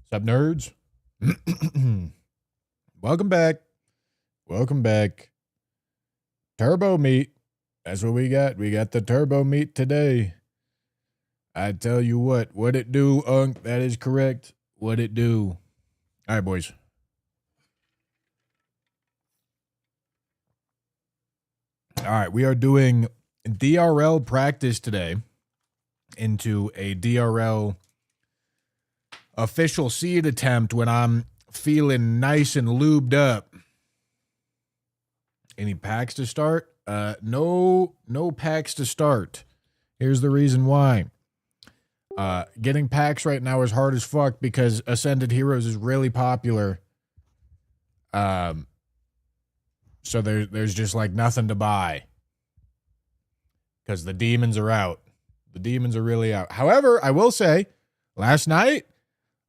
Sup, nerds? Welcome back. Welcome back. Turbo meat. That's what we got. We got the turbo meat today. I tell you what it do, Unk? That is correct. What it do. All right, boys. All right, we are doing DRL practice today into a DRL official seed attempt when I'm feeling nice and lubed up. Any packs to start? No packs to start. Here's the reason why. Getting packs right now is hard as fuck because Ascended Heroes is really popular. So there's just like nothing to buy. Because the demons are out. The demons are really out. However, I will say, last night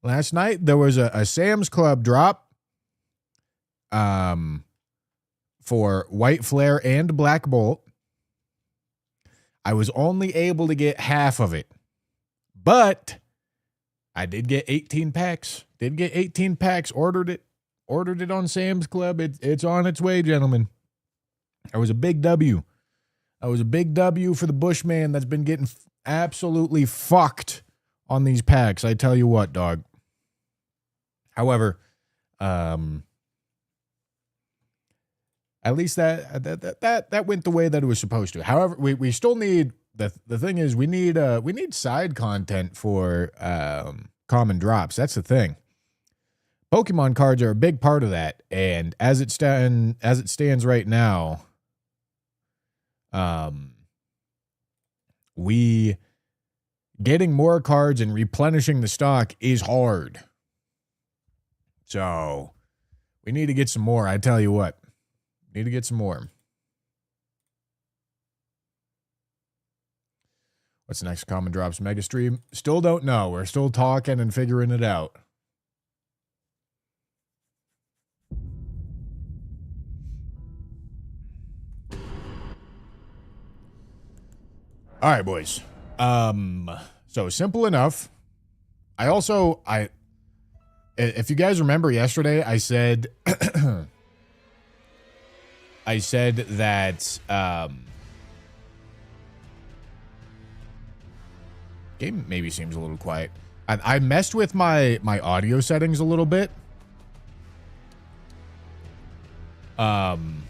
there was a Sam's Club drop for White Flare and Black Bolt. I was only able to get half of it. But I did get 18 packs. Ordered it on Sam's Club. It's on its way, gentlemen. That was a big W. That was a big W for the Bushman that's been getting absolutely fucked on these packs. I tell you what, dog. However, at least that went the way that it was supposed to. However, we still need the thing is we need side content for common drops. That's the thing. Pokemon cards are a big part of that, and as it stands right now, we getting more cards and replenishing the stock is hard. So we need to get some more. I tell you what, need to get some more. What's the next common drops mega stream? Still don't know. We're still talking and figuring it out. All right, boys. So simple enough. If you guys remember yesterday, I said that game maybe seems a little quiet. I messed with my audio settings a little bit. And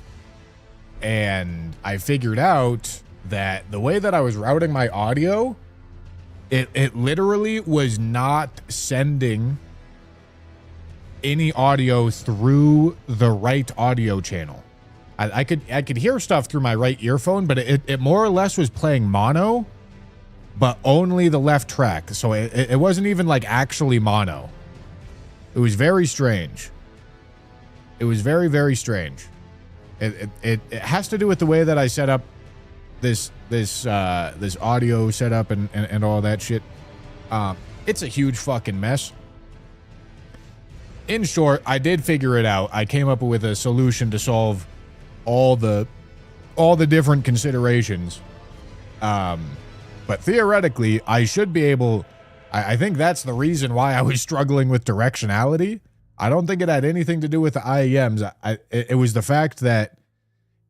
I figured out that the way that I was routing my audio, it literally was not sending any audio through the right audio channel. I could hear stuff through my right earphone, but it more or less was playing mono, but only the left track. So it wasn't even like actually mono. It was very strange. It was very, very strange. It has to do with the way that I set up this audio setup and all that shit. It's a huge fucking mess. In short, I did figure it out. I came up with a solution to solve all the different considerations. But theoretically, I should be able. I think that's the reason why I was struggling with directionality. I don't think it had anything to do with the IEMs. It was the fact that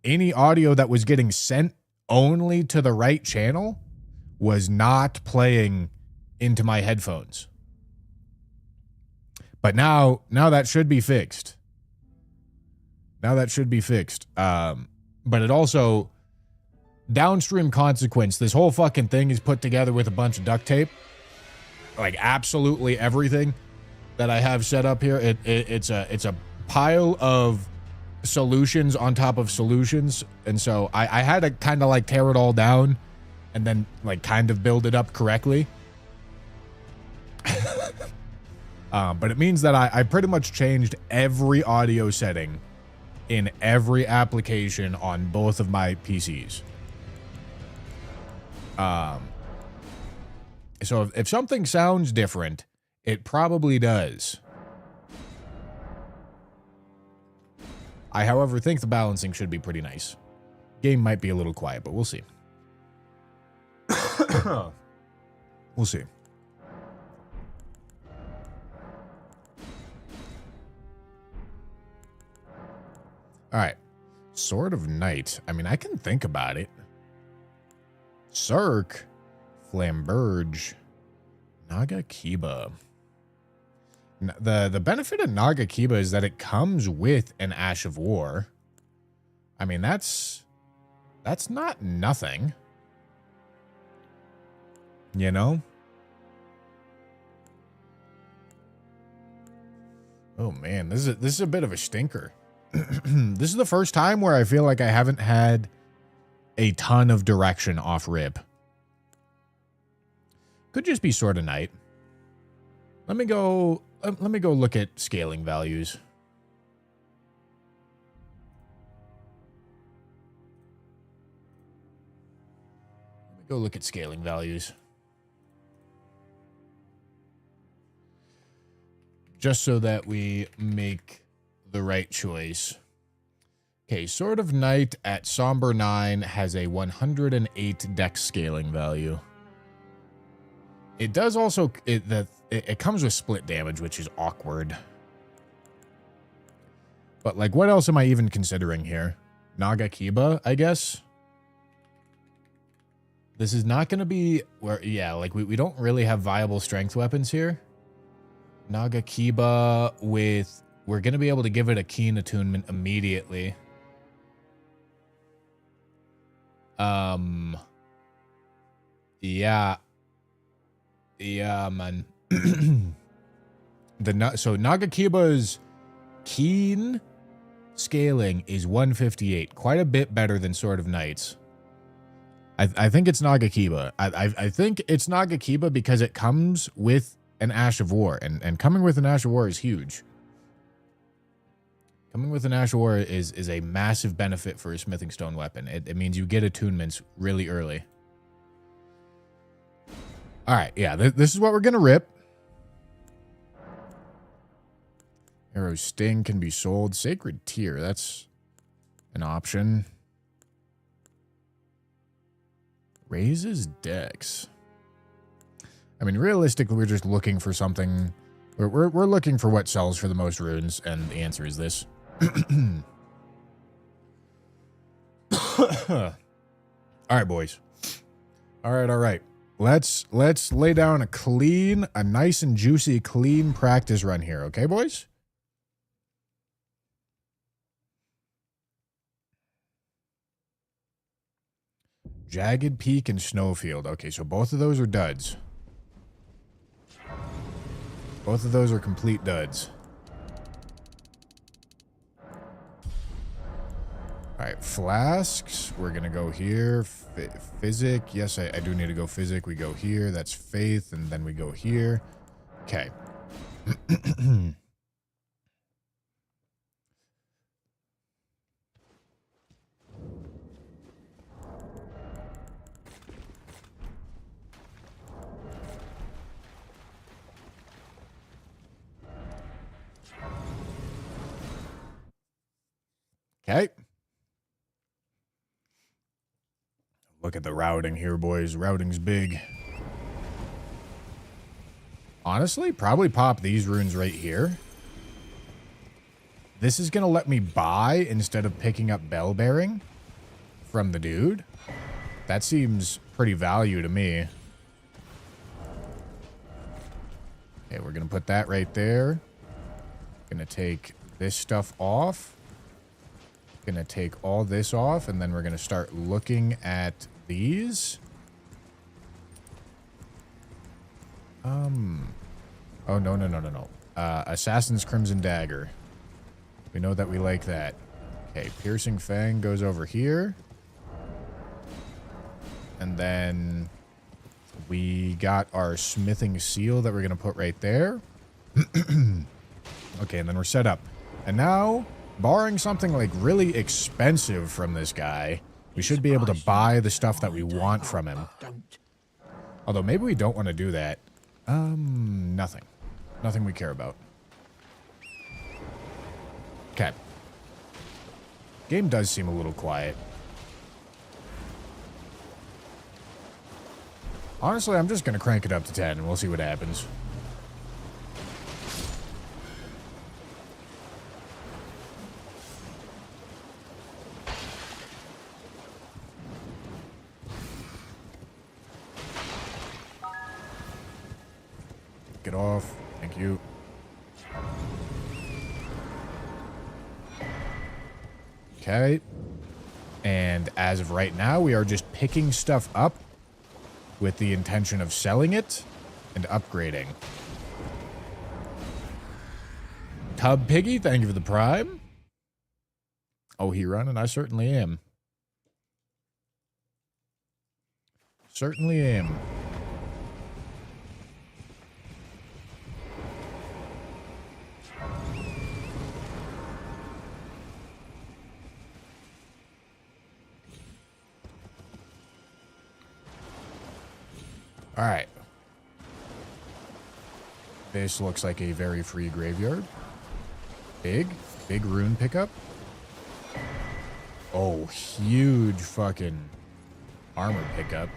any audio that was getting sent only to the right channel was not playing into my headphones. But now that should be fixed. But it also, downstream consequence, this whole fucking thing is put together with a bunch of duct tape. Like absolutely everything that I have set up here. It's a pile of solutions on top of solutions. And so I had to kind of like tear it all down and then like kind of build it up correctly. But it means that I pretty much changed every audio setting in every application on both of my PCs. So if something sounds different, it probably does. I, however, think the balancing should be pretty nice. Game might be a little quiet, but we'll see. We'll see. All right. Sword of Night. I mean, I can think about it. Cirque. Flamberge. Nagakiba. The benefit of Nagakiba is that it comes with an Ash of War. I mean, that's not nothing. You know? Oh man, this is a bit of a stinker. This is the first time where I feel like I haven't had a ton of direction off rip. Could just be Sword of Night. Let me go look at scaling values. Let me go look at scaling values. Just so that we make the right choice. Okay, Sword of Night at Somber 9 has a 108 dex scaling value. It does also, it comes with split damage, which is awkward. But like, what else am I even considering here? Nagakiba, I guess? This is not going to be, where, yeah, like we don't really have viable strength weapons here. Nagakiba with, we're going to be able to give it a keen attunement immediately. Yeah. Yeah, man. So Nagakiba's keen scaling is 158. Quite a bit better than Sword of Knights. I think it's Nagakiba. I think it's Nagakiba because it comes with an Ash of War. And coming with an Ash of War is huge. Coming with an Ash of War is a massive benefit for a smithing stone weapon. It means you get attunements really early. All right, yeah, this is what we're going to rip. Arrow Sting can be sold. Sacred Tear, that's an option. Raises Dex. I mean, realistically, we're just looking for something. We're looking for what sells for the most runes, and the answer is this. All right, boys. All right. Let's lay down a nice and juicy, clean practice run here, okay, boys? Jagged Peak and Snowfield. Okay, so both of those are duds. Both of those are complete duds. All right, flasks. We're going to go here. Physic. Yes, I do need to go physic. We go here. That's faith. And then we go here. Okay. Okay. Look at the routing here, boys. Routing's big. Honestly, probably pop these runes right here. This is going to let me buy instead of picking up bell bearing from the dude. That seems pretty value to me. Okay, we're going to put that right there. Going to take this stuff off. Gonna take all this off, and then we're gonna start looking at these. Oh, no. Assassin's Crimson Dagger. We know that we like that. Okay, Piercing Fang goes over here. And then we got our Smithing Seal that we're gonna put right there. Okay, and then we're set up. And now, barring something like really expensive from this guy, we should be able to buy the stuff that we want from him. Although maybe we don't want to do that. Nothing. Nothing we care about. Okay. Game does seem a little quiet. Honestly, I'm just going to crank it up to 10 and we'll see what happens. get off. Thank you. Okay. And as of right now, we are just picking stuff up with the intention of selling it and upgrading. Tub Piggy, thank you for the prime. Oh, he run, and I certainly am. Certainly am. All right. This looks like a very free graveyard. Big rune pickup. Oh, huge fucking armor pickup.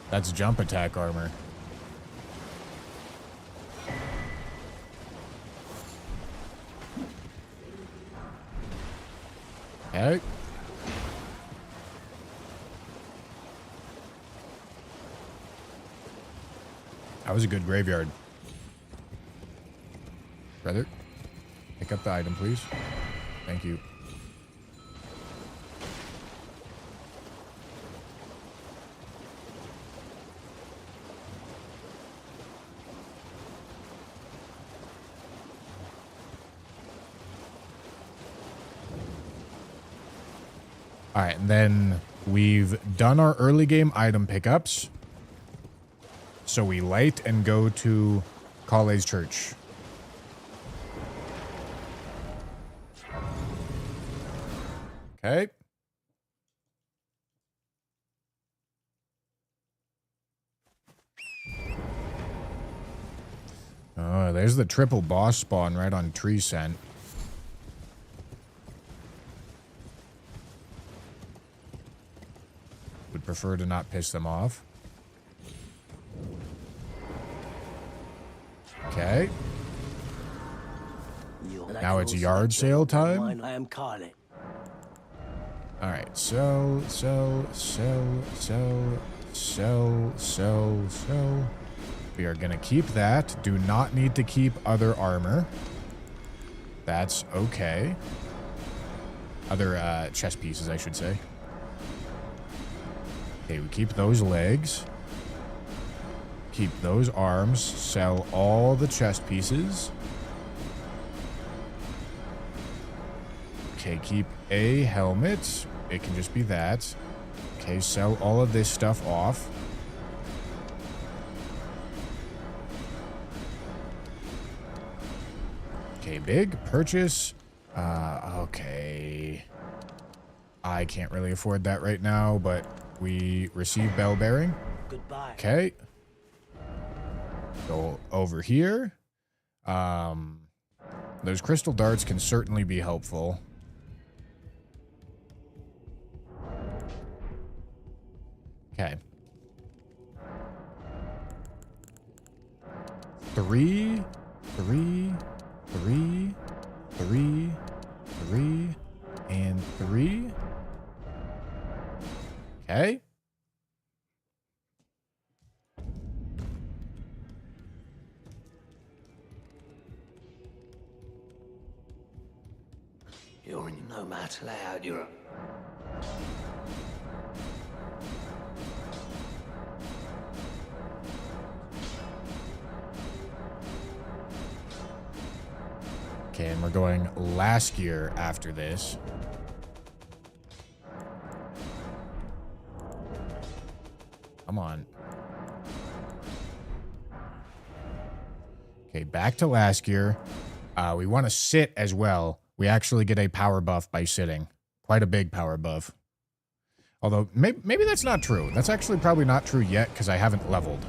That's jump attack armor. Okay. That was a good graveyard. Brother, pick up the item, please. Thank you. All right, and then we've done our early game item pickups. So we light and go to College Church. Okay. Oh, there's the triple boss spawn right on Tree Scent. Would prefer to not piss them off. Okay. Now it's yard sale time. I am Carly. All right, sell. We are gonna keep that. Do not need to keep other armor. That's okay. Other chest pieces, I should say. Okay, we keep those legs. Keep those arms. Sell all the chest pieces. Okay, keep a helmet. It can just be that. Okay, sell all of this stuff off. Okay, big purchase. Okay. I can't really afford that right now, but we receive bell bearing. Goodbye. Okay. Go over here. Those crystal darts can certainly be helpful. Okay. 3, 3, 3, 3, 3, and 3. Okay. You're in no matter layout, you're Okay, and we're going last year after this. Come on. Okay, back to last year. We want to sit as well. We actually get a power buff by sitting. Quite a big power buff. Although, maybe that's not true. That's actually probably not true yet, because I haven't leveled.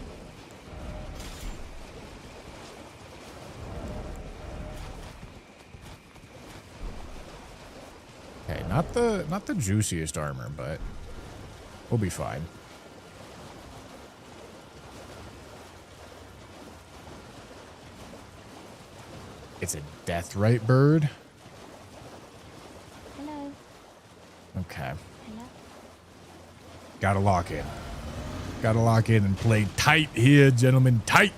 Okay, not the juiciest armor, but we'll be fine. It's a deathrite bird. Hello. Okay. Hello. Gotta lock in. Gotta lock in and play tight here, gentlemen. Tight.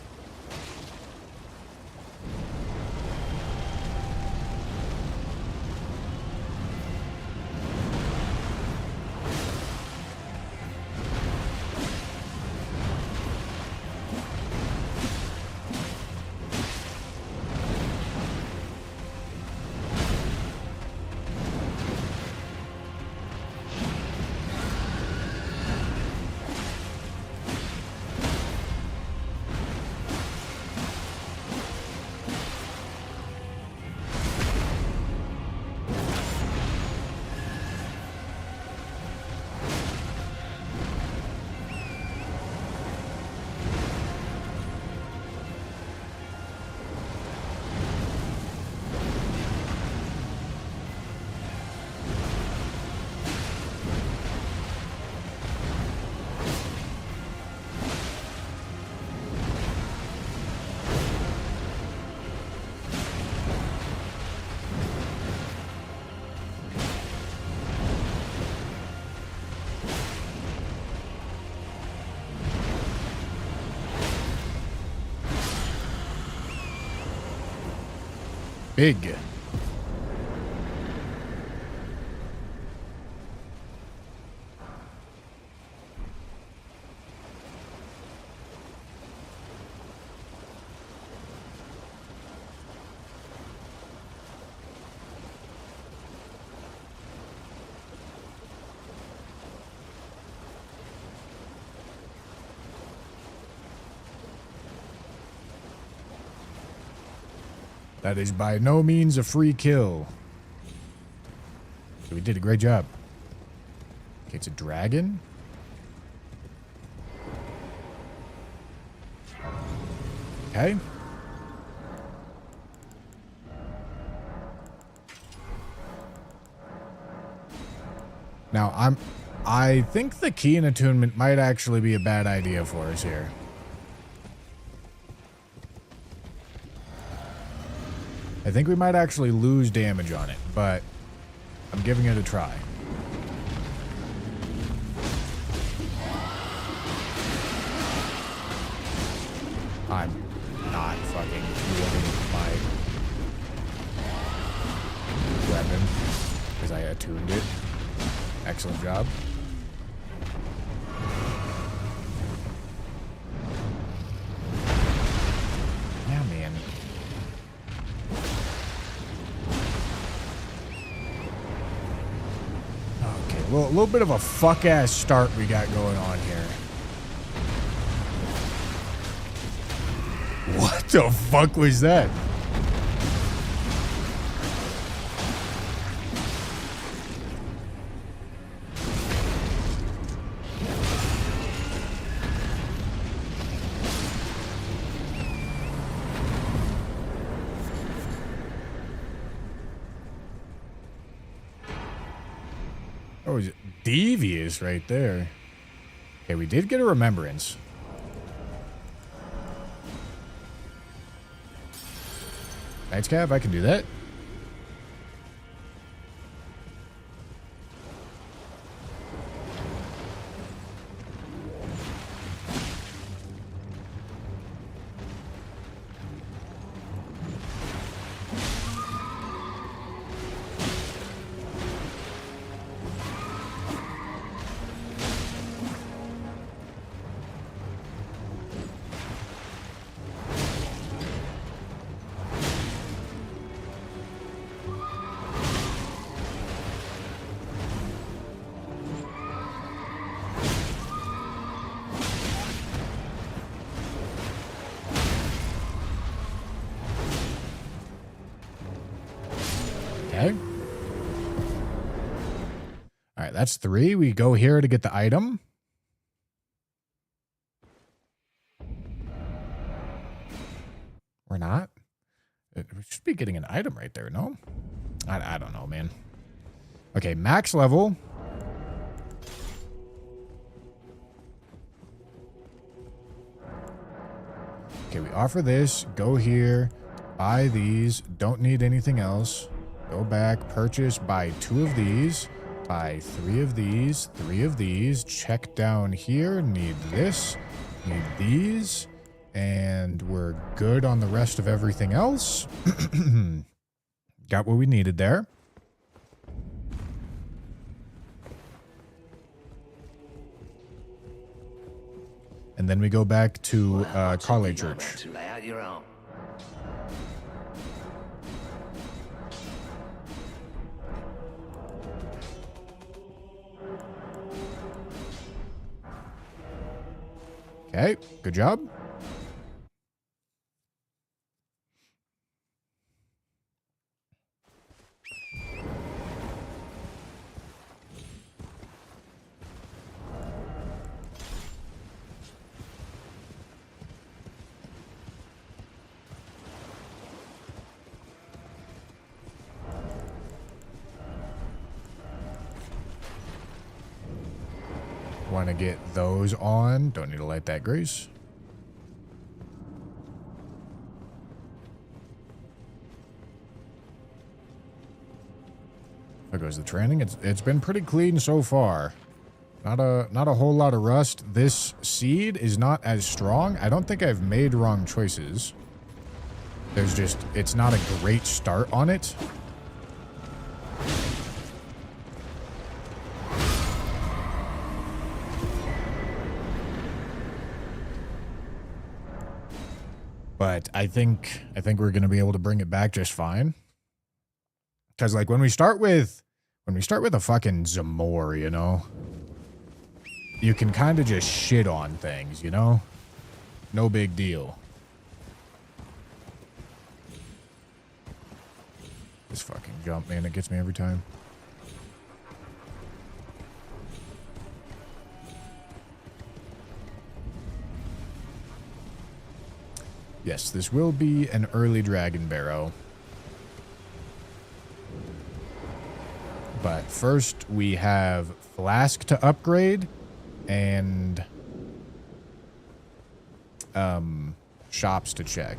Big. That is by no means a free kill. So we did a great job. Okay, it's a dragon. Okay. Now, I think the key and attunement might actually be a bad idea for us here. I think we might actually lose damage on it, but I'm giving it a try. I'm not fucking wielding my weapon because I attuned it. Excellent job. Yeah, man. Okay, well, a little bit of a fuck-ass start we got going on here. What the fuck was that? Oh, is it devious right there? Okay, we did get a remembrance. Knights Cav, I can do that. Okay. All right, that's 3. We go here to get the item. Or not. We should be getting an item right there, no? I don't know, man. Okay, max level. Okay, we offer this. Go here. Buy these. Don't need anything else. Go back. Purchase. Buy 2 of these. Buy 3 of these. 3 of these. Check down here. Need this. Need these. And we're good on the rest of everything else. Got what we needed there. And then we go back to Carley Church. To lay out your own. Okay, good job. Want to get those on. Don't need to light that grease. There goes the training. It's been pretty clean so far. Not a whole lot of rust. This seed is not as strong. I don't think I've made wrong choices. there's just, it's not a great start on it. But I think we're going to be able to bring it back just fine. Cuz like when we start with a fucking Zamor, you know, you can kind of just shit on things, you know? No big deal. This fucking jump, man, it gets me every time. Yes, this will be an early Dragon Barrow. But first, we have Flask to upgrade and shops to check.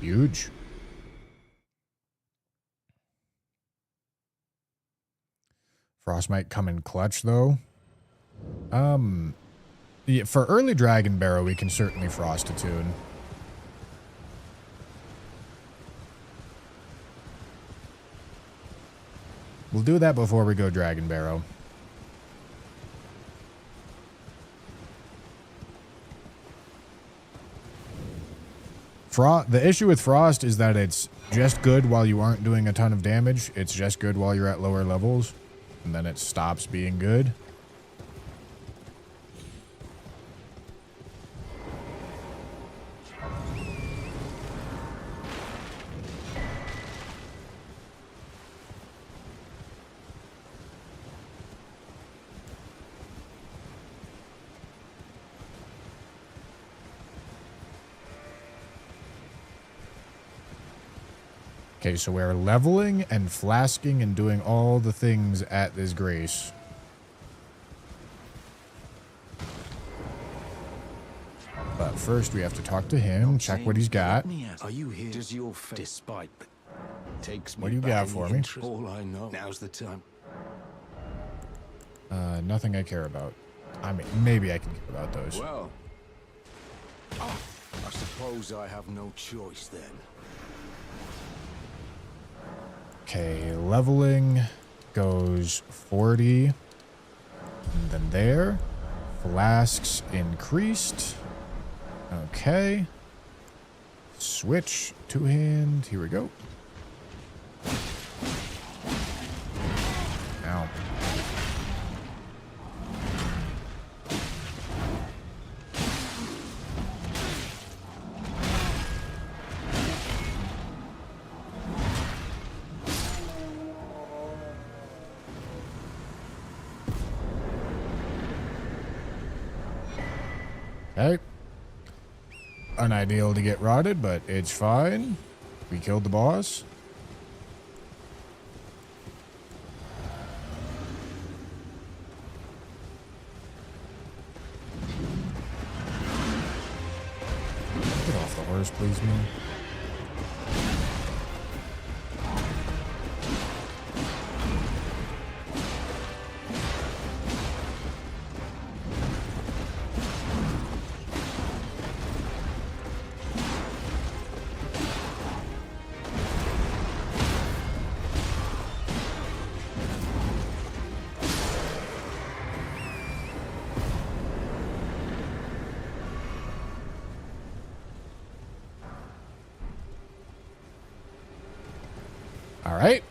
Huge. Frost might come in clutch, though. Yeah, for early Dragon Barrow, we can certainly Frost attune. We'll do that before we go Dragon Barrow. The issue with Frost is that it's just good while you aren't doing a ton of damage. It's just good while you're at lower levels, and then it stops being good. Okay, so we're leveling and flasking and doing all the things at this grace. But first we have to talk to him, check what he's got. Are you here? Does your despite takes me What do you got for me? All I know. Now's the time. Nothing I care about. I mean, maybe I can care about those. Well, I suppose I have no choice then. Okay, leveling goes 40. And then there. Flasks increased. Okay. Switch, two-hand. Here we go. Ow. Okay. Unideal to get rotted, but it's fine. We killed the boss. Get off the horse, please, man. All right.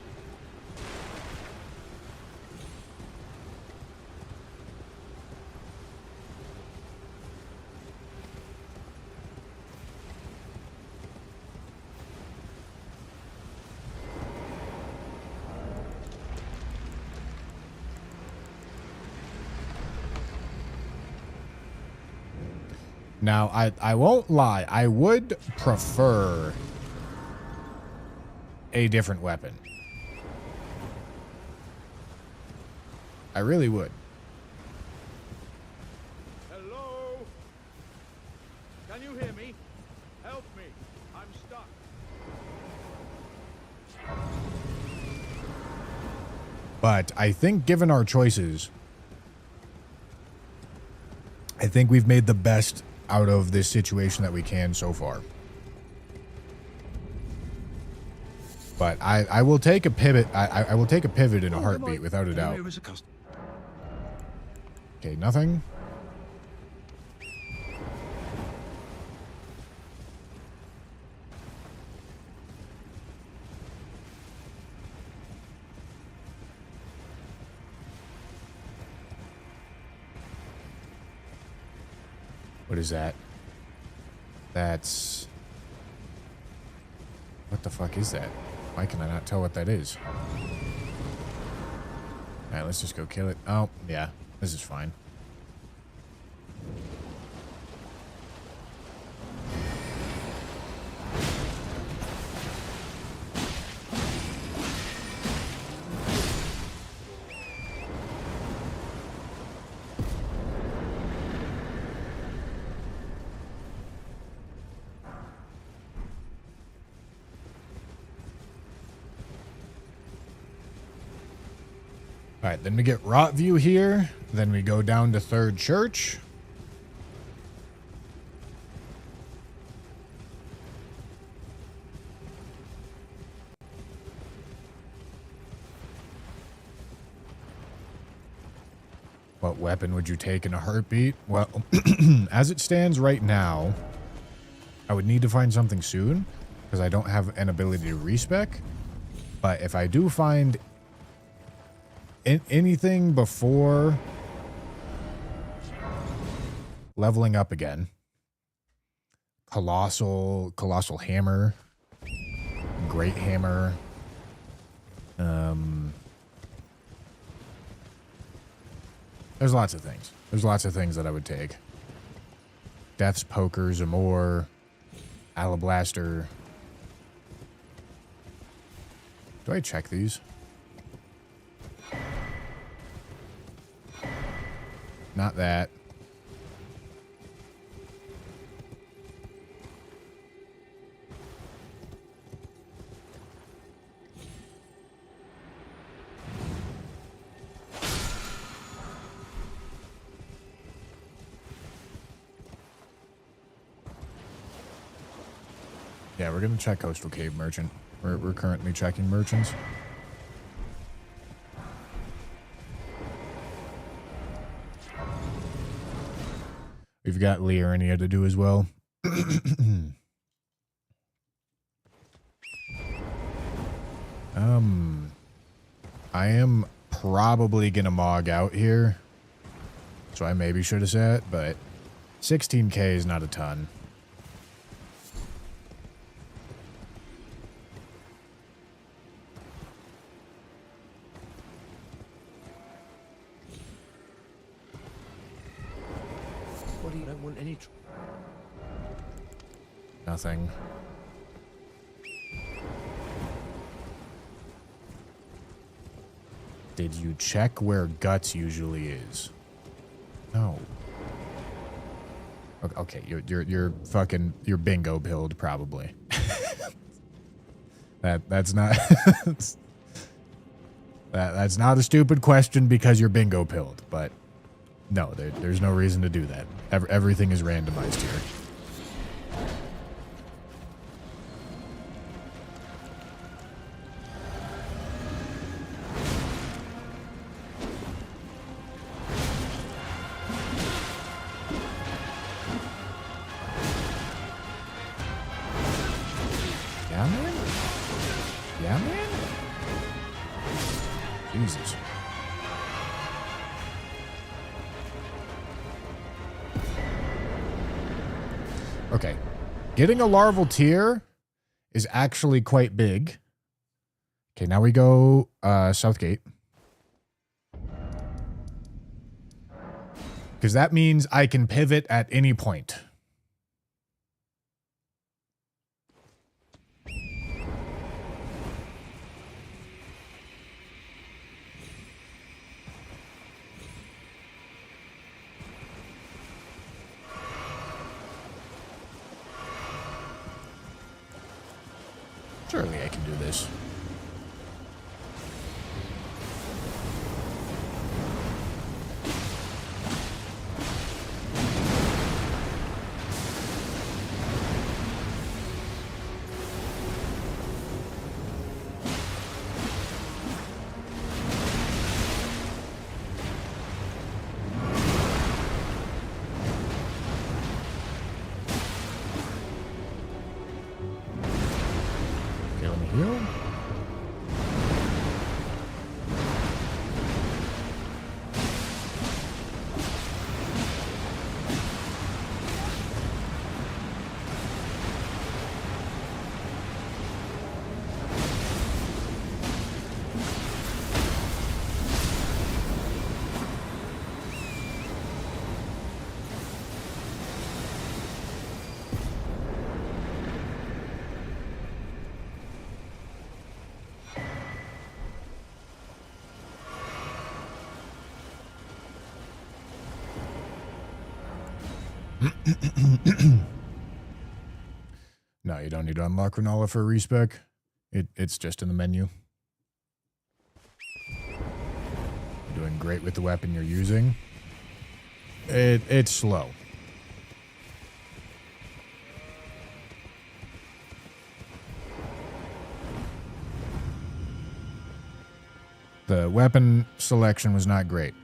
Now, I won't lie. I would prefer a different weapon. I really would. Hello? Can you hear me? Help me. I'm stuck. But I think given our choices, I think we've made the best out of this situation that we can so far. But I will take a pivot. I will take a pivot in a heartbeat, without a doubt. Okay, nothing. What is that? That's... What the fuck is that? Why can I not tell what that is? Alright, let's just go kill it. Oh, yeah. This is fine. Alright, then we get Rot View here. Then we go down to Third Church. What weapon would you take in a heartbeat? Well, as it stands right now, I would need to find something soon, because I don't have an ability to respec. But if I do find anything before leveling up again, colossal hammer, great hammer, there's lots of things. There's lots of things that I would take. Death's Poker, Zamor, Alablaster. Do I check these? Not that. Yeah, we're going to check Coastal Cave Merchant. We're currently checking merchants. We've got Liurnia to do as well. I am probably going to mog out here. So I maybe should have said, but 16k is not a ton. What do you don't want any Nothing. Did you check where Guts usually is? No. Okay, you're fucking bingo build probably. that's not that's not a stupid question because you're bingo pilled, but no, there's no reason to do that. Everything is randomized here. Yeah, man? Yeah, man? Jesus. Okay. Getting a larval tier is actually quite big. Okay, now we go Southgate. Because that means I can pivot at any point. Surely I can do this. Okay, let me heal. No, you don't need to unlock Granola for a respec. It's just in the menu. You're doing great with the weapon you're using. It's slow. The weapon selection was not great.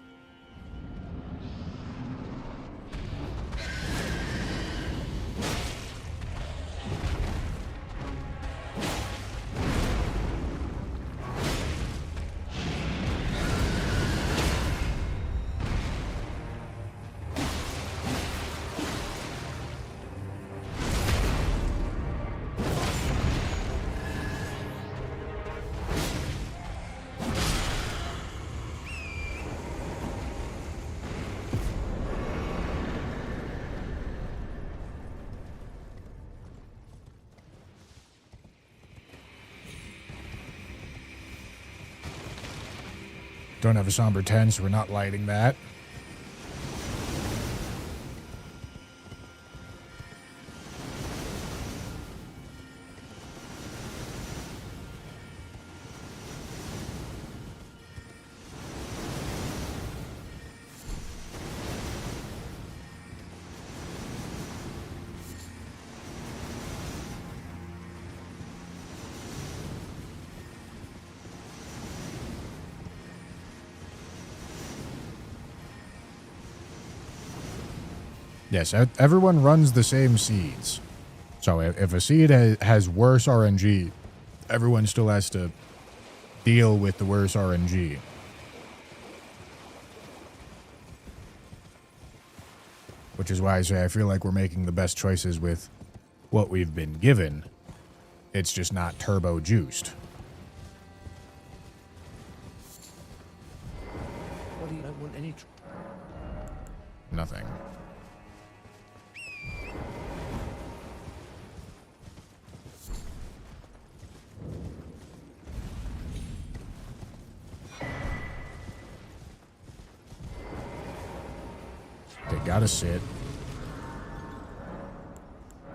Don't have a somber 10, so we're not lighting that. Yes, everyone runs the same seeds. So if a seed has worse RNG, everyone still has to deal with the worse RNG. Which is why I say I feel like we're making the best choices with what we've been given. It's just not turbo juiced. What do you don't want any... Nothing. They gotta sit.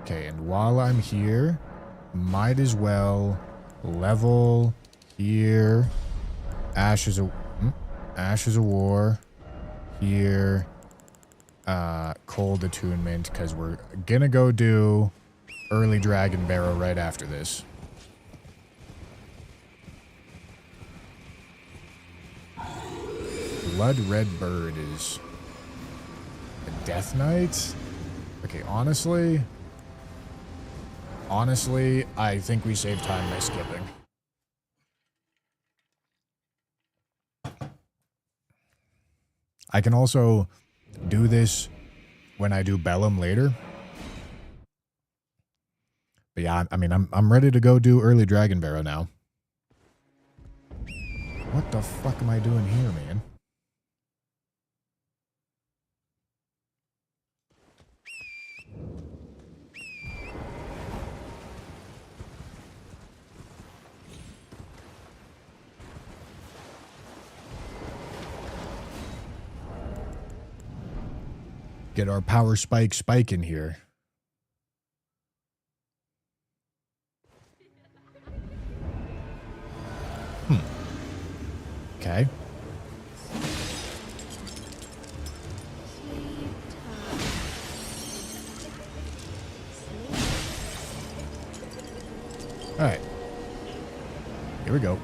Okay, and while I'm here, might as well level here. Ashes of War. Here. Cold Attunement, because we're gonna go do early Dragon Barrow right after this. Blood Red Bird is a Death Knight? Okay, honestly, I think we saved time by skipping. I can also do this when I do Bellum later. But yeah, I mean, I'm ready to go do early Dragon Barrow now. What the fuck am I doing here, man? Get our power spike in here. Okay. All right. Here we go.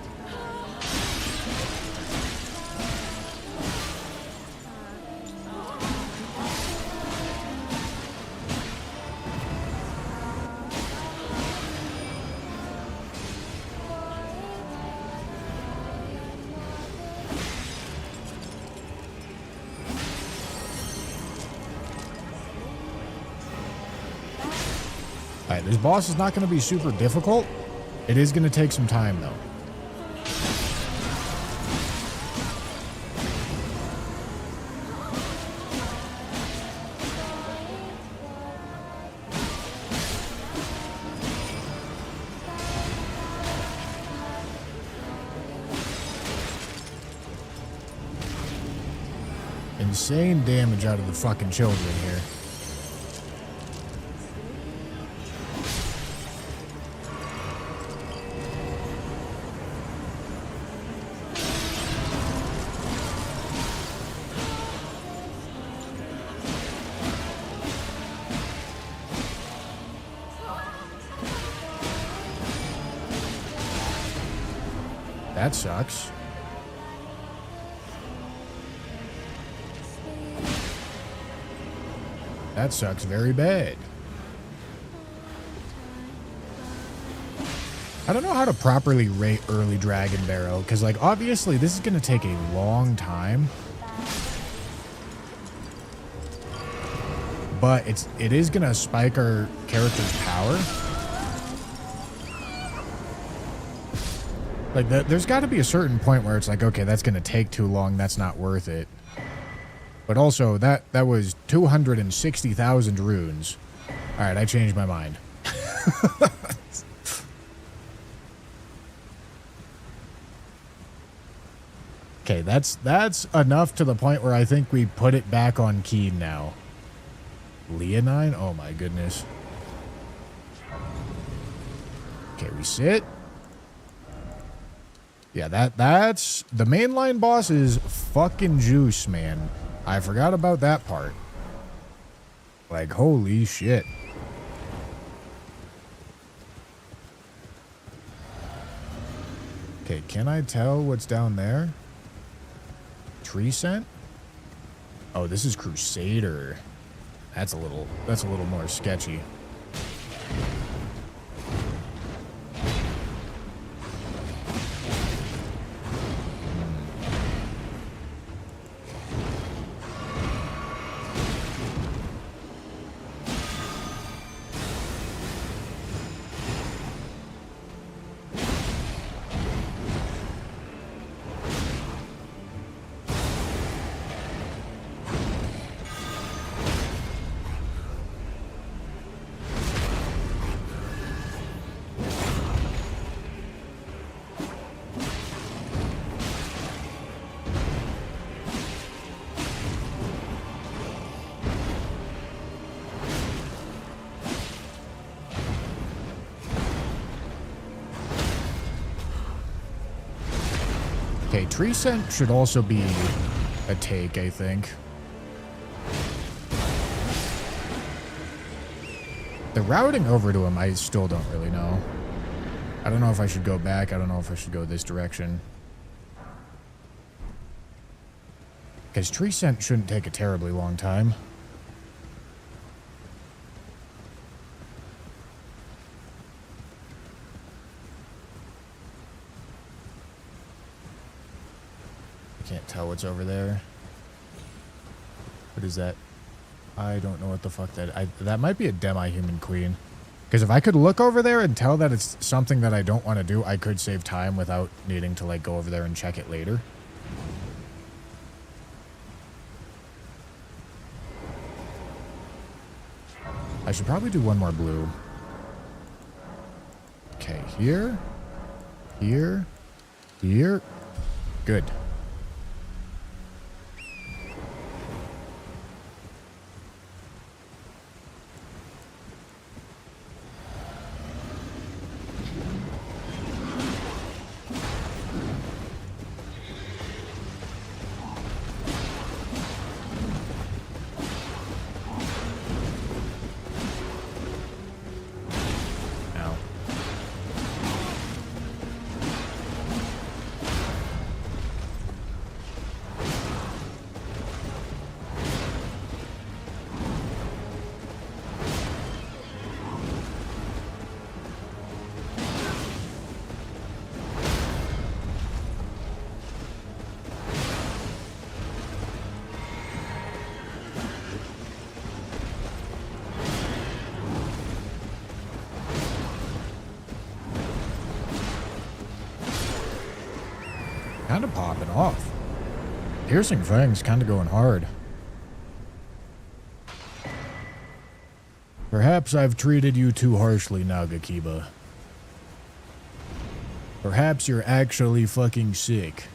All right, this boss is not going to be super difficult. It is going to take some time, though. Insane damage out of the fucking children here. That sucks. That sucks very bad. I don't know how to properly rate early Dragon Barrow, because, like, obviously this is going to take a long time. But it is going to spike our character's power. Like, there's got to be a certain point where it's like, okay, that's going to take too long. That's not worth it. But also, that was 260,000 runes. All right, I changed my mind. Okay, that's enough to the point where I think we put it back on Keen now. Leonine? Oh my goodness. Okay, we sit. Yeah, that's the mainline boss is fucking juice, man. I forgot about that part. Like, holy shit. Okay, can I tell what's down there? Tree scent? Oh, this is Crusader. That's a little more sketchy. Okay, tree scent should also be a take, I think. The routing over to him, I still don't really know. I don't know if I should go back. I don't know if I should go this direction. Because tree scent shouldn't take a terribly long time. Can't tell what's over there. What is that? I don't know what the fuck that might be a demi-human queen. Because if I could look over there and tell that it's something that I don't want to do, I could save time without needing to, like, go over there and check it later. I should probably do one more blue. Okay, here. Here. Here. Good. kind of popping off. Piercing Fang's kind of going hard. Perhaps I've treated you too harshly, Nagakiba. Perhaps you're actually fucking sick.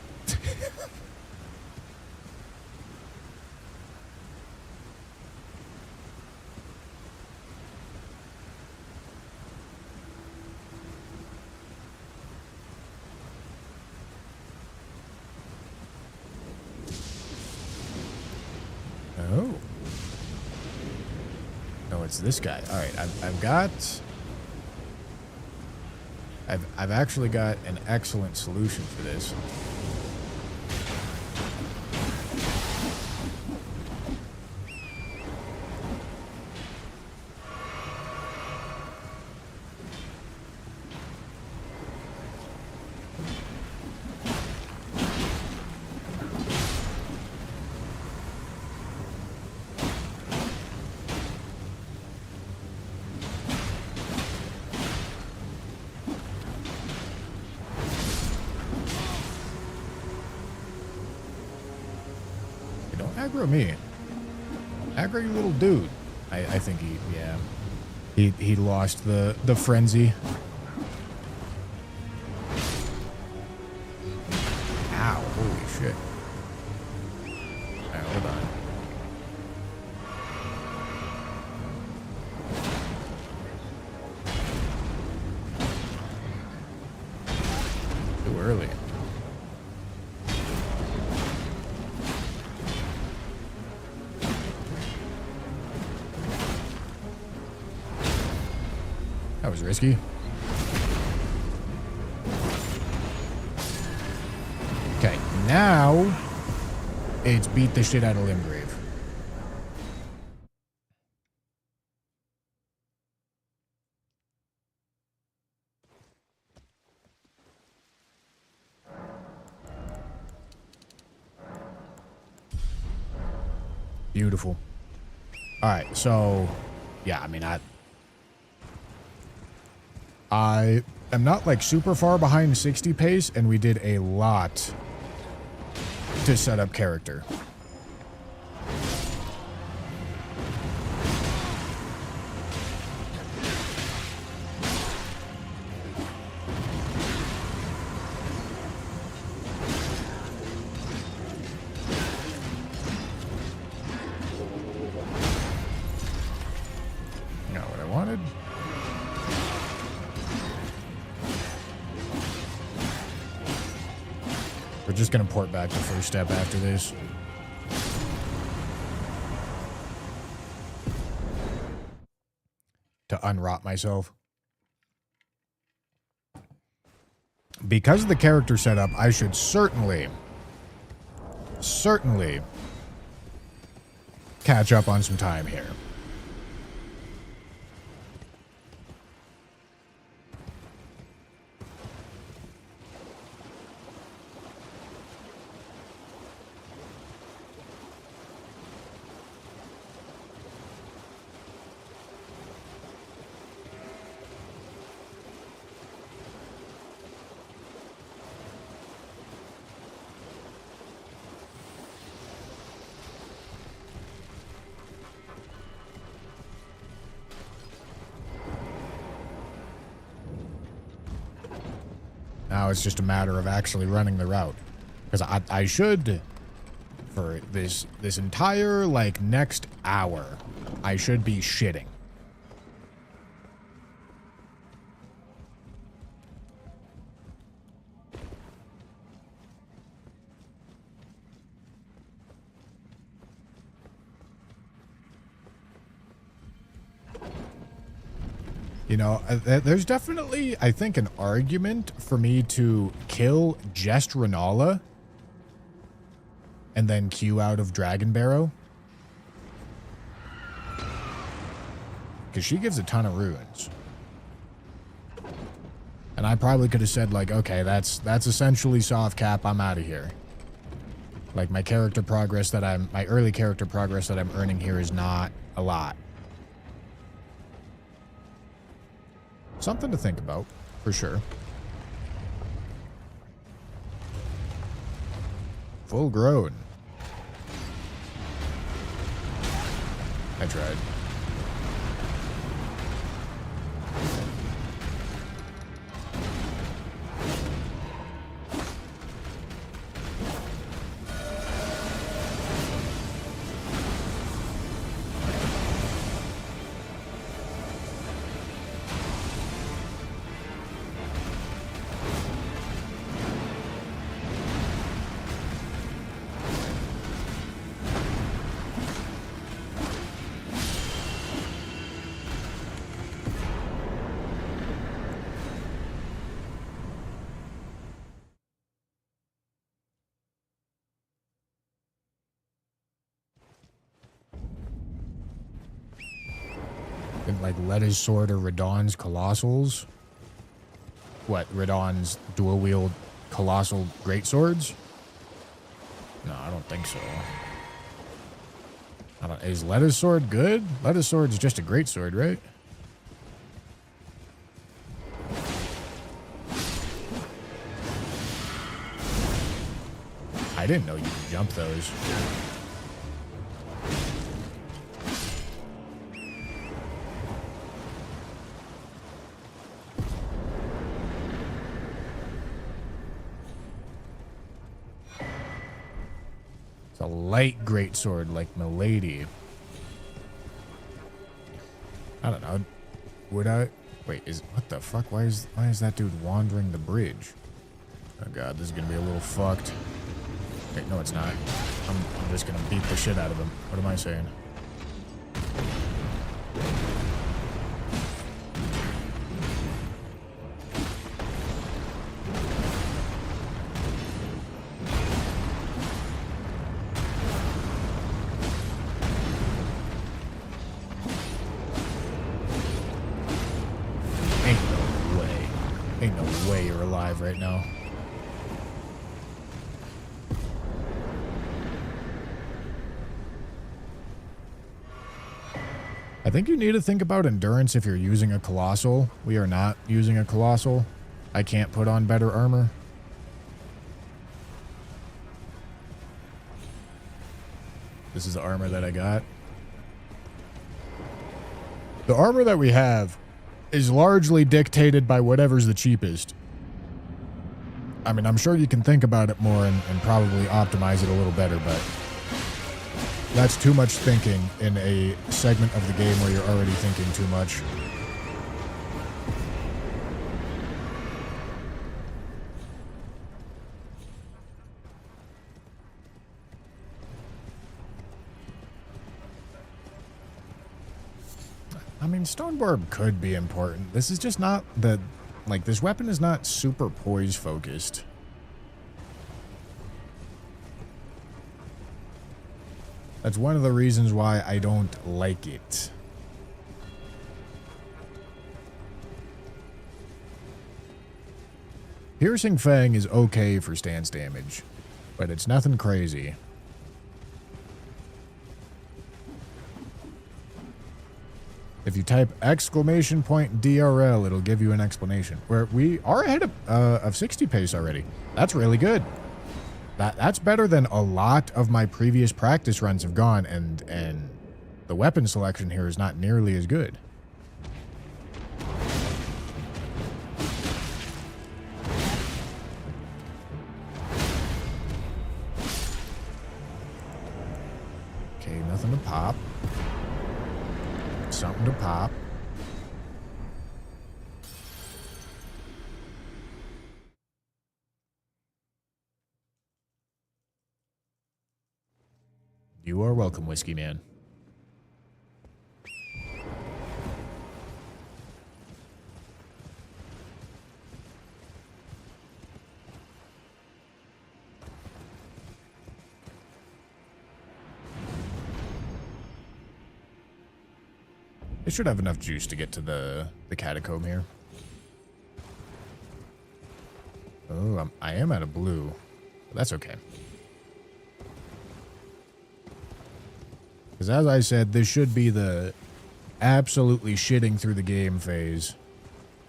Oh. No, it's this guy. All right, I've actually got an excellent solution for this. Aggro me. Aggro you little dude. I think he lost the frenzy. Ow, holy shit. Alright, hold on. Too early. That was risky. Okay, now it's beat the shit out of Limgrave. Beautiful. All right, so yeah, I mean, I am not like super far behind 60 pace, and we did a lot to set up character. Not what I wanted. We're just going to port back the first step after this. To unrot myself. Because of the character setup, I should certainly catch up on some time here. Now it's just a matter of actually running the route. Because I should, for this entire, like, next hour, I should be shitting. You know, there's definitely, I think, an argument for me to kill Jest Renala and then queue out of Dragon Barrow. Because she gives a ton of ruins. And I probably could have said, like, okay, that's essentially soft cap, I'm out of here. Like, my character progress my early character progress that I'm earning here is not a lot. Something to think about, for sure. Full grown. I tried. Like Letta's sword or Radahn's colossals. What, Radahn's dual wield colossal greatswords? No, I don't think so. Is Letta's sword good? Letta's sword's just a greatsword, right? I didn't know you could jump those. A light greatsword like Milady. I don't know. Would I? Wait, what the fuck? Why is that dude wandering the bridge? Oh god, this is gonna be a little fucked. Wait, no, it's not. I'm just gonna beat the shit out of him. What am I saying? Right now. I think you need to think about endurance if you're using a colossal. We are not using a colossal. I can't put on better armor. This is the armor that I got. The armor that we have is largely dictated by whatever's the cheapest. I mean, I'm sure you can think about it more and probably optimize it a little better, but that's too much thinking in a segment of the game where you're already thinking too much. I mean, Stonebarb could be important. This is just not the... Like, this weapon is not super poise focused. That's one of the reasons why I don't like it. Piercing Fang is okay for stance damage, but it's nothing crazy. If you type !DRL, it'll give you an explanation. Where we are ahead of 60 pace already. That's really good. That's better than a lot of my previous practice runs have gone, and the weapon selection here is not nearly as good. Okay, nothing to pop. Something to pop. You are welcome, Whiskey Man. It should have enough juice to get to the catacomb here. Oh, I am out of blue. But that's okay. Because as I said, this should be the absolutely shitting through the game phase.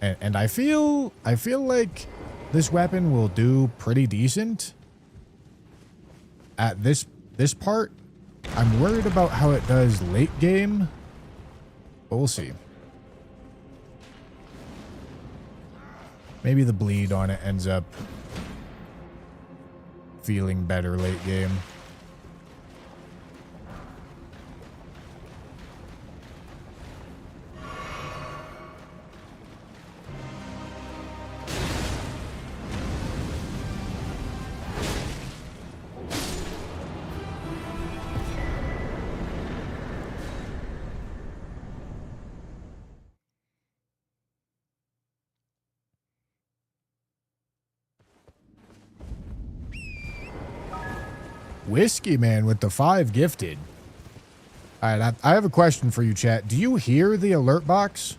And I feel like this weapon will do pretty decent. at this part. I'm worried about how it does late game, but we'll see. Maybe the bleed on it ends up feeling better late game. Whiskey Man with the 5 gifted. All right, I have a question for you, chat. Do you hear the alert box?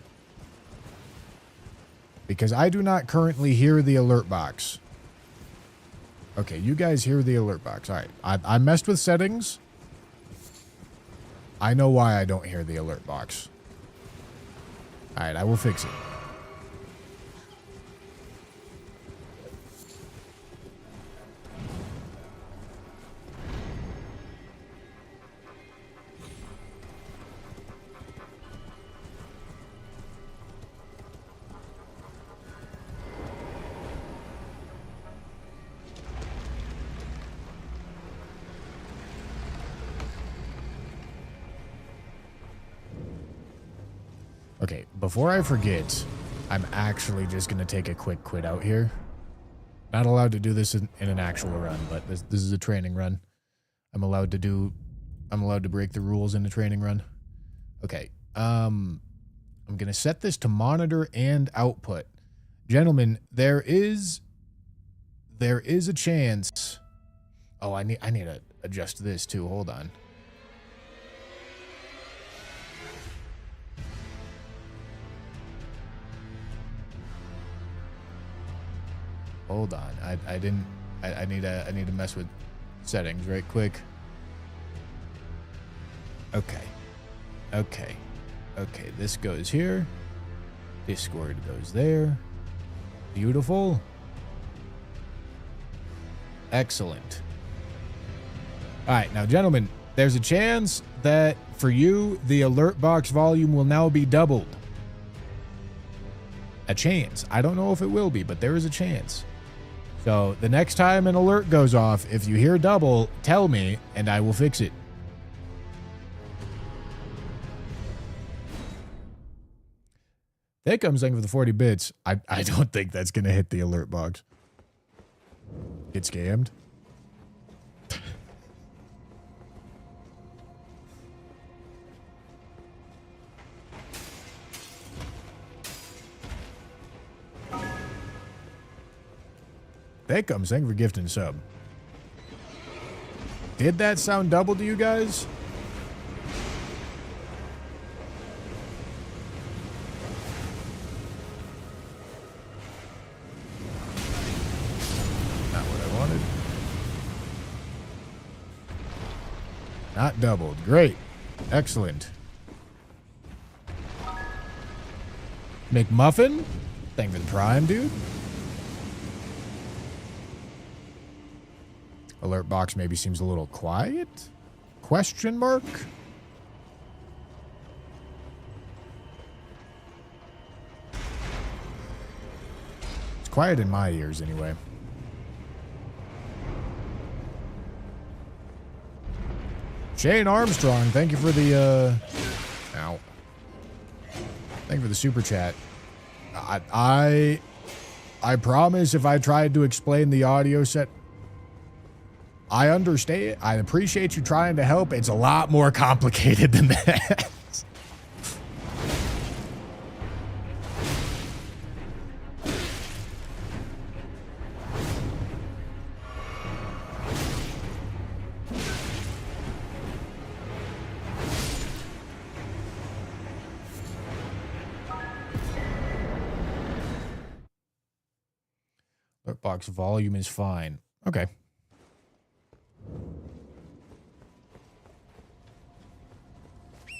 Because I do not currently hear the alert box. Okay, you guys hear the alert box. All right, I messed with settings. I know why I don't hear the alert box. All right, I will fix it. Okay, before I forget, I'm actually just going to take a quick quit out here. Not allowed to do this in an actual run, but this is a training run. I'm allowed to break the rules in a training run. Okay, I'm going to set this to monitor and output. Gentlemen, there is a chance. Oh, I need to adjust this too. Hold on. Hold on. I need to mess with settings right quick. Okay. This goes here. Discord goes there. Beautiful. Excellent. All right, now, gentlemen, there's a chance that for you, the alert box volume will now be doubled. A chance. I don't know if it will be, but there is a chance. So the next time an alert goes off, if you hear double, tell me, and I will fix it. That comes in for the 40 bits. I don't think that's going to hit the alert box. Get scammed. That comes. Thank you for gifting sub. Did that sound double to you guys? Not what I wanted. Not doubled. Great. Excellent. McMuffin? Thank you for the prime, dude. Alert box maybe seems a little quiet? Question mark? It's quiet in my ears anyway. Shane Armstrong, thank you for the ow. Thank you for the super chat. I promise if I tried to explain the audio set, I understand. I appreciate you trying to help. It's a lot more complicated than that. Alert box volume is fine. Okay.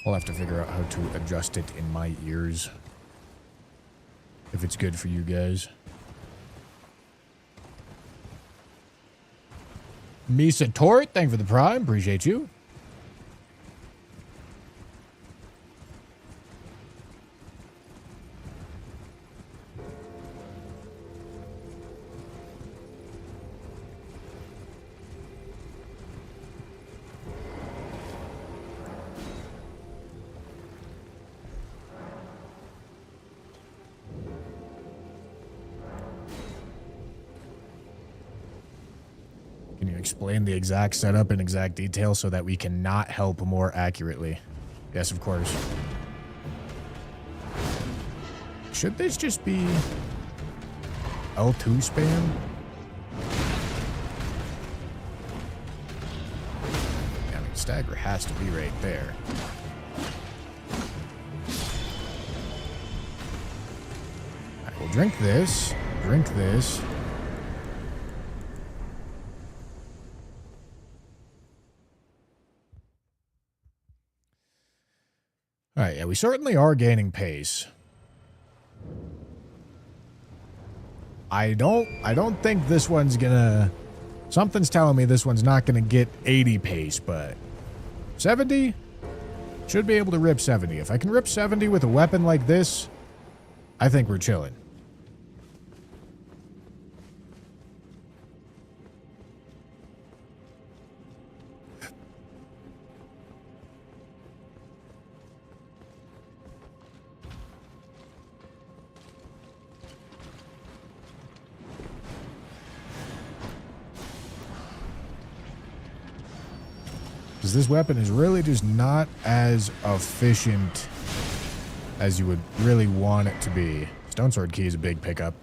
I'll have to figure out how to adjust it in my ears. If it's good for you guys. Misa Tort, thank you for the prime. Appreciate you. Can you explain the exact setup in exact detail so that we cannot help more accurately? Yes, of course. Should this just be L2 spam? I mean, stagger has to be right there. All right, we'll drink this. Drink this. All right, yeah, we certainly are gaining pace. I don't think this one's gonna... Something's telling me this one's not gonna get 80 pace, but 70? Should be able to rip 70. If I can rip 70 with a weapon like this, I think we're chilling. Because this weapon is really just not as efficient as you would really want it to be. Stone Sword Key is a big pickup.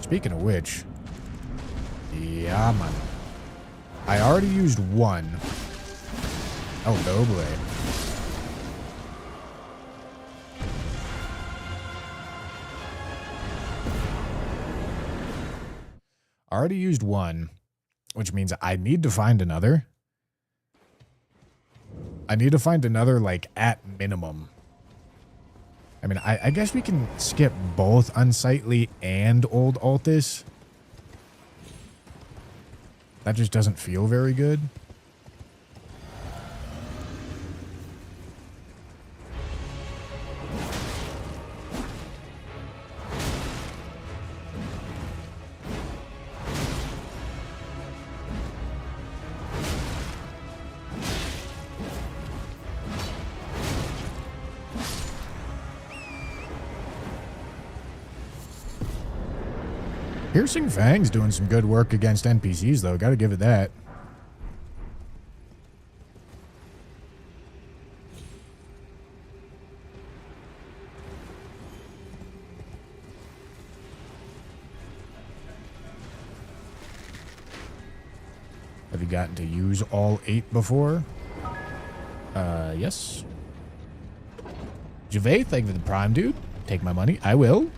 Speaking of which, yeah, man. I already used one. Oh, doble. Already used one, which means I need to find another. I need to find another, like, at minimum. I mean, I guess we can skip both Unsightly and Old Altus. That just doesn't feel very good. Piercing Fang's doing some good work against NPCs, though. Gotta give it that. Have you gotten to use all 8 before? Yes. Javay, thank you for the prime, dude. Take my money. I will.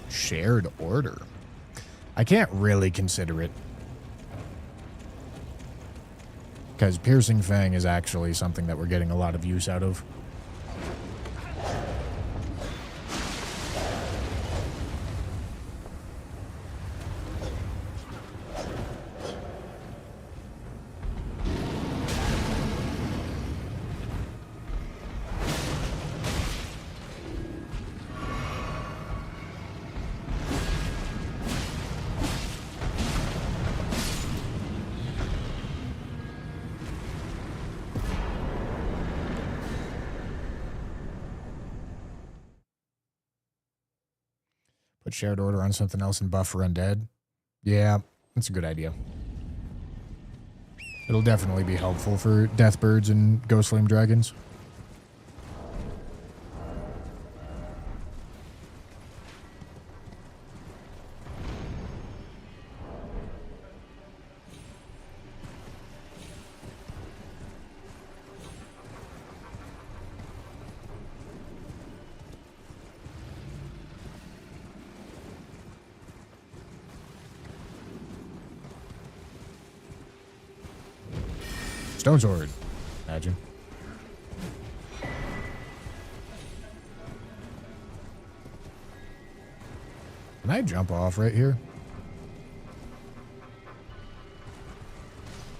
Shared order. I can't really consider it. Because Piercing Fang is actually something that we're getting a lot of use out of. Put shared order on something else and buff for undead. Yeah, that's a good idea. It'll definitely be helpful for Deathbirds and Ghost Flame Dragons. Stone sword. Imagine. Can I jump off right here?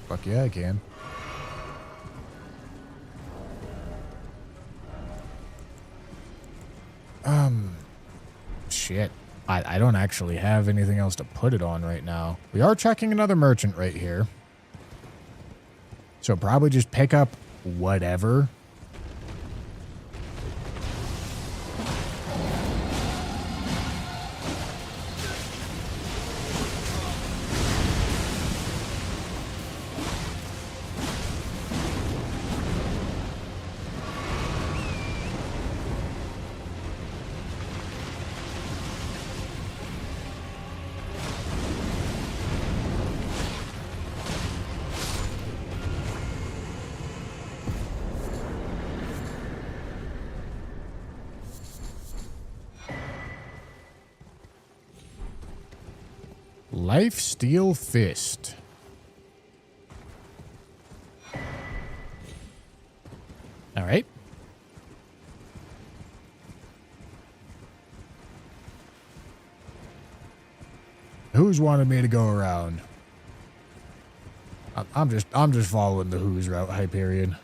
Fuck yeah, I can. Shit. I don't actually have anything else to put it on right now. We are checking another merchant right here. So probably just pick up whatever. Life Steel Fist. All right. Who's wanted me to go around? I'm just following the Who's route, Hyperion.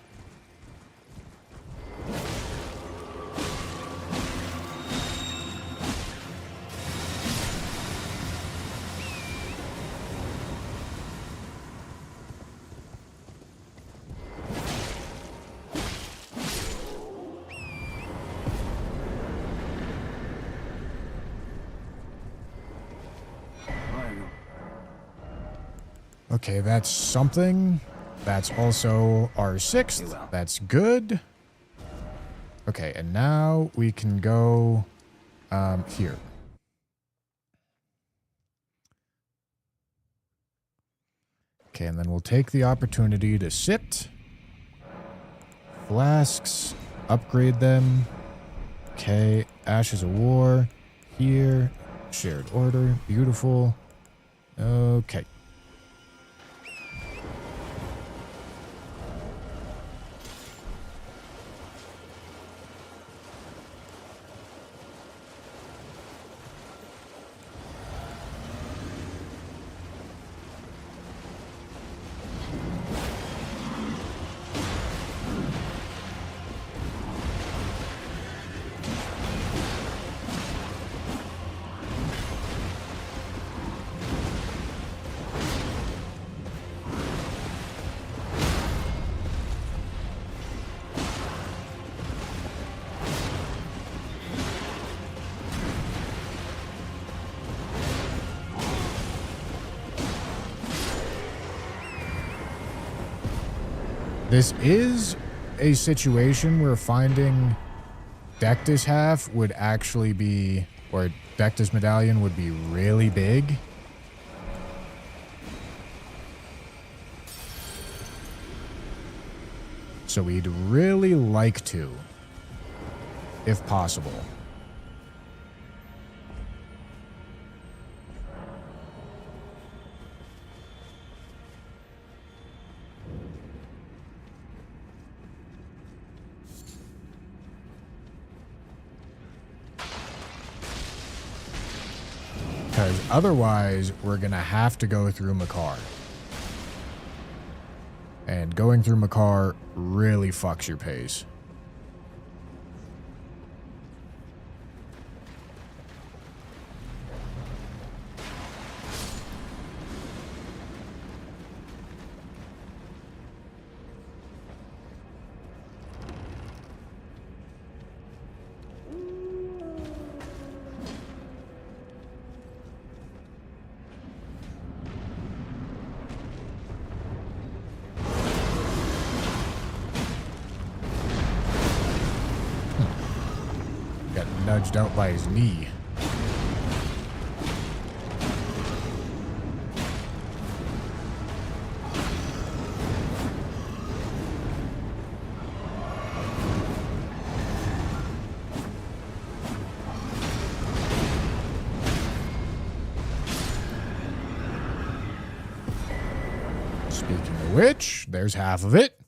Okay, that's something. That's also our sixth. That's good. Okay, and now we can go here. Okay, and then we'll take the opportunity to sit. Flasks, upgrade them. Okay, Ashes of War. Here. Shared order. Beautiful. Okay. This is a situation where finding Dectus half would actually be, or Dectus medallion would be really big. So we'd really like to, if possible. Because otherwise, we're going to have to go through Makar. And going through Makar really fucks your pace. Nudged out by his knee. Speaking of which, there's half of it.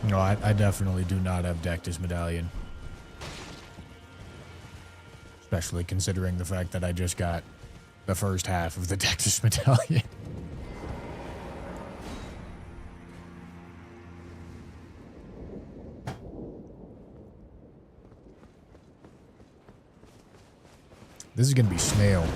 No, I definitely do not have Dectus Medallion. Especially considering the fact that I just got the first half of the Dectus Medallion. This is going to be Snail.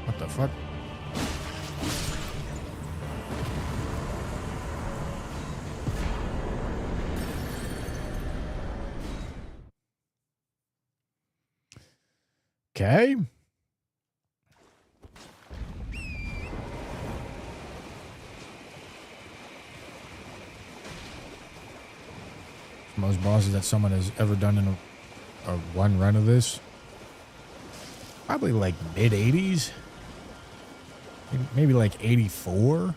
What the fuck? Okay. Most bosses that someone has ever done in a one run of this. Probably like mid 80s. Maybe like 84.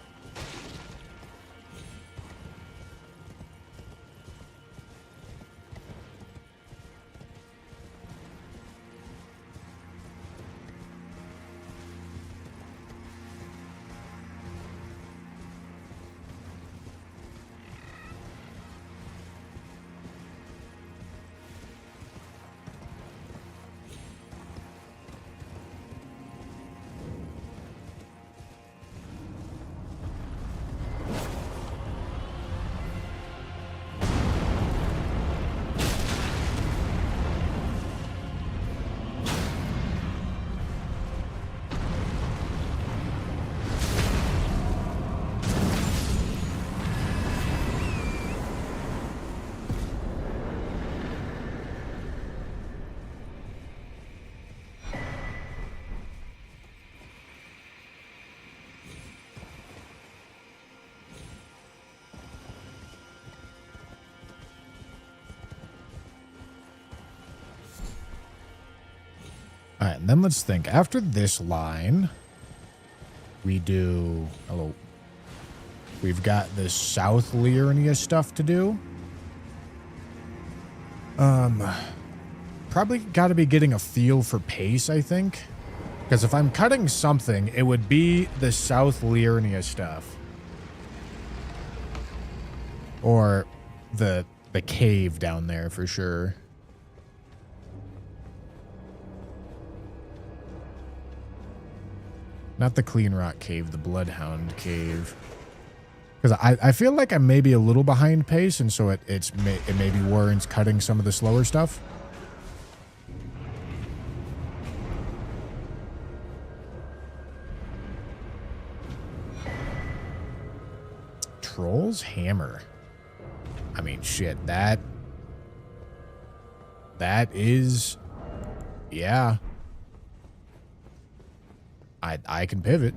All right, and then let's think. After this line, we do... Hello. We've got this South Liurnia stuff to do. Probably got to be getting a feel for pace, I think. Because if I'm cutting something, it would be the South Liurnia stuff. Or the cave down there for sure. Not the Clean Rock Cave, the Bloodhound Cave. Because I feel like I'm maybe a little behind pace, and so it maybe warrants cutting some of the slower stuff. Troll's Hammer. I mean, shit, that is... Yeah. I can pivot.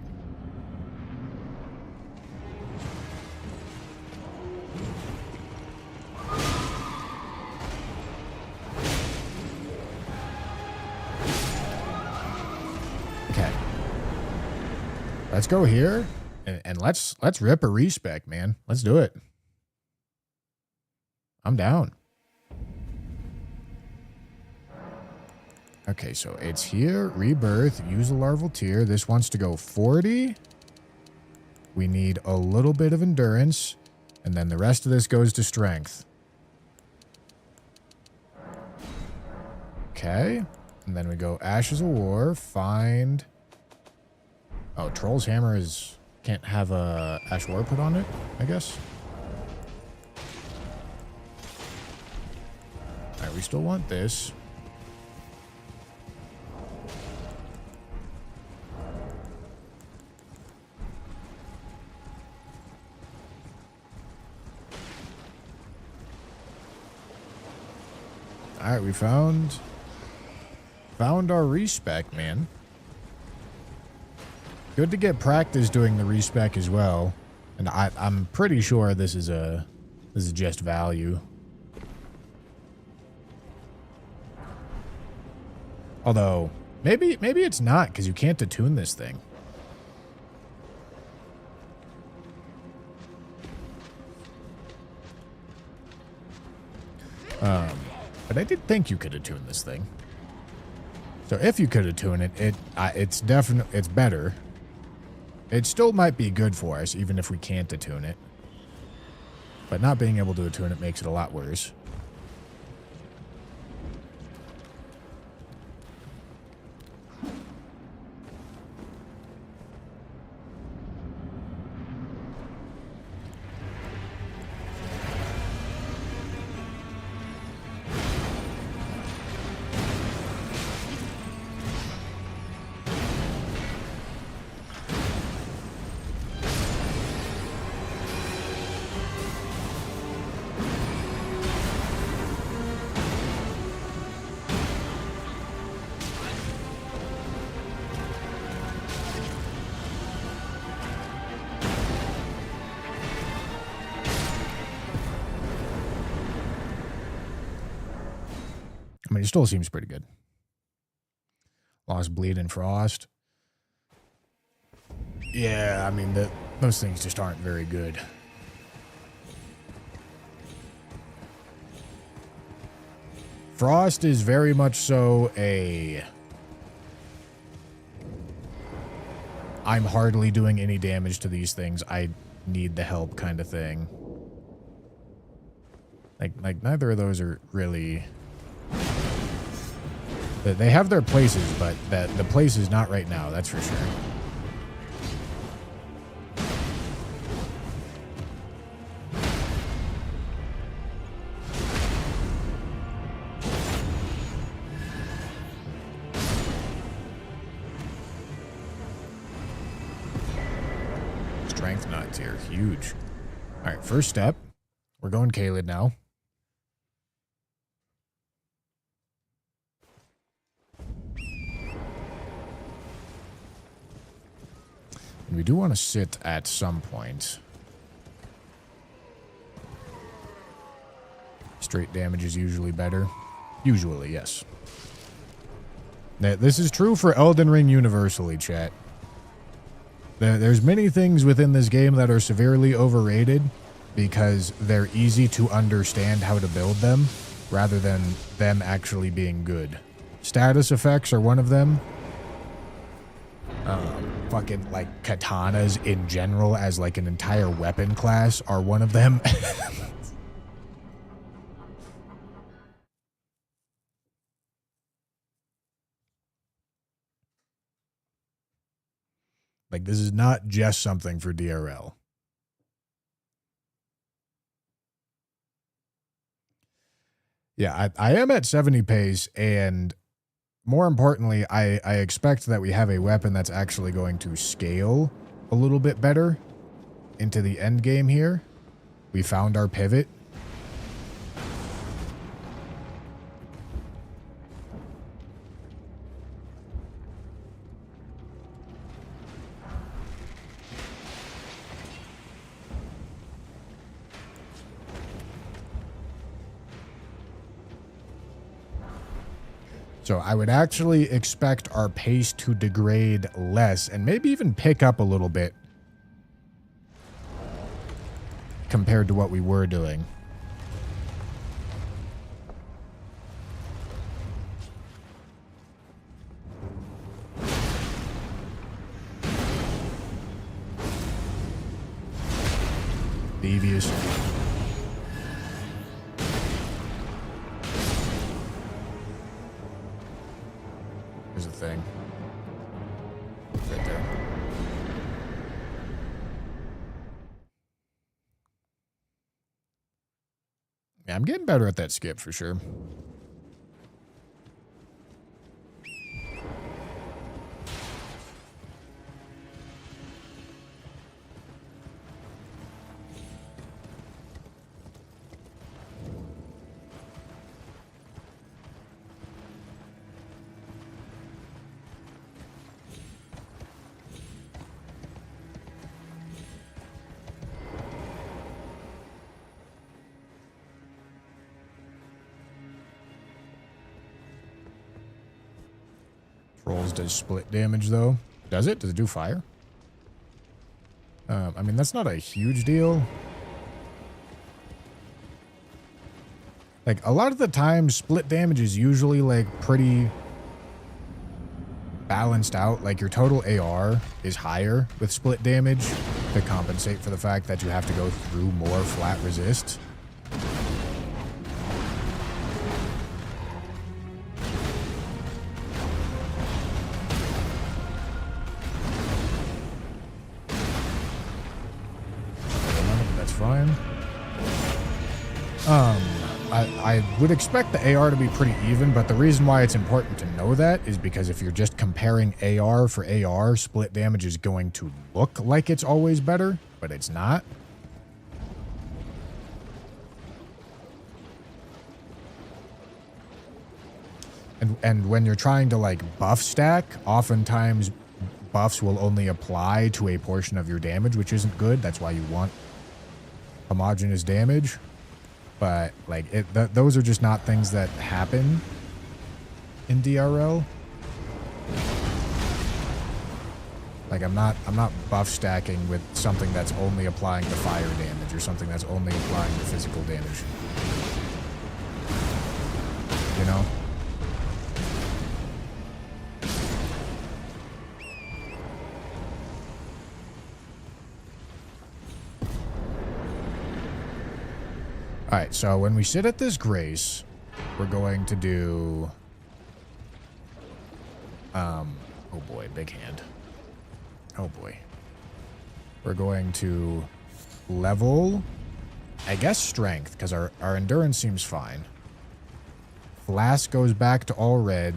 Okay. Let's go here and let's rip a respec, man. Let's do it. I'm down. Okay, so it's here. Rebirth. Use a larval tier. This wants to go 40. We need a little bit of endurance. And then the rest of this goes to strength. Okay. And then we go Ashes of War. Find... Oh, Troll's Hammer is... Can't have a Ash of War put on it, I guess. Alright, we still want this. Alright, we found our respec, man. Good to get practice doing the respec as well. And I'm pretty sure this is just value. Although, maybe it's not, because you can't attune this thing. But I did think you could attune this thing. So if you could attune it, it's definitely, it's better. It still might be good for us, even if we can't attune it. But not being able to attune it makes it a lot worse. I mean, it still seems pretty good. Lost Bleed and Frost. Yeah, I mean, those things just aren't very good. Frost is very much so a... I'm hardly doing any damage to these things. I need the help kind of thing. Like neither of those are really... They have their places, but the place is not right now, that's for sure. Strength nuts here, huge. All right, first step. We're going Kaled now. And we do want to sit at some point. Straight damage is usually better. Usually, yes. Now, this is true for Elden Ring universally, chat. There's many things within this game that are severely overrated because they're easy to understand how to build them rather than them actually being good. Status effects are one of them. Fucking, like, katanas in general as, like, an entire weapon class are one of them. Like, this is not just something for DRL. Yeah, I am at 70 pace, and more importantly, I expect that we have a weapon that's actually going to scale a little bit better into the end game here. We found our pivot. So I would actually expect our pace to degrade less and maybe even pick up a little bit compared to what we were doing. Devious. There's a thing. Right there. Yeah, I'm getting better at that skip for sure. Trolls does split damage though. Does it? Does it do fire? I mean, that's not a huge deal. Like, a lot of the time, split damage is usually, like, pretty balanced out. Like, your total AR is higher with split damage to compensate for the fact that you have to go through more flat resist. That's fine. I would expect the AR to be pretty even, but the reason why it's important to know that is because if you're just comparing AR for AR, split damage is going to look like it's always better, but it's not. And when you're trying to like buff stack, oftentimes buffs will only apply to a portion of your damage, which isn't good. That's why you want homogeneous damage. But like those are just not things that happen in DRL. Like I'm not buff stacking with something that's only applying the fire damage or something that's only applying the physical damage. You know? Alright, so when we sit at this grace, we're going to do... oh boy, big hand. Oh boy. We're going to level, I guess, strength, because our endurance seems fine. Flask goes back to all red.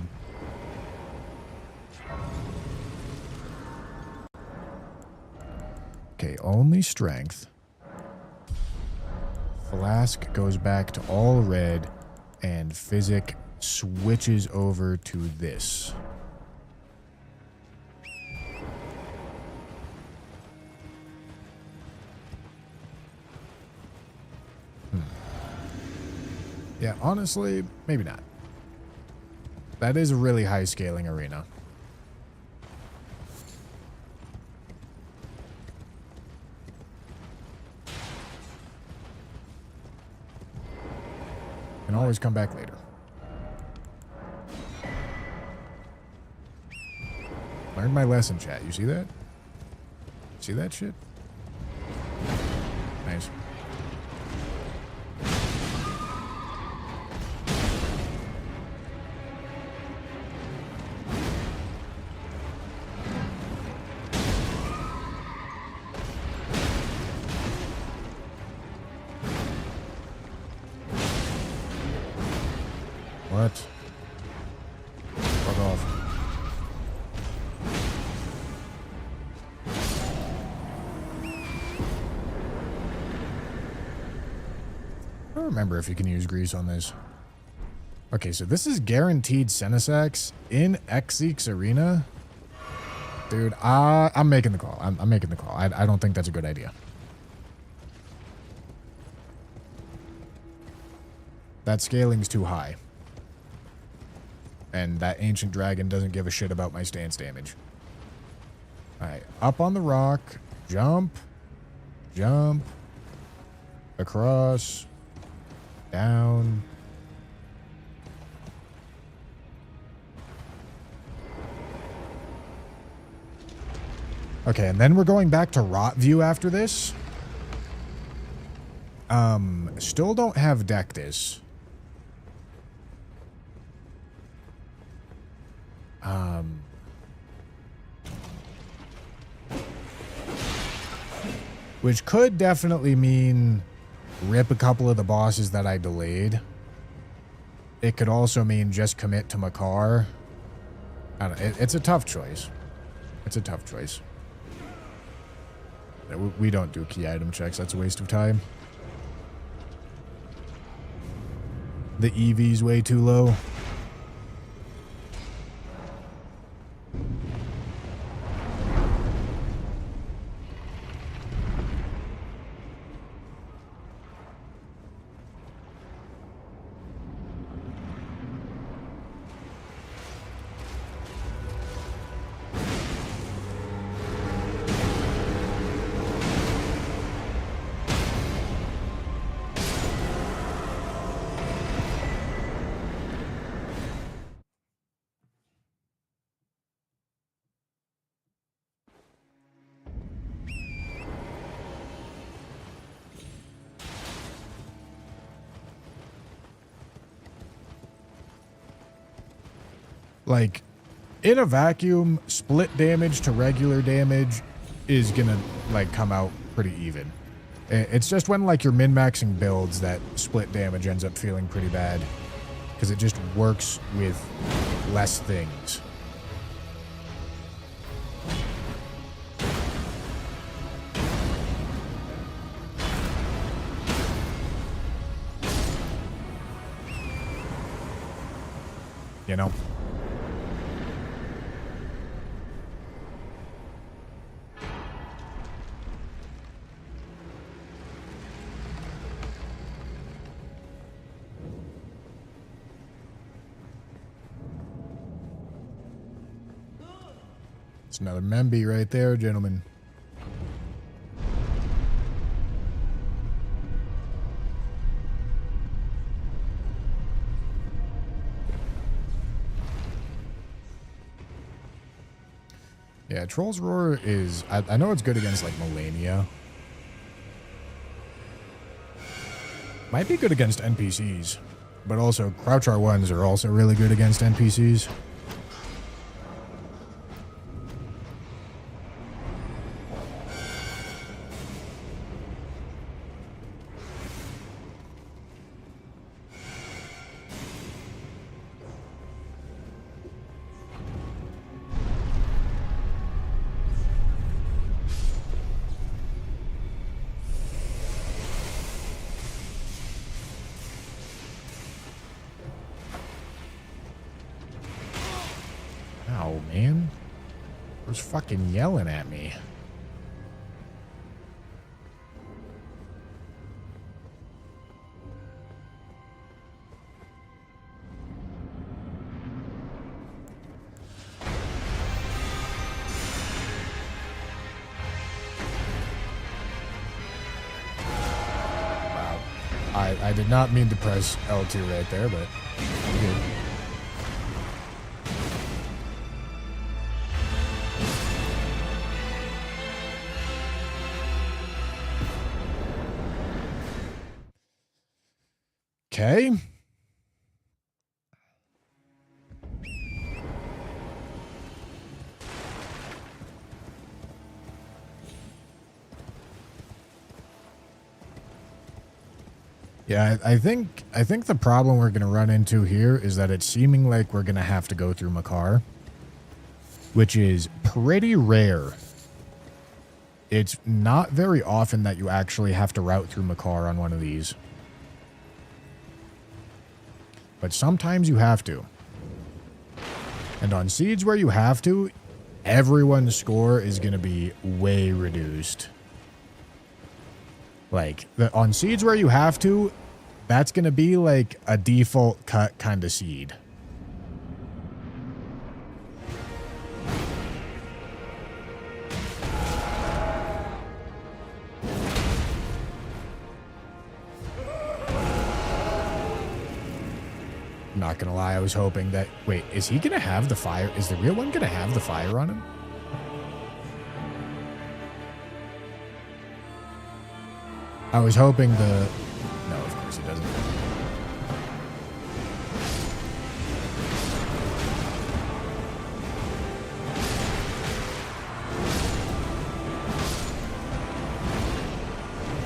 Okay, only strength. Flask goes back to all red, and Physic switches over to this. Yeah, honestly, maybe not. That is a really high scaling arena. Can always come back later. Learned my lesson, chat. You see that? See that shit? Nice. What? Fuck off. I don't remember if you can use grease on this. Okay, so this is guaranteed Senesax in Xeek's arena. Dude, I'm making the call. I'm making the call. I don't think that's a good idea. That scaling's too high. And that ancient dragon doesn't give a shit about my stance damage. Alright, up on the rock. Jump. Jump. Across. Down. Okay, and then we're going back to Rot View after this. Still don't have Dectus. Which could definitely mean rip a couple of the bosses that I delayed. It could also mean just commit to Makar. I don't know, it's a tough choice. It's a tough choice. We don't do key item checks. That's a waste of time. The EV's way too low. Like, in a vacuum, split damage to regular damage is gonna, like, come out pretty even. It's just when, like, you're min-maxing builds that split damage ends up feeling pretty bad. Because it just works with less things. You know? It's another Memby right there, gentlemen. Yeah, Troll's Roar is... I know it's good against, like, Melania. Might be good against NPCs. But also, Crouch R1s are also really good against NPCs. Ow, man. Who's fucking yelling at me? Wow. I did not mean to press L2 right there, but I did. Okay. Yeah, I think the problem we're going to run into here is that it's seeming like we're going to have to go through Makar, which is pretty rare. It's not very often that you actually have to route through Makar on one of these. But sometimes you have to. And on seeds where you have to, everyone's score is going to be way reduced. Like, on seeds where you have to, that's going to be like a default cut kind of seed. Not gonna lie, I was hoping that... Wait, is he gonna have the fire? Is the real one gonna have the fire on him? I was hoping the... No, of course he doesn't.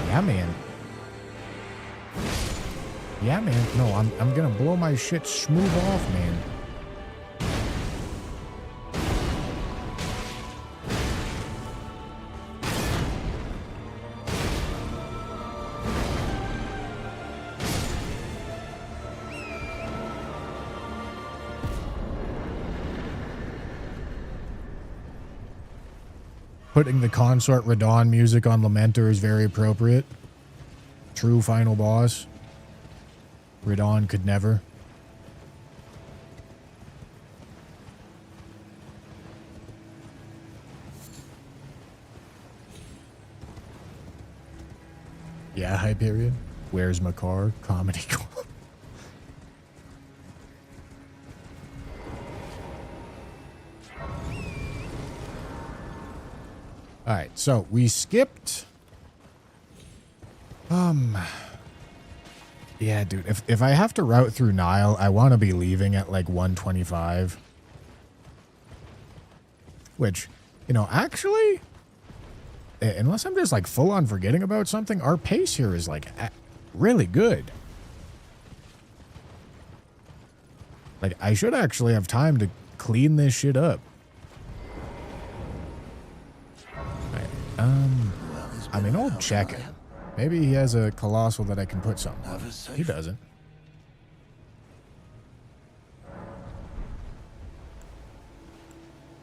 Yeah, man. Yeah, man. No, I'm gonna blow my shit smooth off, man. Putting the Consort Radon music on Lamenter is very appropriate. True final boss. Radon could never. Yeah, Hyperion. Where's my car? Comedy Club. All right, so we skipped. Yeah, dude. If I have to route through Nile, I want to be leaving at like 125. Which, you know, actually, unless I'm just like full on forgetting about something, our pace here is like really good. Like, I should actually have time to clean this shit up. Right. I mean, I'll check it. Maybe he has a colossal that I can put something on. He doesn't.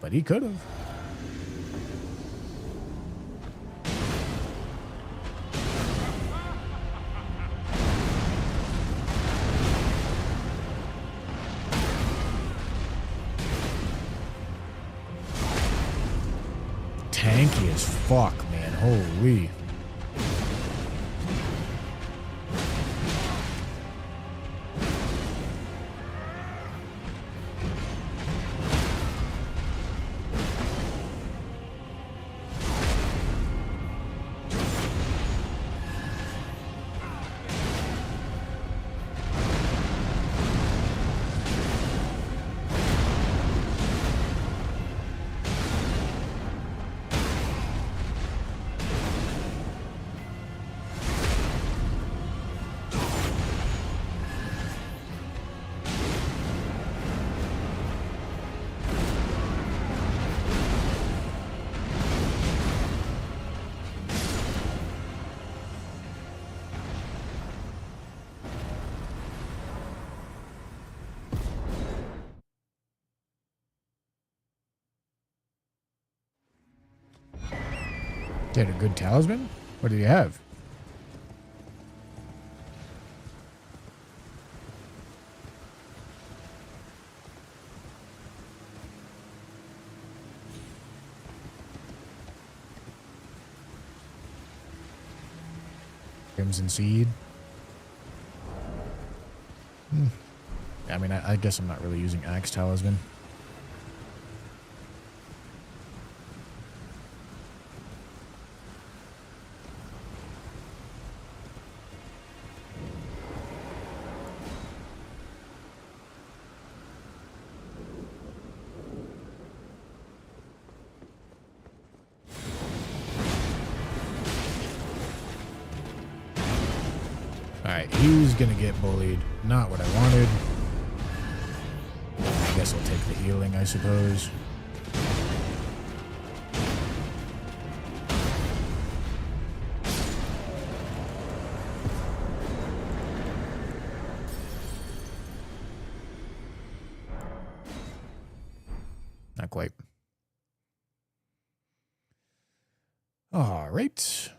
But he could have. Tanky as fuck, man. Holy. Get a good talisman? What do you have? Crimson Seed. I mean, I guess I'm not really using Axe Talisman. Alright, he's gonna get bullied. Not what I wanted. I guess I'll take the healing, I suppose. Not quite. Alright.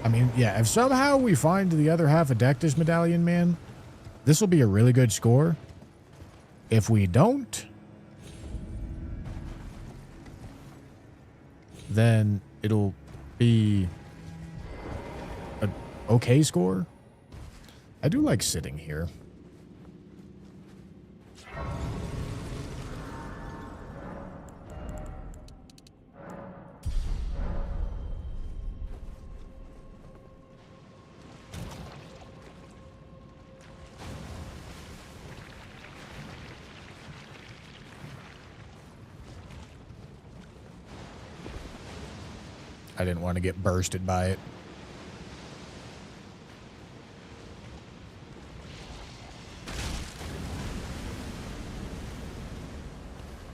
I mean, yeah, if somehow we find the other half of Dectus Medallion, man, this will be a really good score. If we don't, then it'll be an okay score. I do like sitting here. I didn't want to get bursted by it.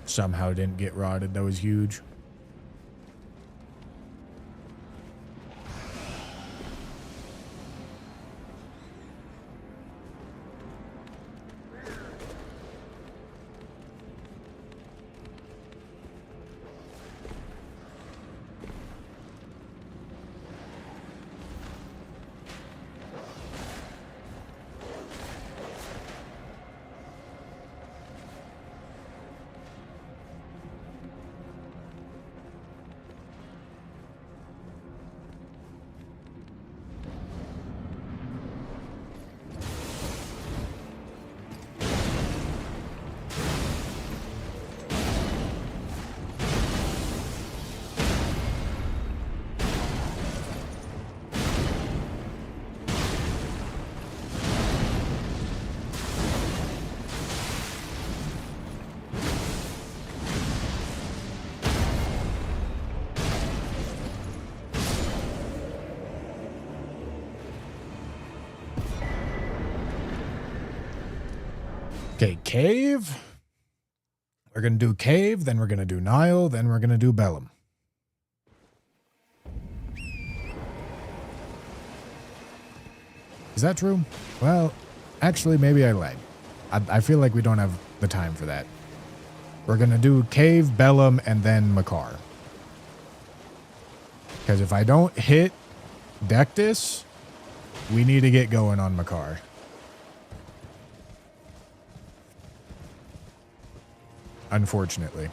Somehow didn't get rotted. That was huge. Okay, cave. We're going to do cave, then we're going to do Nile, then we're going to do Bellum. Is that true? Well, actually, maybe I lied. I feel like we don't have the time for that. We're going to do cave, Bellum, and then Makar. Because if I don't hit Dectus, we need to get going on Makar. Unfortunately.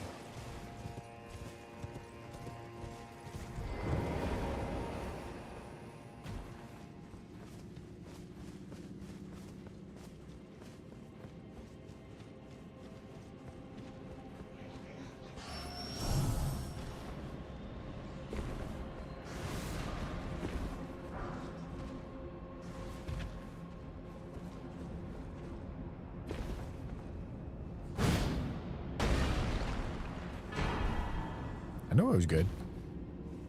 I know I was good.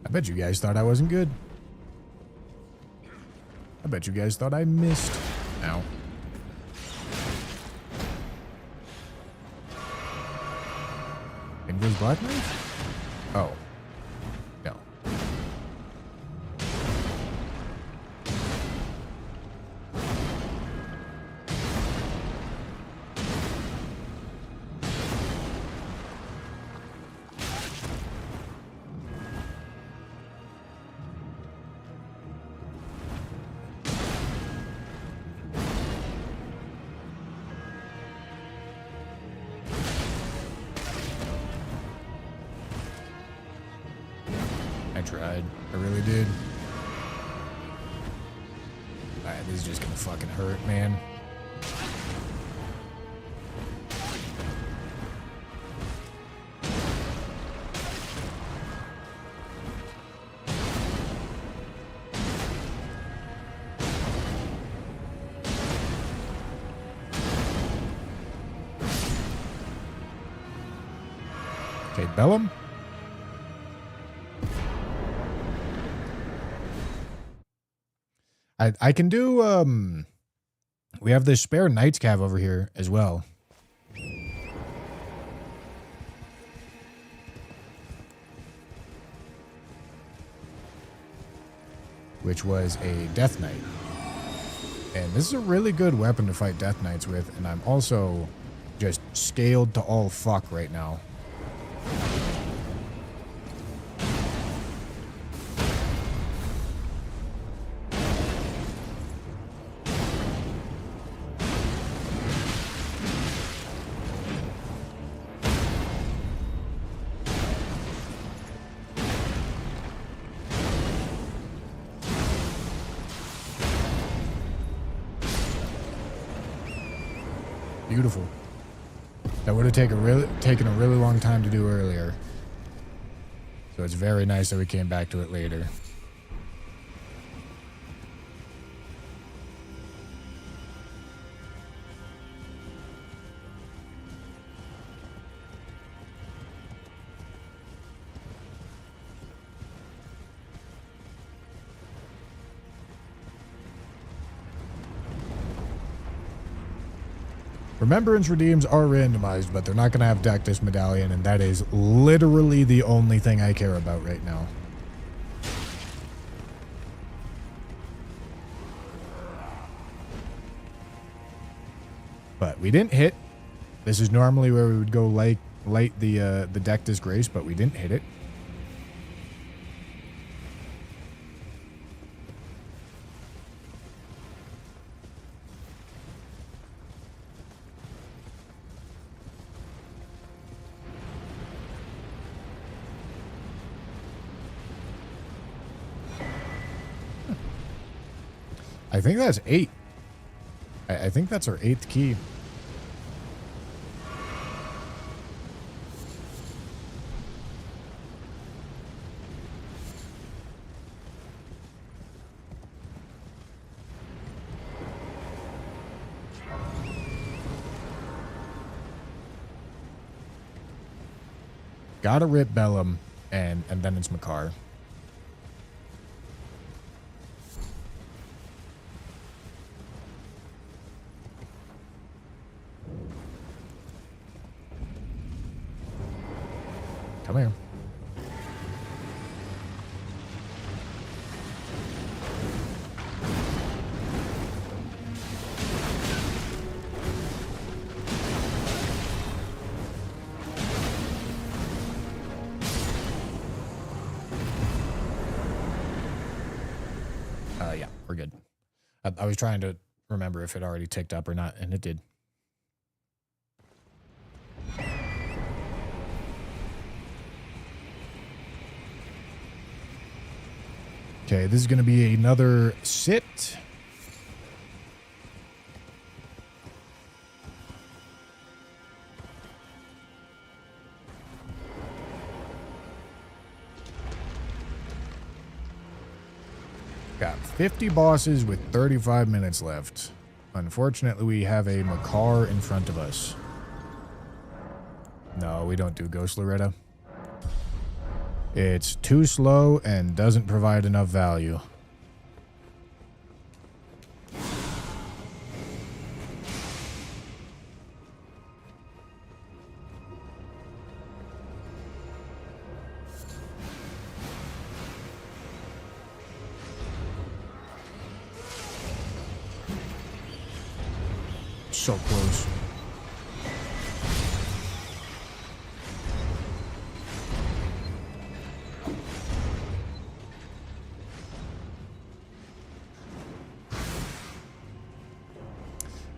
I bet you guys thought I wasn't good. I bet you guys thought I missed. Ow. Invis Black Knife? Oh. No. I tried. I really did. Alright, this is just gonna fucking hurt, man. Okay, Bellum. I can do, we have this spare Knight's Cav over here as well. Which was a Death Knight. And this is a really good weapon to fight Death Knights with, and I'm also just scaled to all fuck right now. Beautiful. That would have taken a really long time to do earlier. So it's very nice that we came back to it later. Remembrance redeems are randomized, but they're not going to have Dectus Medallion, and that is literally the only thing I care about right now. But we didn't hit. This is normally where we would go light the Dectus Grace, but we didn't hit it. I think that's 8. I think that's our 8th key. Gotta rip Bellum, and then it's Makar. Come here. Yeah, we're good. I was trying to remember if it already ticked up or not, and it did. Okay, this is going to be another sit. Got 50 bosses with 35 minutes left. Unfortunately, we have a Makar in front of us. No, we don't do Ghost Loretta. It's too slow and doesn't provide enough value. So close.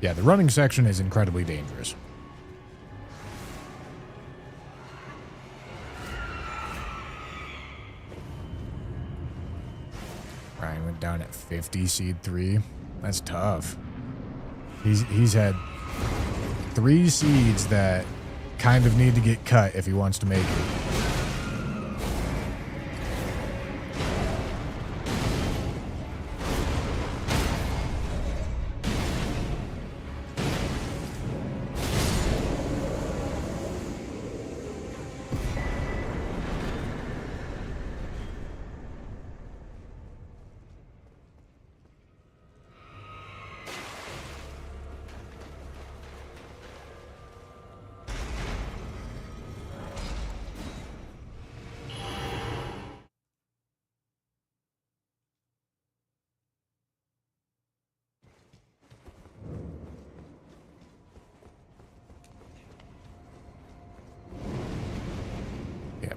Yeah, the running section is incredibly dangerous. Ryan went down at 50 seed 3. That's tough. He's had 3 seeds that kind of need to get cut if he wants to make it.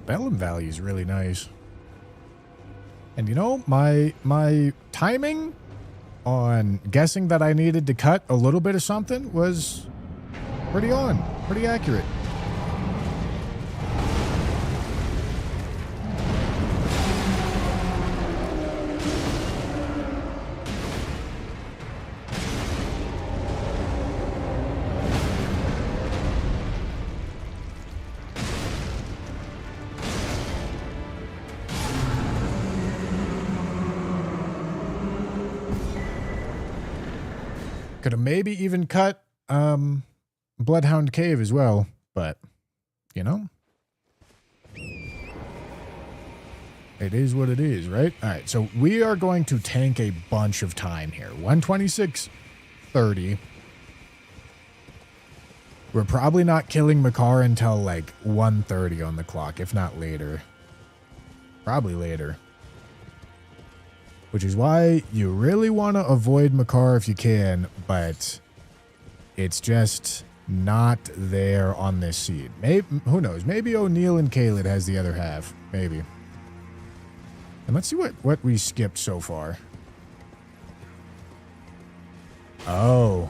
Bellum Valley is really nice. And you know, my timing on guessing that I needed to cut a little bit of something was pretty accurate. Could have maybe even cut Bloodhound Cave as well, but, you know. It is what it is, right? All right, so we are going to tank a bunch of time here. 126.30. We're probably not killing Makar until like 1:30 on the clock, if not later. Probably later. Which is why you really want to avoid Makar if you can, but it's just not there on this seed. Maybe, who knows? Maybe O'Neill and Kaled has the other half. Maybe. And let's see what we skipped so far. Oh.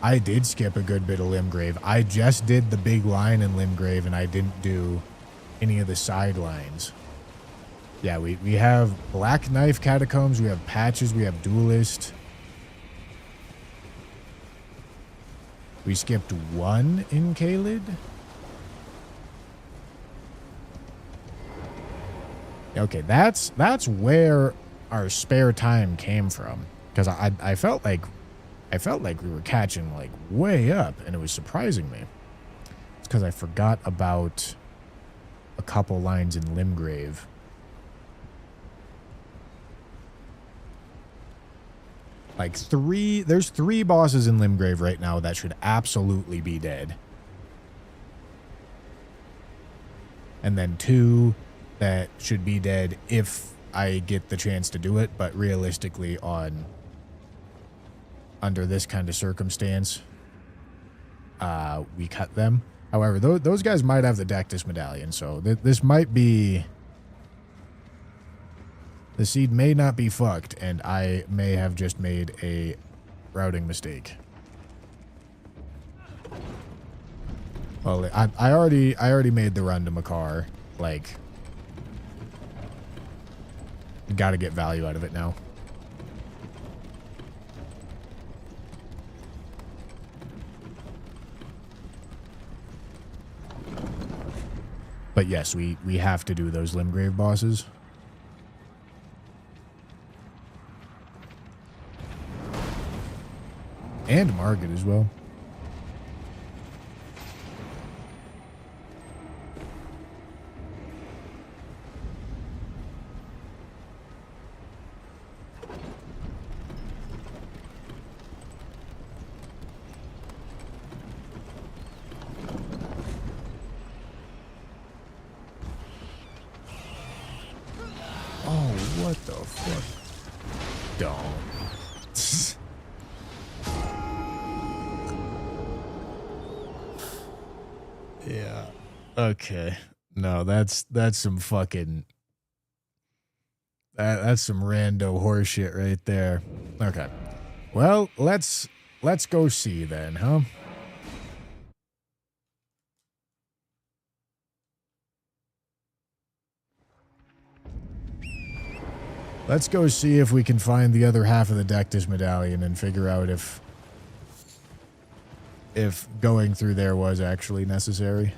I did skip a good bit of Limgrave. I just did the big line in Limgrave, and I didn't do any of the side lines. Yeah, we have Black Knife Catacombs, we have Patches, we have Duelist. We skipped one in Kaled. Okay, that's where our spare time came from. Because I felt like we were catching like way up, and it was surprising me. It's because I forgot about a couple lines in Limgrave. Like there's 3 bosses in Limgrave right now that should absolutely be dead. And then 2 that should be dead if I get the chance to do it, but realistically under this kind of circumstance, we cut them. However, those guys might have the Dectus medallion, so this might be... The seed may not be fucked, and I may have just made a routing mistake. Well, I already made the run to Makar. Like, gotta get value out of it now. But yes, we have to do those Limgrave bosses. And Margit as well. Oh, what the fuck? Don't. Yeah. Okay. No, that's some fucking... That's some rando horseshit right there. Okay. Well, let's go see then, huh? Let's go see if we can find the other half of the Dectus medallion and figure out if going through there was actually necessary.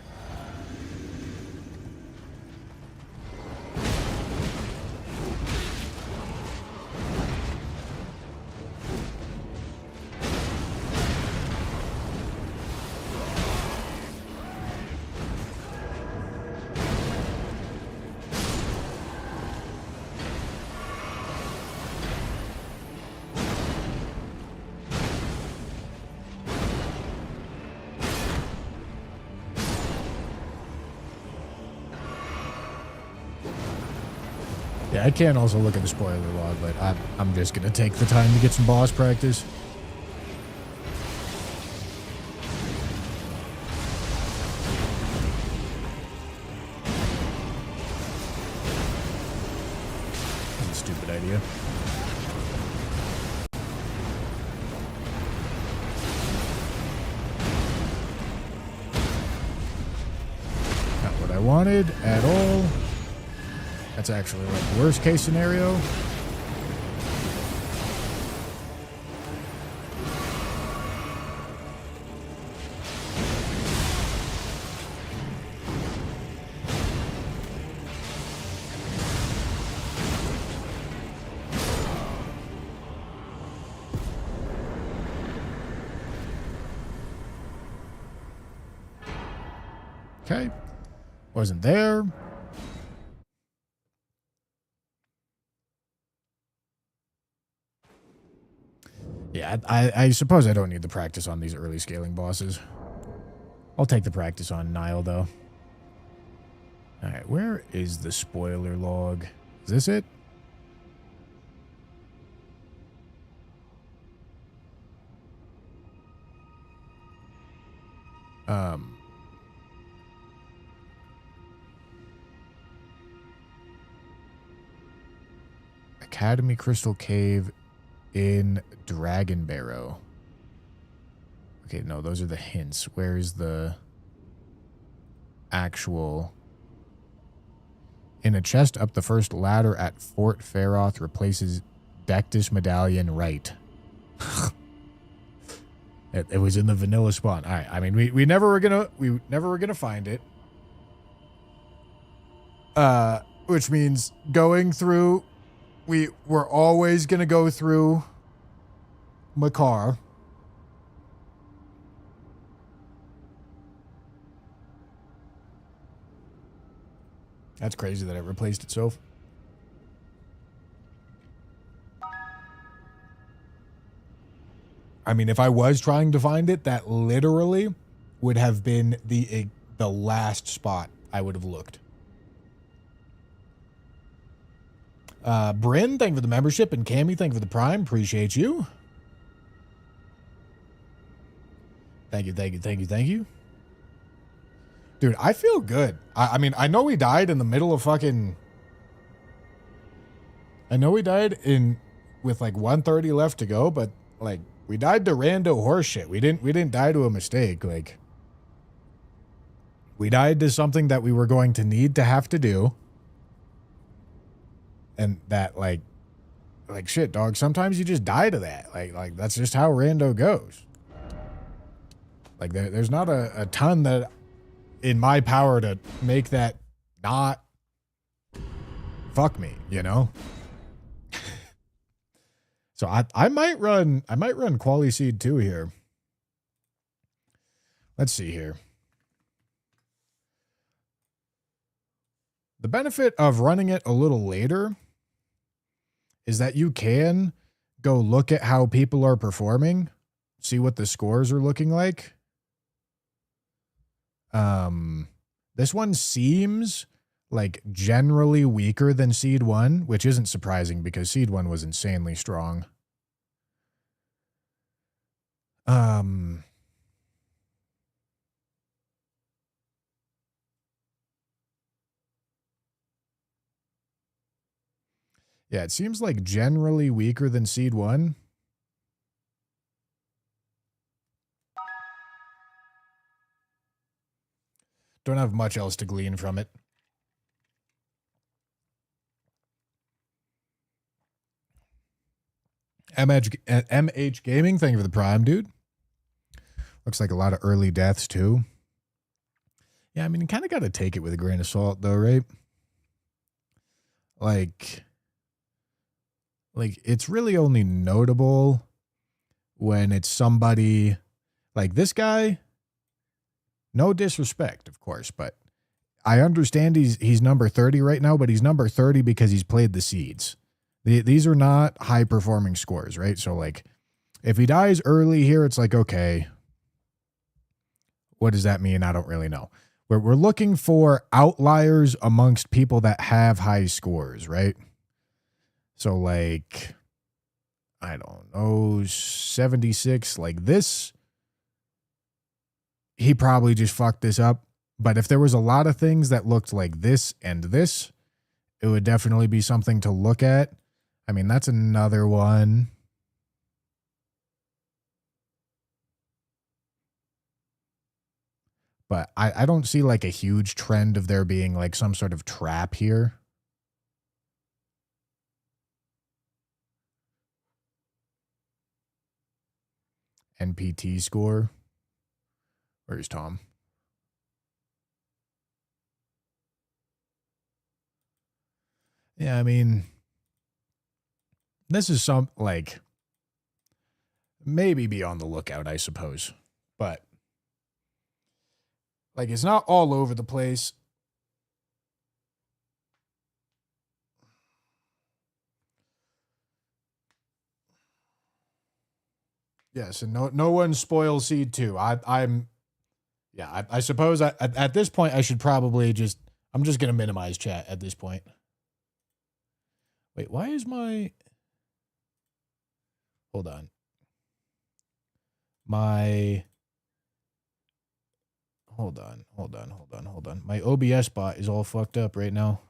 Yeah, I can also look at the spoiler log, but I'm just going to take the time to get some boss practice. That's a stupid idea. Not what I wanted at all. That's actually like worst case scenario. Okay. Wasn't there. Yeah, I suppose I don't need the practice on these early scaling bosses. I'll take the practice on Nile, though. All right, where is the spoiler log? Is this it? Academy Crystal Cave in Dragon Barrow. Okay, no, those are the hints. Where's the actual... In a chest up the first ladder at Fort Feroth replaces Dectus Medallion right. It was in the vanilla spawn. All right, I mean, we never were gonna find it. Which means going through, we're always gonna go through Makar. That's crazy that it replaced itself. I mean, if I was trying to find it, that literally would have been the last spot I would have looked. Bryn, thank you for the membership, and Cammy, thank you for the prime. Appreciate you. Thank you, thank you, thank you, thank you. Dude, I feel good. I mean, I know we died in the middle of fucking... I know we died with like 130 left to go, but like we died to rando horseshit. We didn't die to a mistake. Like we died to something that we were going to need to have to do. And that like shit, dog. Sometimes you just die to that. Like that's just how rando goes. Like there's not a ton that in my power to make that not fuck me, you know? So I might run Quali Seed 2 here. Let's see here. The benefit of running it a little later is that you can go look at how people are performing, see what the scores are looking like. This one seems like generally weaker than Seed 1, which isn't surprising because Seed 1 was insanely strong. Yeah, it seems like generally weaker than Seed 1. Don't have much else to glean from it. MH Gaming, thank you for the prime, dude. Looks like a lot of early deaths, too. Yeah, I mean, you kind of got to take it with a grain of salt, though, right? Like, it's really only notable when it's somebody like this guy. No disrespect, of course, but I understand he's number 30 right now, but he's number 30 because he's played the seeds. These are not high-performing scores, right? So, like, if he dies early here, it's like, okay, what does that mean? I don't really know. We're looking for outliers amongst people that have high scores, right? So, like, I don't know, 76, like this, he probably just fucked this up. But if there was a lot of things that looked like this and this, it would definitely be something to look at. I mean, that's another one. But I don't see like a huge trend of there being like some sort of trap here. NPT score. Where's Tom? Yeah, I mean, this is some like maybe be on the lookout, I suppose. But like it's not all over the place. Yes, and no one spoils Seed 2. I'm Yeah, I suppose at this point I should probably just, I'm just going to minimize chat at this point. Wait, why is my, hold on. Hold on. My OBS bot is all fucked up right now.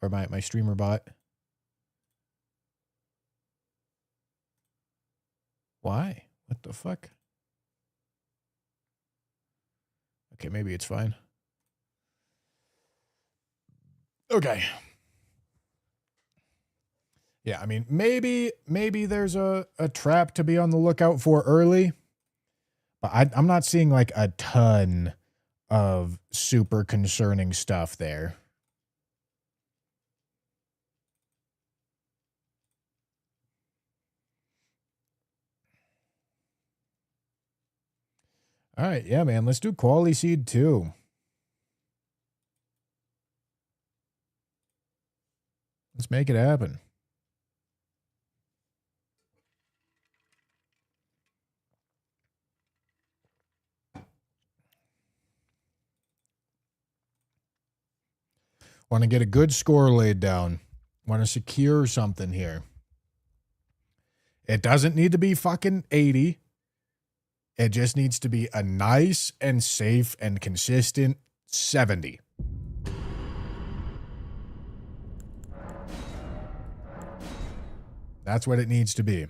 Or my streamer bot. Why? What the fuck? Okay, maybe it's fine. Okay. Yeah, I mean, maybe there's a trap to be on the lookout for early. But I'm not seeing like a ton of super concerning stuff there. All right, yeah, man, let's do quality seed too. Let's make it happen. Want to get a good score laid down. Want to secure something here. It doesn't need to be fucking 80. It just needs to be a nice and safe and consistent 70. That's what it needs to be.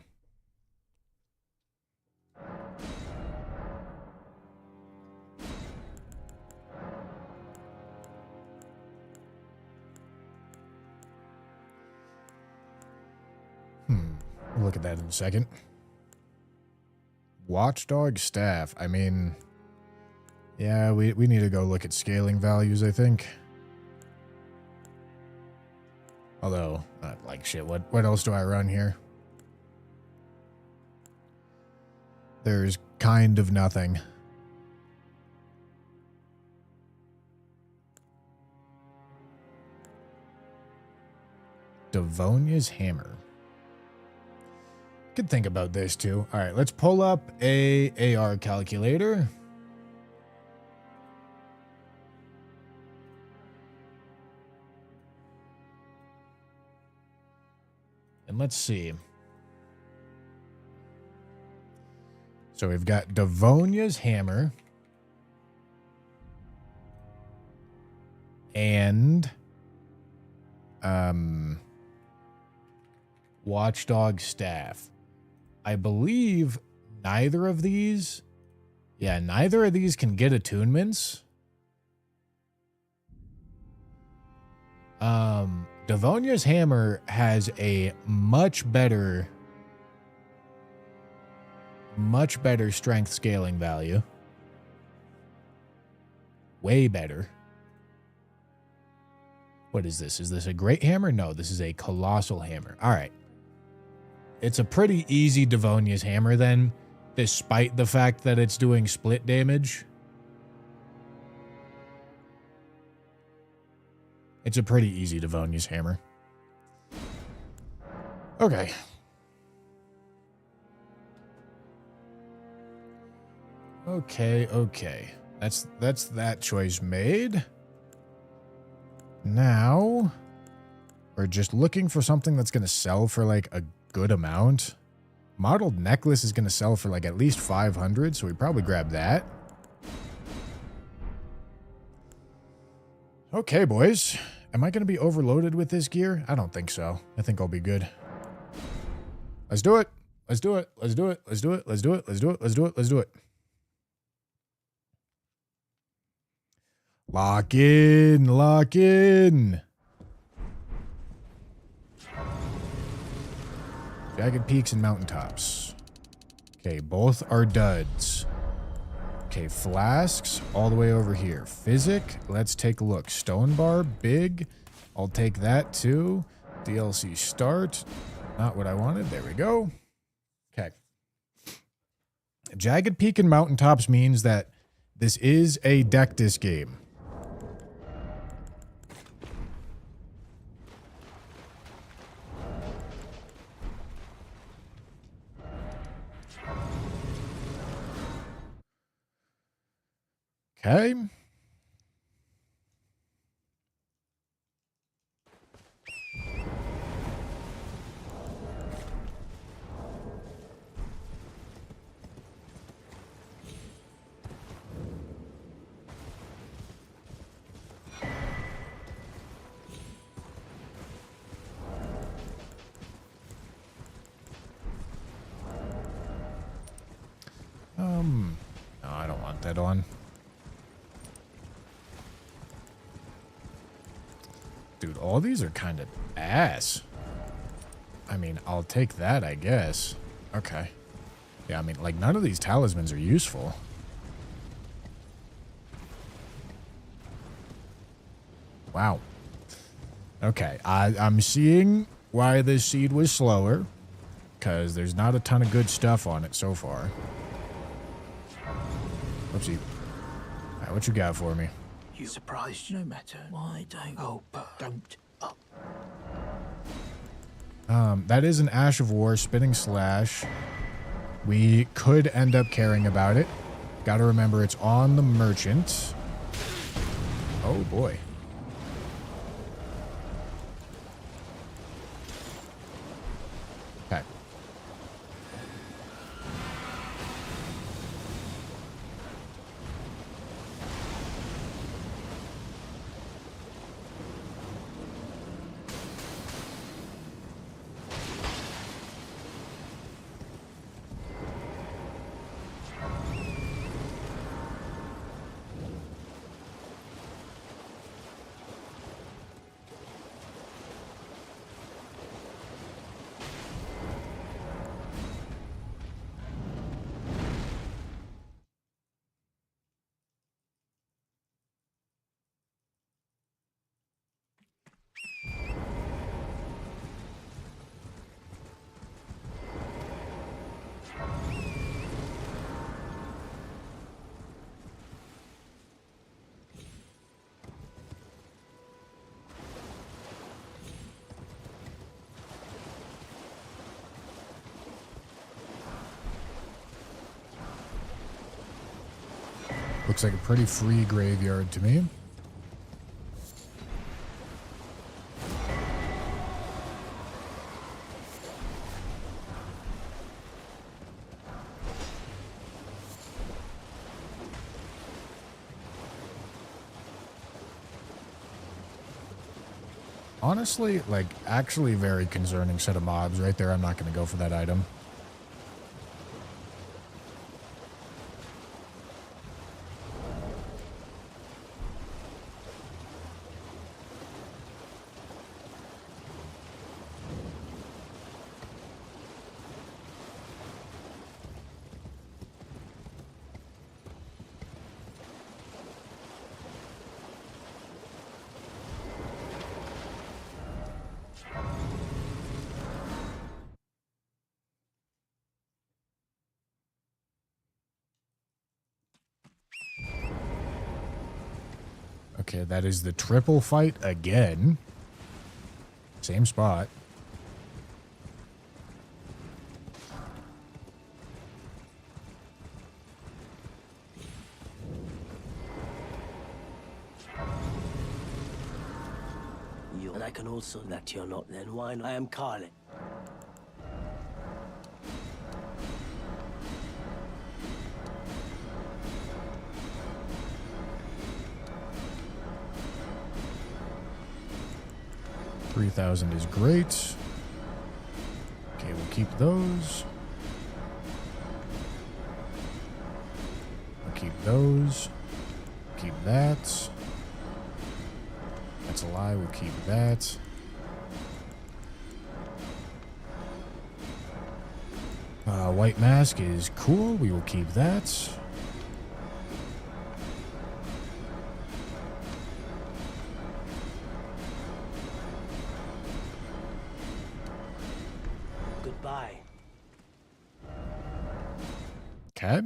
We'll look at that in a second. Watchdog staff. I mean, yeah, we need to go look at scaling values, I think. Although, like shit, what else do I run here? There's kind of nothing. Devonia's hammer. Could think about this too. All right, let's pull up a AR calculator. And let's see. So we've got Devonia's hammer. And Watchdog staff. I believe neither of these, neither of these can get attunements. Devonia's hammer has a much better strength scaling value. Way better. What is this? Is this a great hammer? No, this is a colossal hammer. All right. It's a pretty easy Devonia's hammer then, despite the fact that it's doing split damage. It's a pretty easy Devonia's hammer. Okay. Okay. That's that choice made. Now, we're just looking for something that's going to sell for like a good amount. Modeled necklace is going to sell for like at least 500, so we probably grab that. Okay, boys. Am I going to be overloaded with this gear? I don't think so. I think I'll be good. Let's do it. Let's do it. Let's do it. Let's do it. Let's do it. Let's do it. Let's do it. Let's do it. Lock in. Lock in. Jagged peaks and mountaintops. Okay, both are duds. Okay, flasks all the way over here. Physic, let's take a look. Stone bar, big. I'll take that too. DLC start. Not what I wanted. There we go. Okay. Jagged peak and mountaintops means that this is a Dectus game. Okay. No, I don't want that on. Dude, all these are kind of ass. I mean, I'll take that, I guess. Okay. Yeah, I mean, like, none of these talismans are useful. Wow. Okay, I'm seeing why this seed was slower, because there's not a ton of good stuff on it so far. Oopsie. All right, what you got for me? You surprised, no matter. Why don't? Oh, but don't. Oh. That is an Ash of War spinning slash. We could end up caring about it. Got to remember it's on the merchant. Oh boy. Okay. Looks like a pretty free graveyard to me. Honestly, like, actually very concerning set of mobs right there. I'm not going to go for that item. Okay, that is the triple fight again. Same spot. And I can also that you're not then why not? I am Carly. $3,000 is great. Okay, we'll keep those. We'll keep those. Keep that. That's a lie. We'll keep that. White mask is cool. We will keep that. Goodbye. Okay.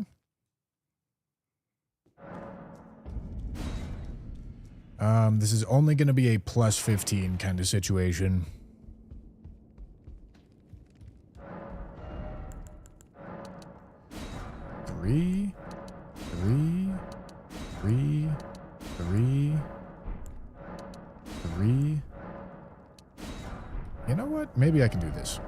This is only going to be a plus 15 kind of situation. Three. what? Maybe I can do this.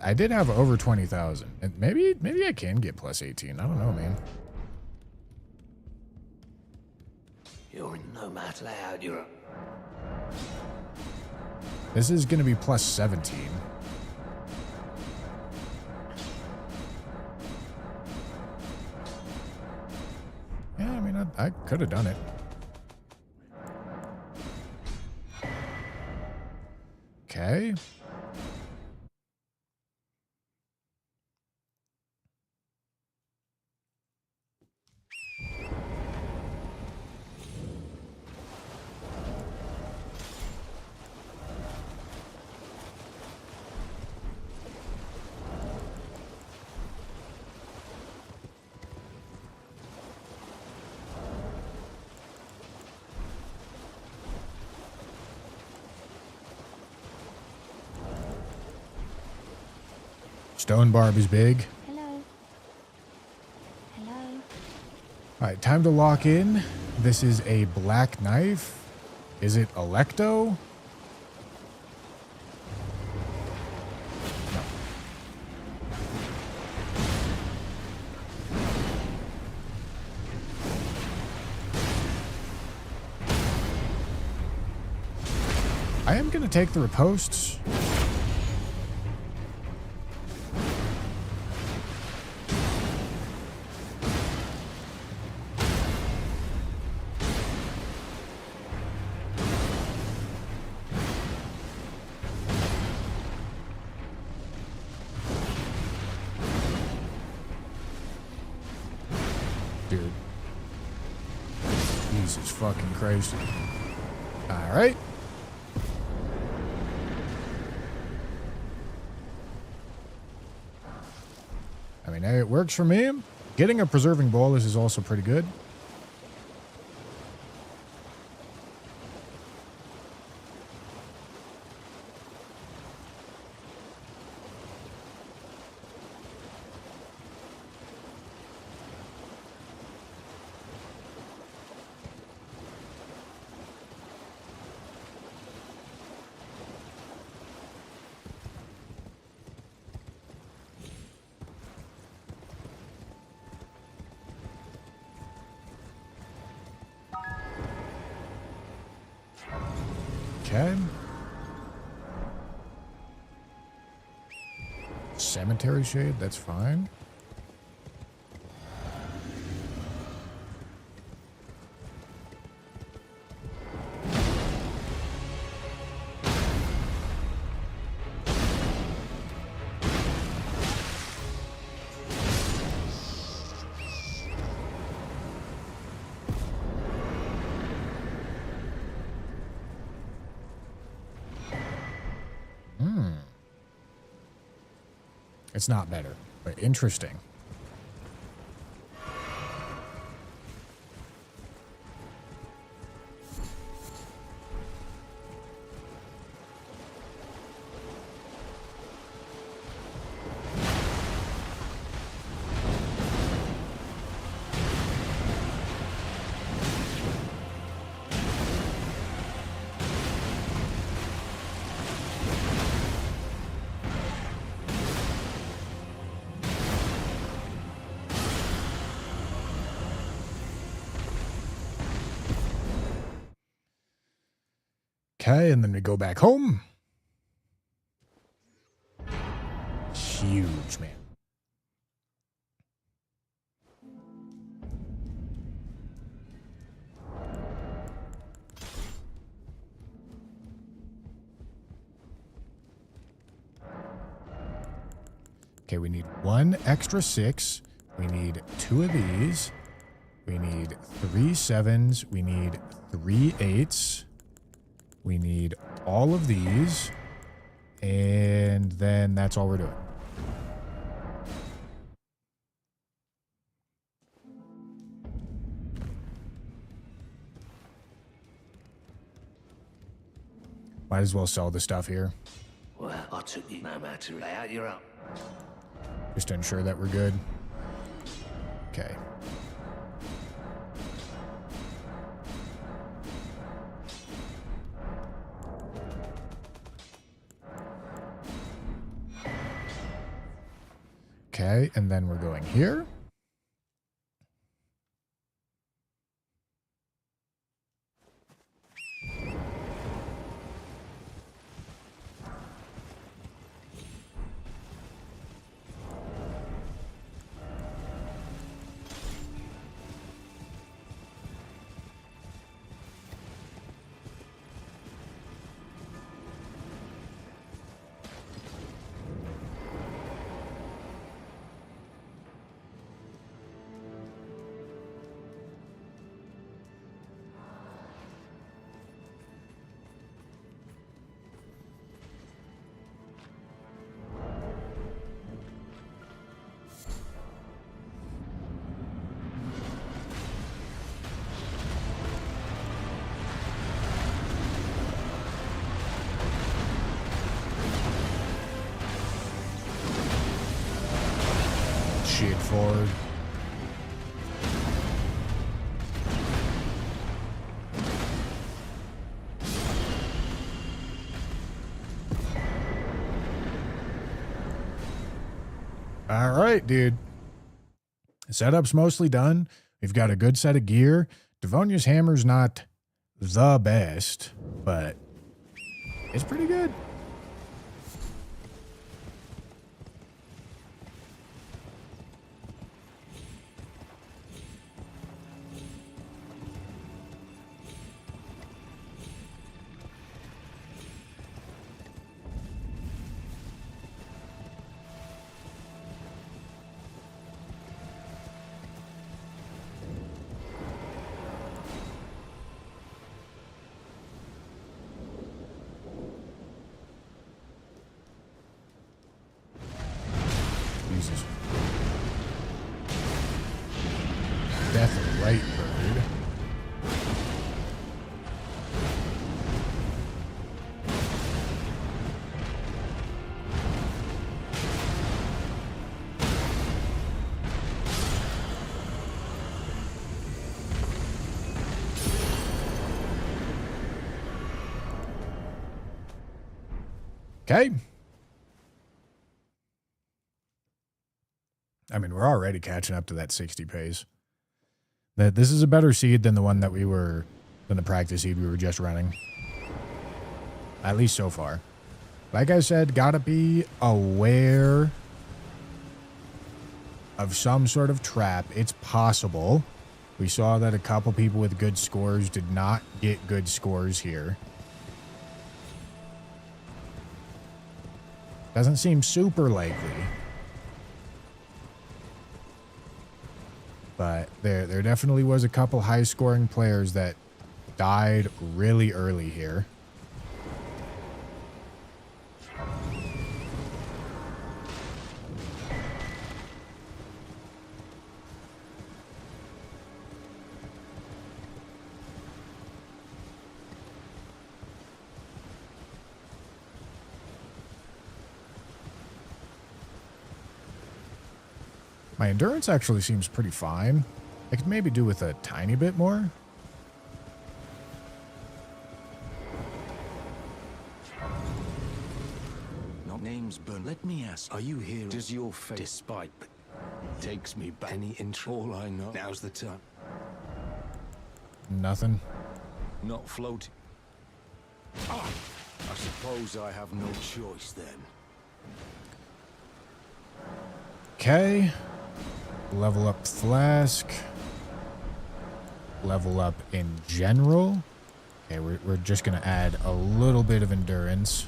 I did have over 20,000. And maybe I can get plus 18. I don't know, man. You're in no matter loud, you're up. This is going to be plus 17. Yeah, I mean, I could have done it. Okay. Stone barb is big. Hello. Hello. All right, time to lock in. This is a black knife. Is it Electo? No. I am going to take the riposts. Dude. Jesus fucking Christ. Alright. I mean, it works for me. Getting a preserving bolus is also pretty good. Okay. Cemetery shade, that's fine. It's not better, but interesting. Okay, and then we go back home. Huge, man. Okay, we need one extra 6. We need 2 of these. We need 3 7s. We need 3 8s. We need all of these, and then that's all we're doing. Might as well sell the stuff here, Well, I took you no matter how you're up. just to ensure that we're good. Okay. Okay, and then we're going here. Shit forward. All right, dude. Setup's mostly done. We've got a good set of gear. Devonia's hammer's not the best, but it's pretty good. Jesus. Death right bird. Okay. I mean, we're already catching up to that 60 pace. This is a better seed than the one that than the practice seed we were just running. At least so far. Like I said, gotta be aware of some sort of trap. It's possible. We saw that a couple people with good scores did not get good scores here. Doesn't seem super likely. But there definitely was a couple high-scoring players that died really early here. My endurance actually seems pretty fine. I could maybe do with a tiny bit more. No names, but let me ask, are you here? Does your face, despite, takes me back? Any intro? All I know. Now's the time. Nothing. Not floating. Ah, I suppose I have no choice then. Okay. Level up flask. Level up in general. Okay, we're just going to add a little bit of endurance.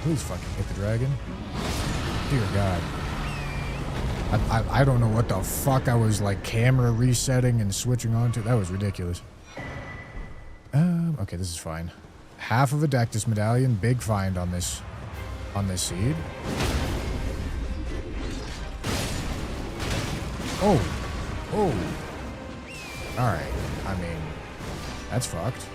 Please fucking hit the dragon. Dear God. I don't know what the fuck I was like camera resetting and switching on to. That was ridiculous. Okay, this is fine. Half of a Dectus medallion. Big find on this on this seed. Oh. Oh. Alright. I mean, that's fucked.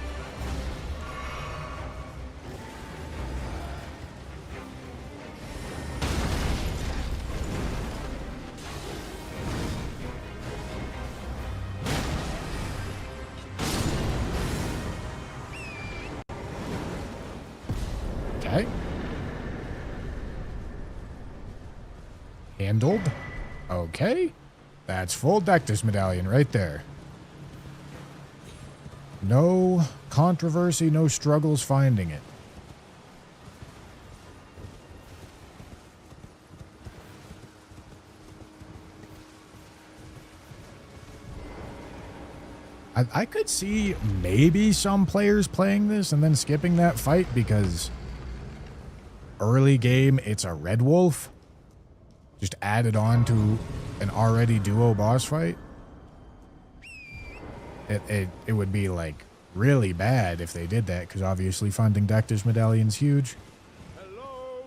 Okay. Handled. Okay. That's full Dectus medallion right there. No controversy, no struggles finding it. I could see maybe some players playing this and then skipping that fight because early game it's a red wolf. Just added on to an already duo boss fight. It would be like really bad if they did that because obviously funding Dectus medallion's huge. Hello?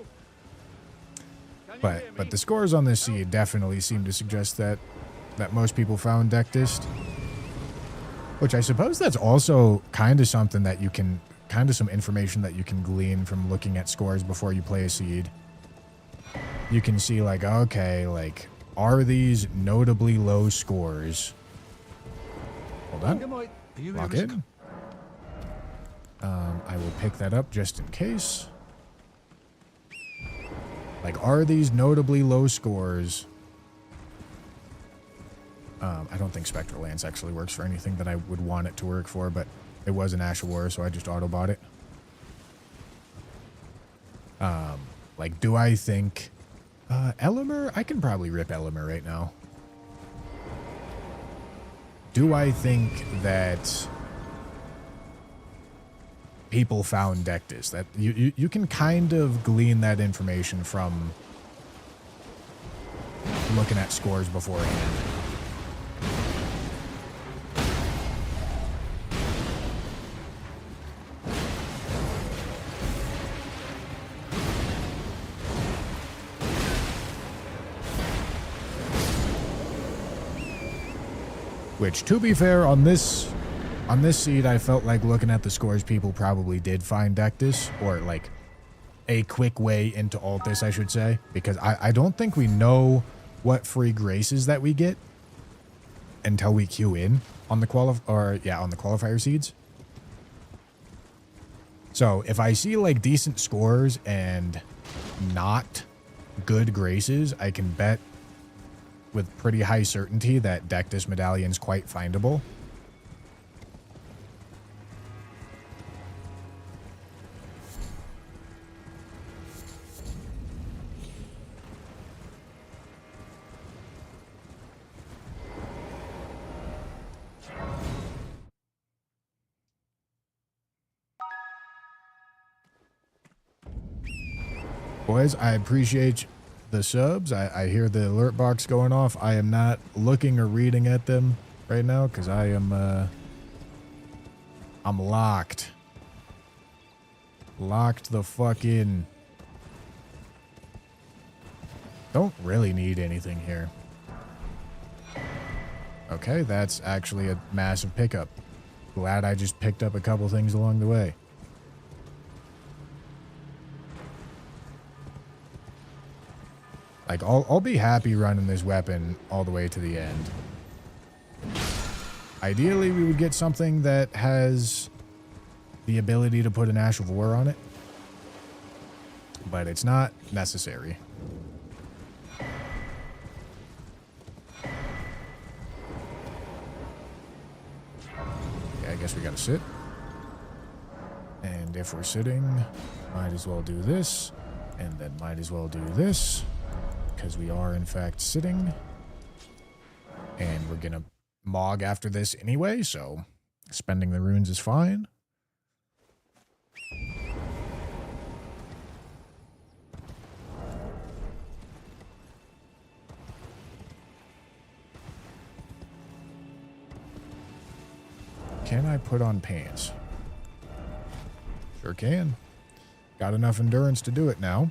Can you hear But me? the scores on this seed definitely seem to suggest that most people found Dectus. Which I suppose that's also kind of something that you can, kind of some information that you can glean from looking at scores before you play a seed. You can see like, okay, like, are these notably low scores? Hold on. Are you Lock here, in. I will pick that up just in case. Like, are these notably low scores? I don't think Spectral Lance actually works for anything that I would want it to work for, but it was an Ash of War, so I just auto-bought it. Like, do I think... Elimer? I can probably rip Elimer right now. Do I think that people found Dectus? That you can kind of glean that information from looking at scores beforehand. Which, to be fair, on this seed, I felt like looking at the scores, people probably did find Dectus, or like a quick way into Altus, I should say, because I don't think we know what free graces that we get until we queue in on the qualifier seeds. So if I see like decent scores and not good graces, I can bet with pretty high certainty that Dectus medallion's quite findable. Boys, I appreciate the subs. I hear the alert box going off. I am not looking or reading at them right now because I am I'm locked. Locked the fuck in. Don't really need anything here. Okay, that's actually a massive pickup. Glad I just picked up a couple things along the way. Like, I'll be happy running this weapon all the way to the end. Ideally, we would get something that has the ability to put an Ash of War on it. But it's not necessary. Okay, I guess we gotta sit. And if we're sitting, might as well do this. And then might as well do this. Because we are, in fact, sitting. And we're going to Mog after this anyway, so spending the runes is fine. Can I put on pants? Sure can. Got enough endurance to do it now.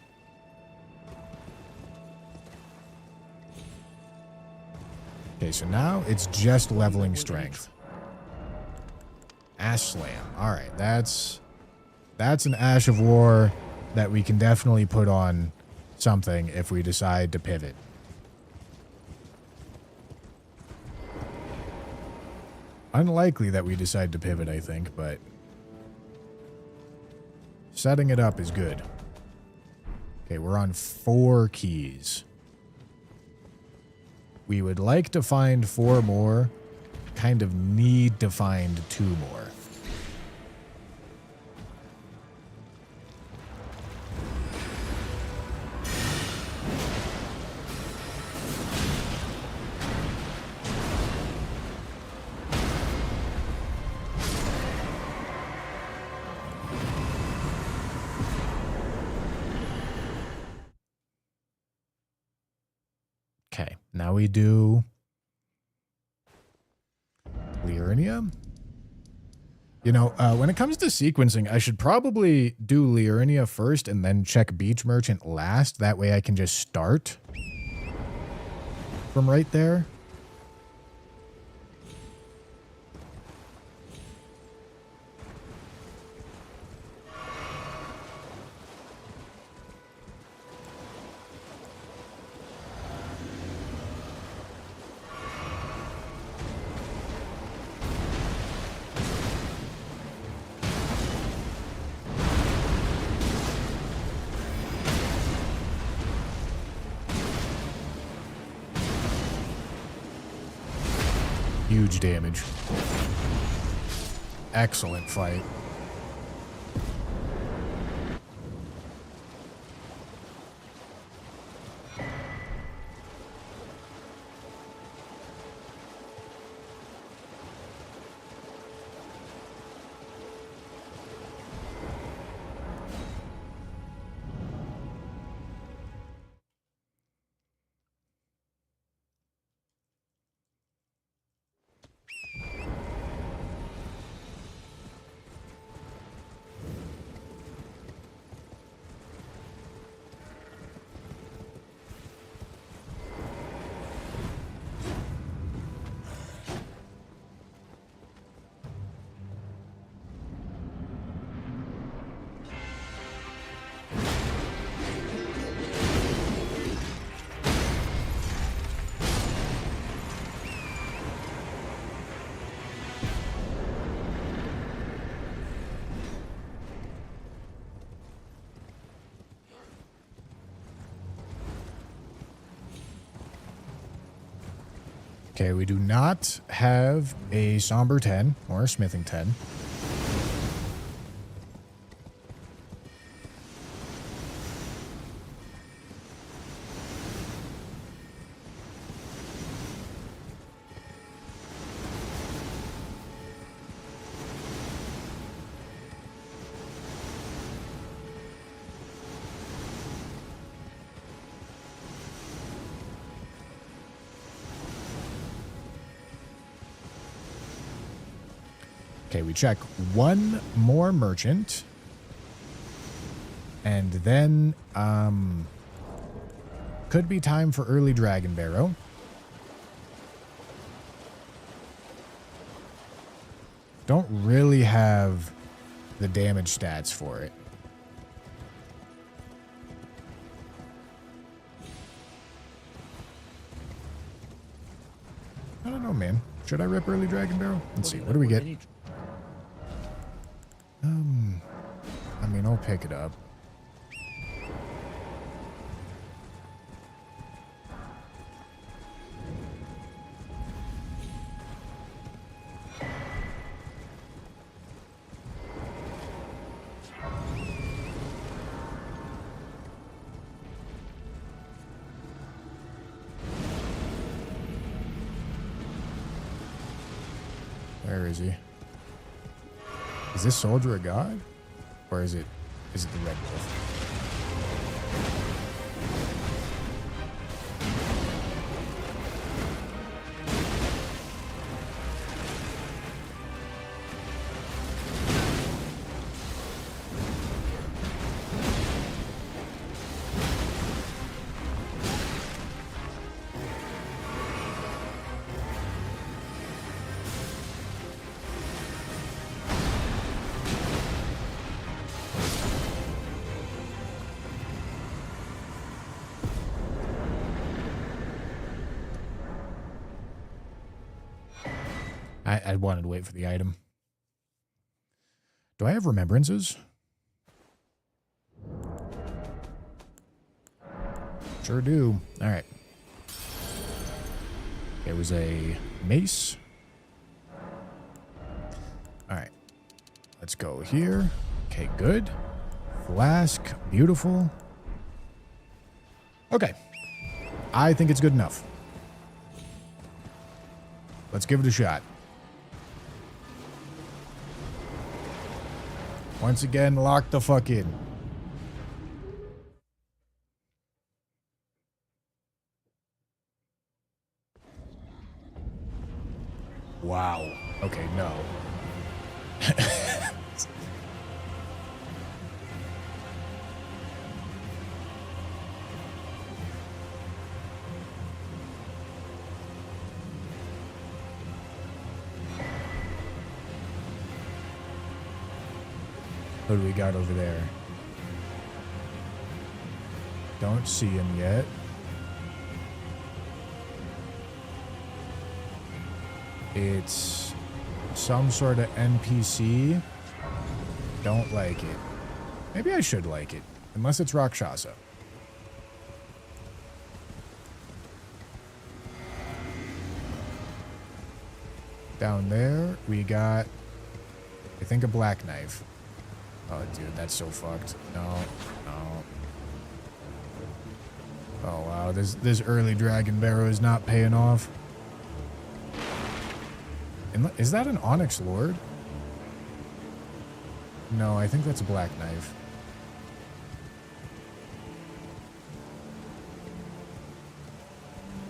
Okay, so now it's just leveling strength. Ash Slam. All right, that's an Ash of War that we can definitely put on something if we decide to pivot. Unlikely that we decide to pivot, I think, but setting it up is good. Okay, we're on 4 keys. We would like to find 4 more. Kind of need to find 2 more. Okay, now we do Liurnia. You know, when it comes to sequencing, I should probably do Liurnia first and then check Beach Merchant last. That way I can just start from right there. Huge damage. Excellent fight. Okay, we do not have a Somber 10 or a Smithing 10. Okay, we check one more merchant. And then, could be time for early Dragon Barrow. Don't really have the damage stats for it. I don't know, man. Should I rip early Dragon Barrow? Let's see. What do we get? I mean, I'll pick it up. Where is he? Is this soldier a god? Or is it the Red Wolf? I wanted to wait for the item. Do I have remembrances? Sure do. All right. It was a mace. All right. Let's go here. Okay, good. Flask. Beautiful. Okay. I think it's good enough. Let's give it a shot. Once again, lock the fuck in. Wow. Okay, no. What do we got over there? Don't see him yet. It's some sort of NPC. Don't like it. Maybe I should like it. Unless it's Rakshasa. Down there, we got, I think, a black knife. Oh, dude, that's so fucked. No, no. Oh, wow. This early Dragon Barrow is not paying off. Is that an Onyx Lord? No, I think that's a black knife.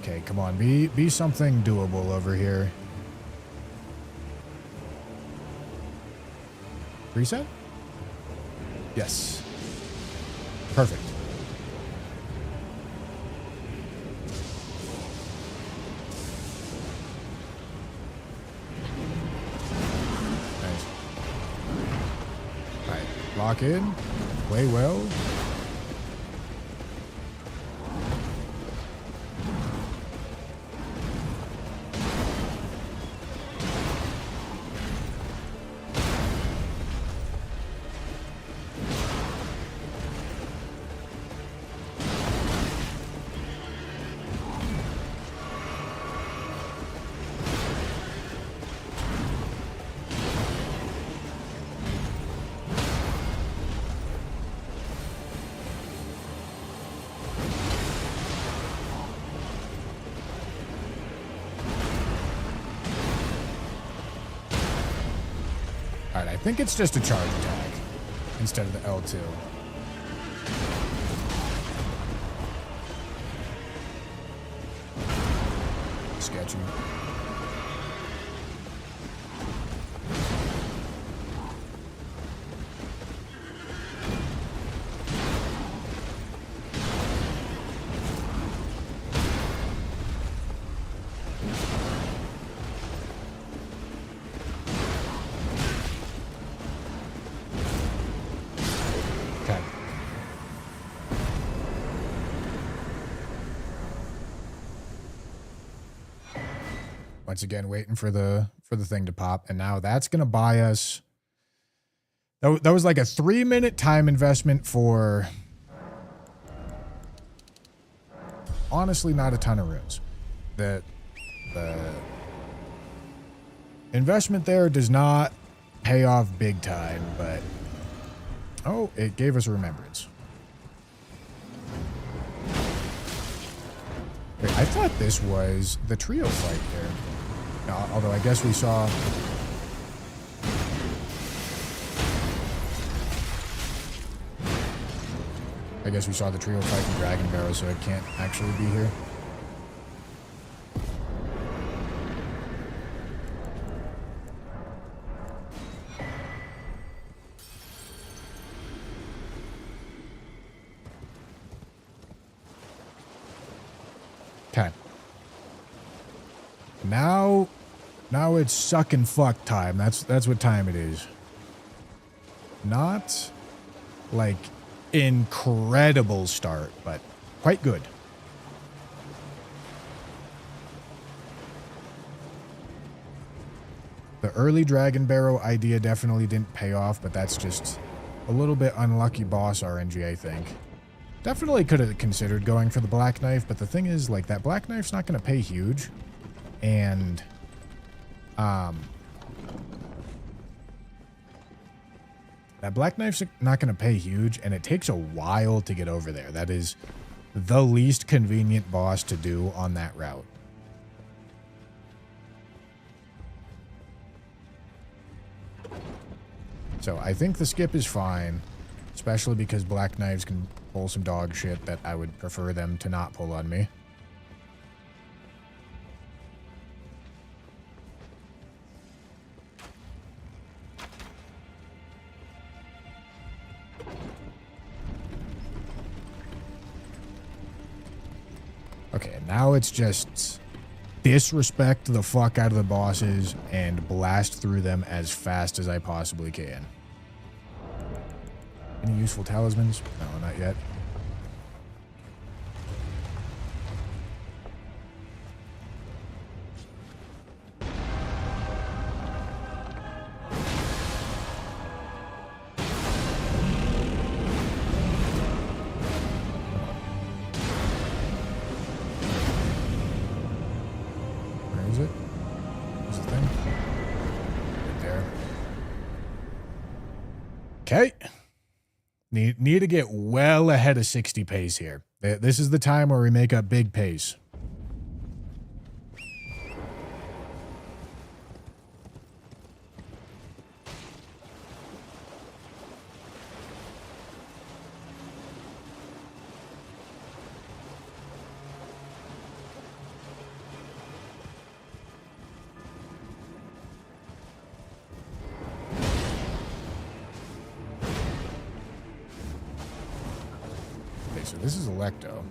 Okay, come on. Be something doable over here. Reset? Yes. Perfect. Nice. All right. Lock in. Play well. Alright, I think it's just a charge attack instead of the L2. Sketchy. Once again, waiting for the thing to pop, and now that's gonna buy us. That was like a 3-minute time investment for honestly not a ton of runes. The investment there does not pay off big time, but oh, it gave us a remembrance. Wait, I thought this was the trio fight there. Although I guess we saw... I guess we saw the trio fight in Dragon Barrow, so it can't actually be here. Okay. Now it's suck and fuck time. That's what time it is. Not like incredible start, but quite good. The early Dragon Barrow idea definitely didn't pay off, but that's just a little bit unlucky boss RNG, I think. Definitely could have considered going for the Black Knife, but the thing is, like, that Black Knife's not going to pay huge. And, that Black Knife's not going to pay huge, and it takes a while to get over there. That is the least convenient boss to do on that route. So I think the skip is fine, especially because Black Knives can pull some dog shit that I would prefer them to not pull on me. Okay, now it's just disrespect the fuck out of the bosses and blast through them as fast as I possibly can. Any useful talismans? No, not yet. Where is it? Where's the thing? Right there. Okay. Need to get well ahead of 60 pace here. This is the time where we make up big pace. So this is Electo.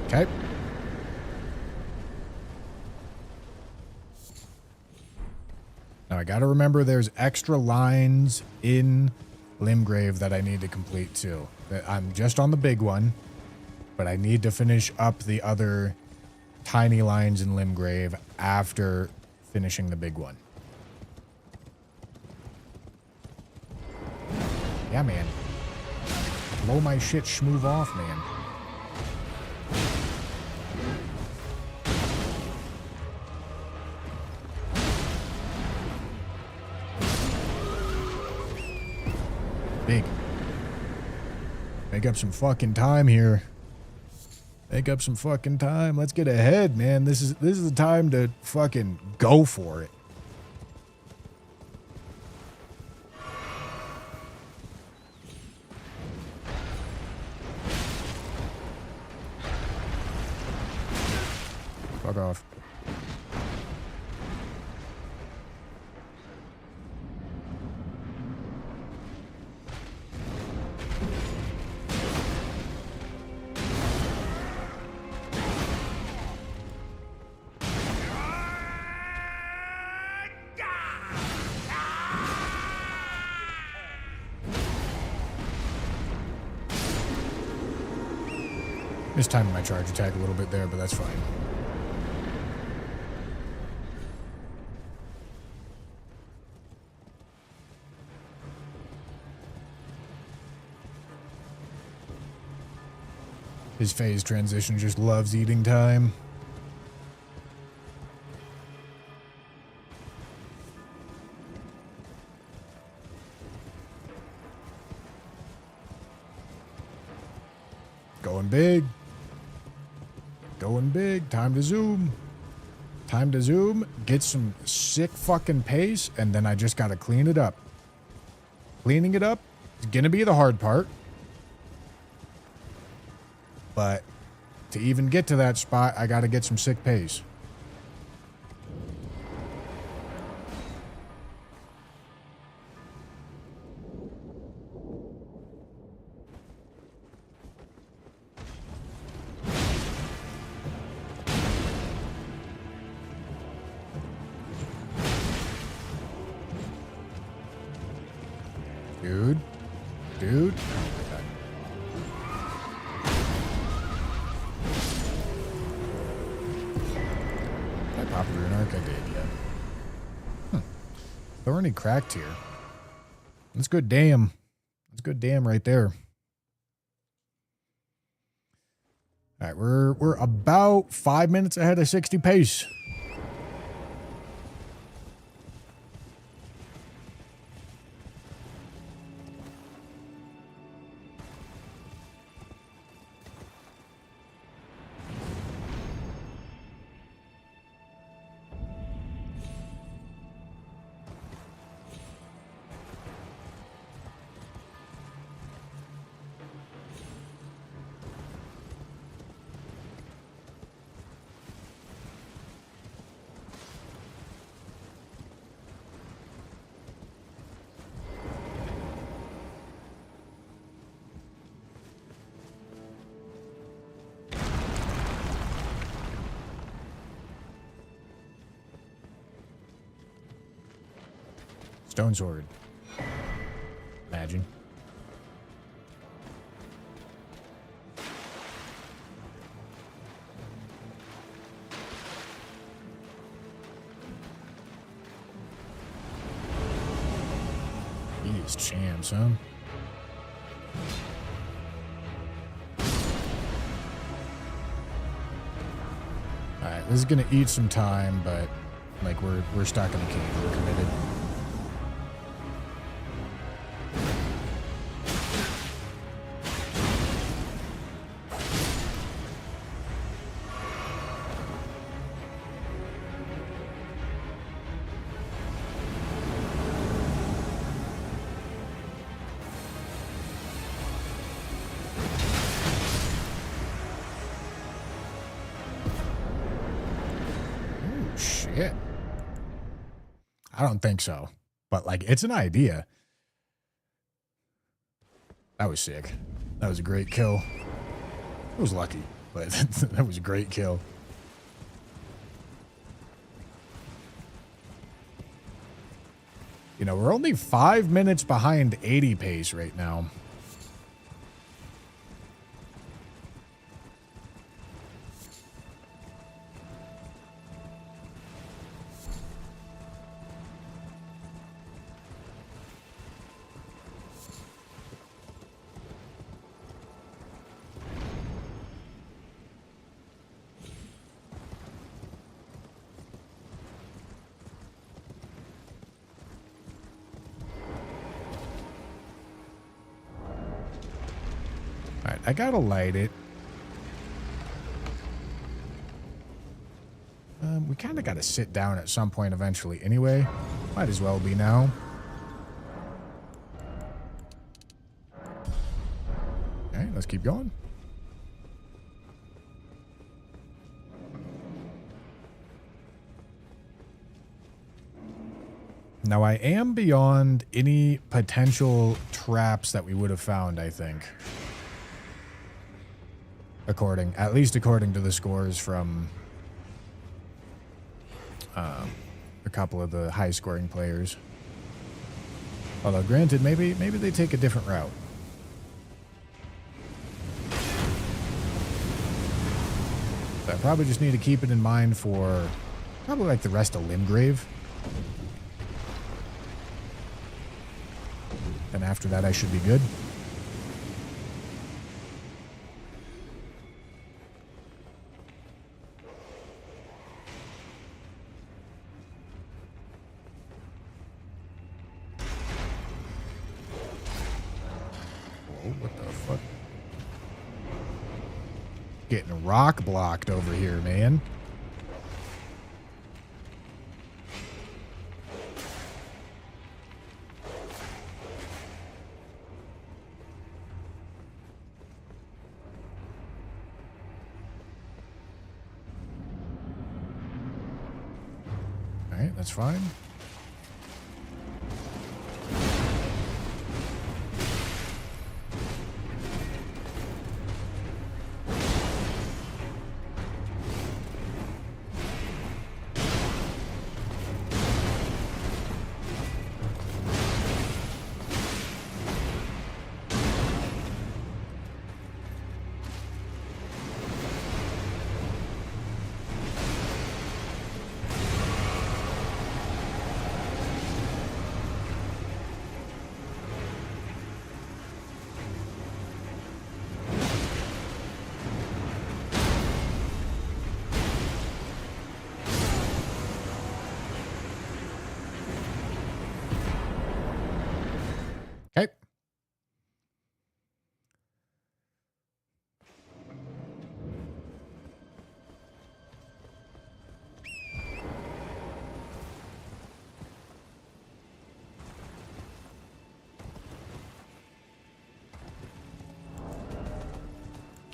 Okay. Now I gotta remember there's extra lines in Limgrave that I need to complete too. I'm just on the big one, but I need to finish up the other tiny lines in Limgrave after finishing the big one. Yeah, man. Blow my shit schmoove off, man. Big. Make up some fucking time here. Make up some fucking time. Let's get ahead, man. This is the time to fucking go for it. Fuck off. Mistiming my charge attack a little bit there, but that's fine. His phase transition just loves eating time. Going big. Going big. Time to zoom. Time to zoom. Get some sick fucking pace, and then I just gotta clean it up. Cleaning it up is gonna be the hard part. But to even get to that spot, I gotta get some sick pace. dude. Oh my god. Did I pop a rune arc? I did, yeah. Thorny cracked here. That's good damn. That's good damn right there. All right, we're about 5 minutes ahead of 60 pace. Stone sword. Imagine. These champs, huh? Alright, this is gonna eat some time, but like we're stuck in the cave. We're committed. Shit. I don't think so. But, like, it's an idea. That was sick. That was a great kill. It was lucky, but that was a great kill. You know, we're only 5 minutes behind 80 pace right now. Alright, I gotta light it. We kind of gotta sit down at some point eventually anyway. Might as well be now. Alright, let's keep going. Now I am beyond any potential traps that we would have found, I think. At least according to the scores from a couple of the high-scoring players. Although, granted, maybe they take a different route. So I probably just need to keep it in mind for probably like the rest of Limgrave. And after that, I should be good. What the fuck? Getting rock blocked over here, man. All right, that's fine.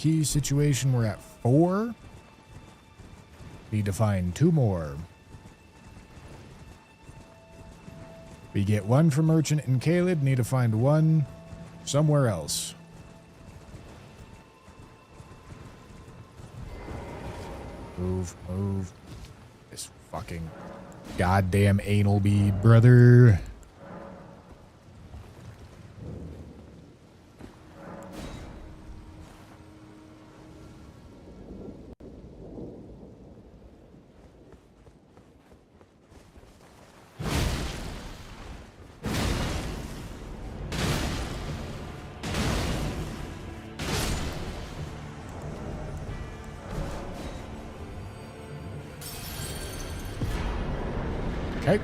key situation. We're at 4. Need to find 2 more. We get 1 for Merchant and Caleb. Need to find 1 somewhere else. Move, move. This fucking goddamn anal bead, brother. Okay.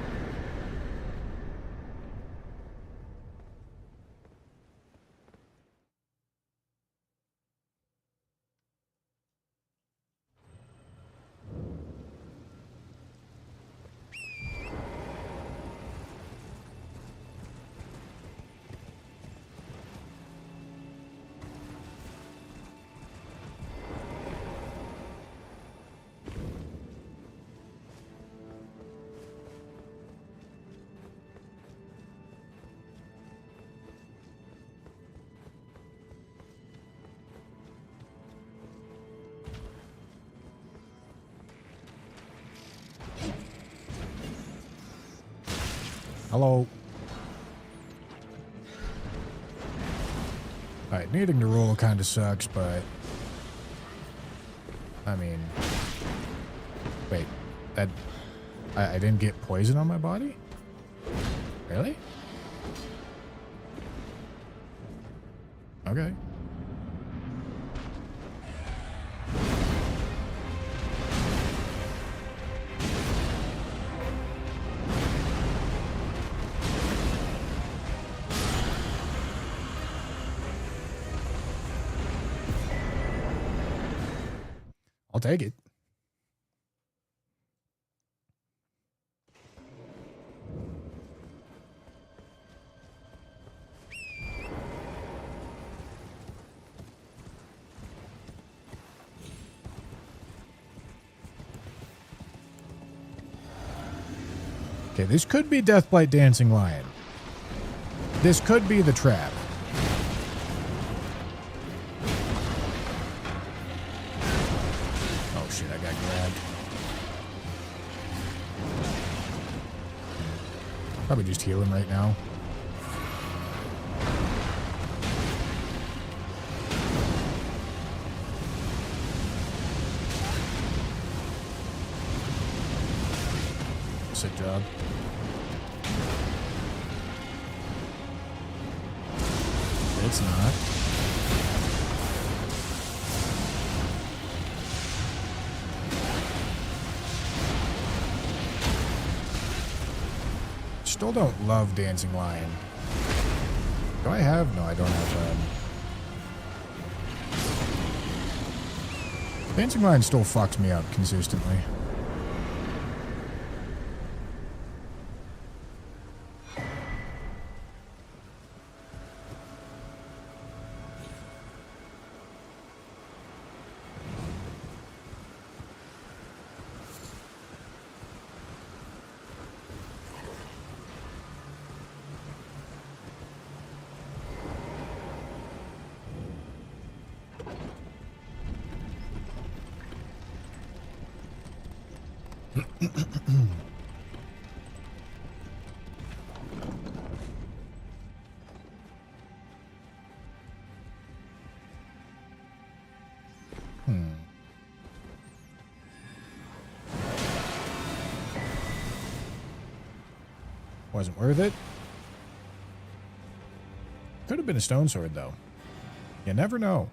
Hello. Alright, needing to roll kind of sucks, but... I mean... Wait, that... I didn't get poison on my body? Really? Okay. I'll take it. Okay, this could be Deathblight Dancing Lion. This could be the trap. Oh shit, I got grabbed. Probably just heal him right now. Sick job. It's not. Still don't love Dancing Lion. Do I have? No, I don't have Dancing Lion still fucks me up consistently. Wasn't worth it. Could have been a stone sword, though. You never know.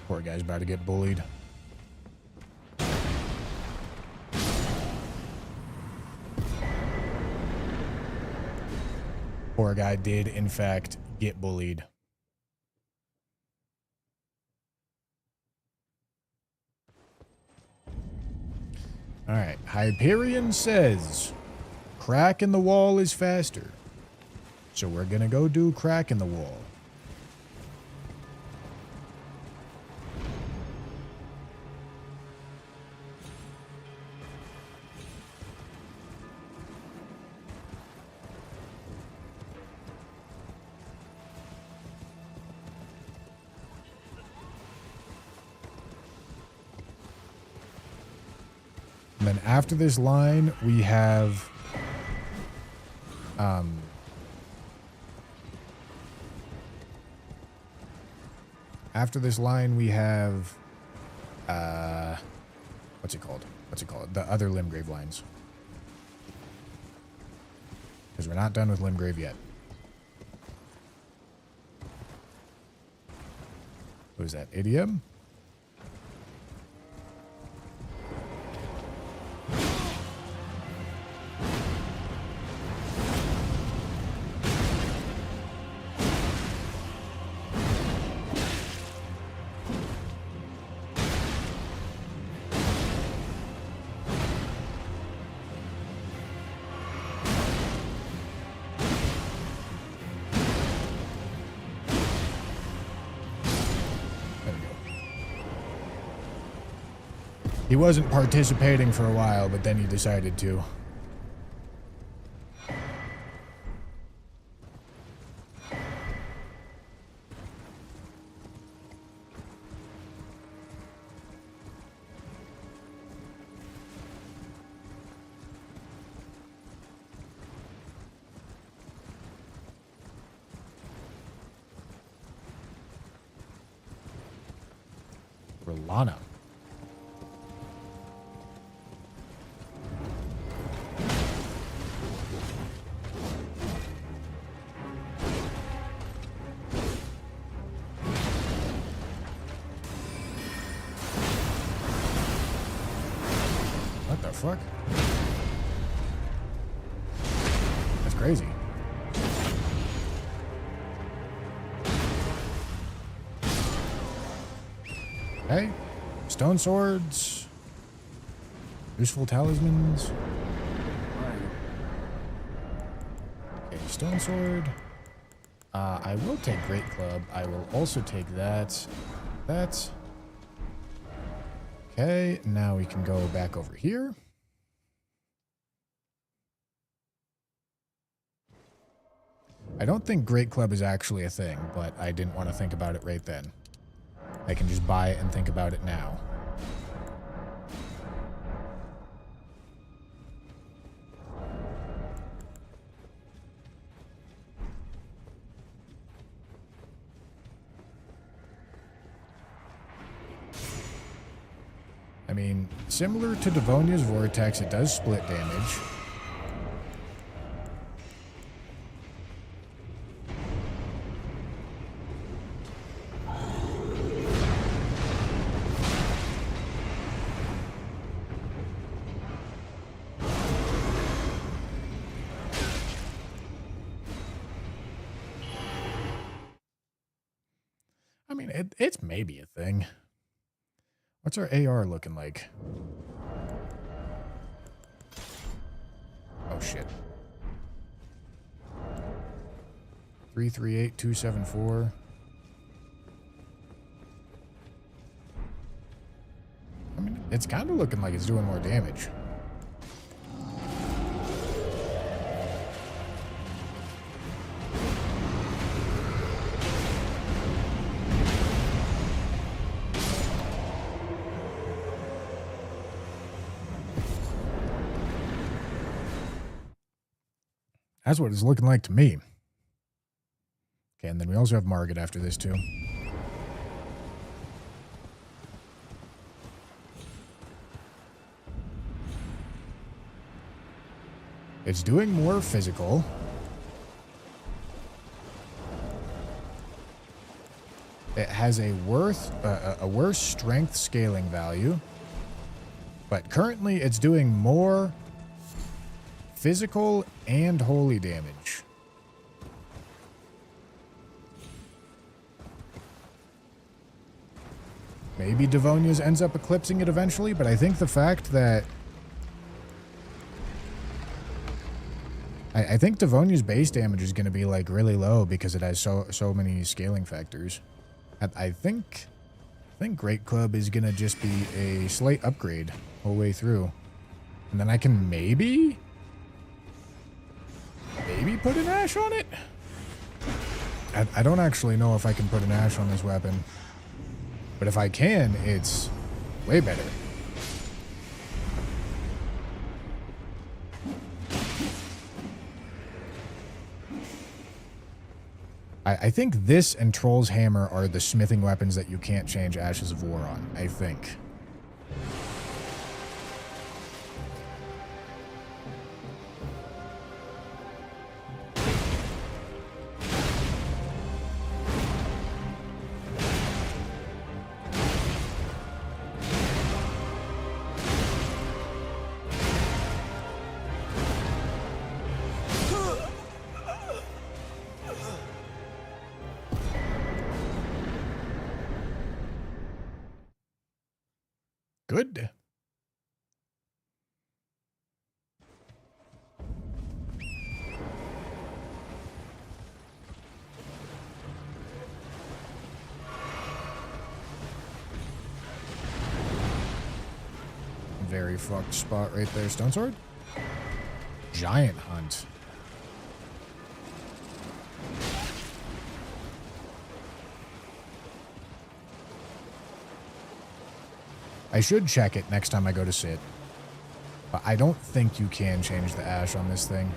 Poor guy's about to get bullied. Poor guy did, in fact, get bullied. All right. Hyperion says crack in the wall is faster. So we're going to go do crack in the wall. And then after this line, we have after this line, we have what's it called? The other Limgrave lines. Because we're not done with Limgrave yet. What was that? Idiom? He wasn't participating for a while, but then he decided to. Rolana. What the fuck? That's crazy. Okay. Stone swords. Useful talismans. Okay, stone sword. I will take Great Club. I will also take that. That. Okay, now we can go back over here. I don't think Great Club is actually a thing, but I didn't want to think about it right then. I can just buy it and think about it now. I mean, similar to Devonia's Vortex, it does split damage. I mean, it's maybe a thing. What's our AR looking like? Oh, shit. 338-274. I mean, it's kind of looking like it's doing more damage. That's what it's looking like to me. Okay, and then we also have Margit after this, too. It's doing more physical. It has a worse strength scaling value. But currently it's doing more physical and holy damage. Maybe Devonia's ends up eclipsing it eventually, but I think the fact that I think Devonia's base damage is going to be like really low because it has so many scaling factors. I think Great Club is going to just be a slight upgrade all the way through. And then I can maybe put an Ash on it? I don't actually know if I can put an Ash on this weapon. But if I can, it's way better. I think this and Troll's Hammer are the smithing weapons that you can't change Ashes of War on, I think. Good. Very fucked spot right there. Stone Sword? Giant Hunt. I should check it next time I go to sit. But I don't think you can change the Ash on this thing.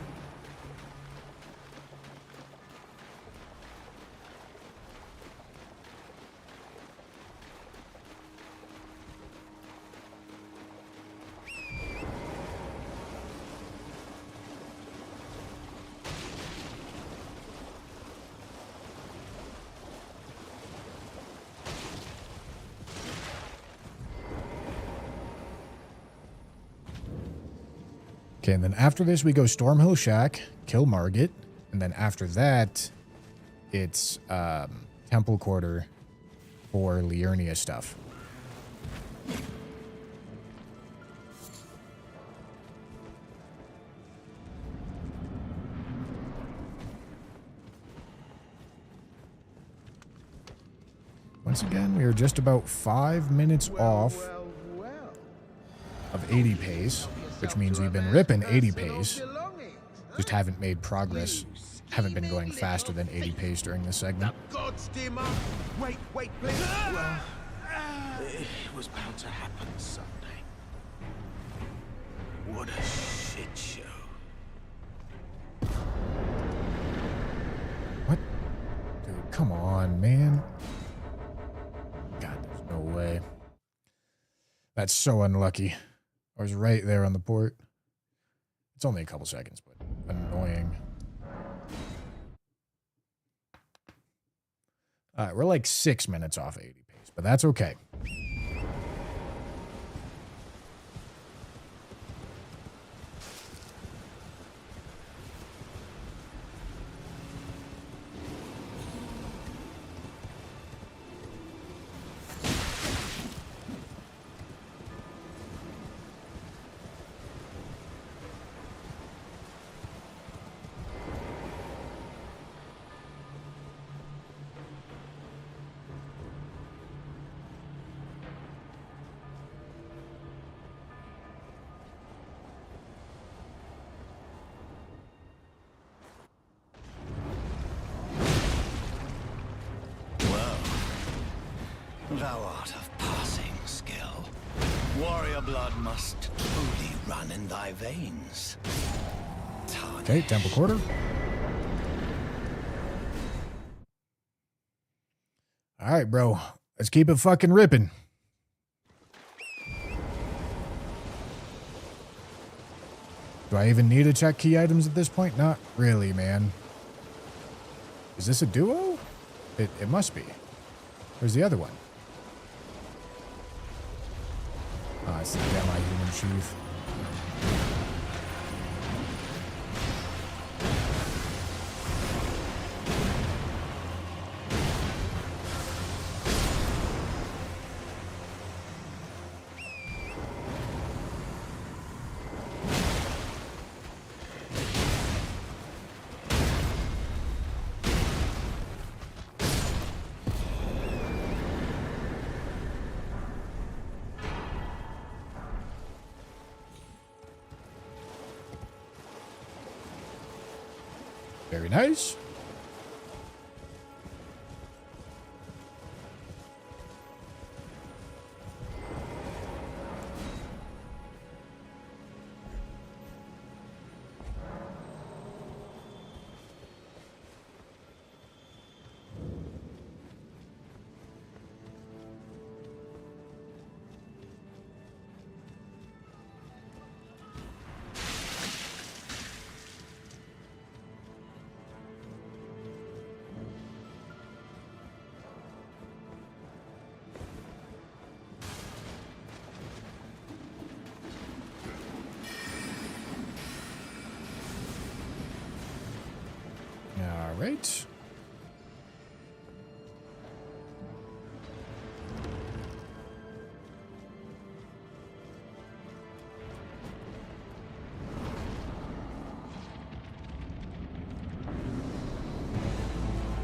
Okay, and then after this, we go Stormhill Shack, kill Margit, and then after that, it's Temple Quarter for Liurnia stuff. Once again, we are just about 5 minutes off of 80 pace. Which means we've been ripping 80 pace. Just haven't made progress. Haven't been going faster than 80 pace during this segment. Wait, please. Well, it was bound to happen someday. What a shit show. What? Dude, come on, man. God, there's no way. That's so unlucky. I was right there on the port. It's only a couple seconds, but annoying. All right, we're like 6 minutes off 80 pace, but that's okay. Thou art of passing skill. Warrior blood must truly run in thy veins. Okay, Temple Quarter. All right, bro. Let's keep it fucking ripping. Do I even need to check key items at this point? Not really, man. Is this a duo? It must be. Where's the other one? Ah, it's the Demi-Human Chief. Very nice. All right.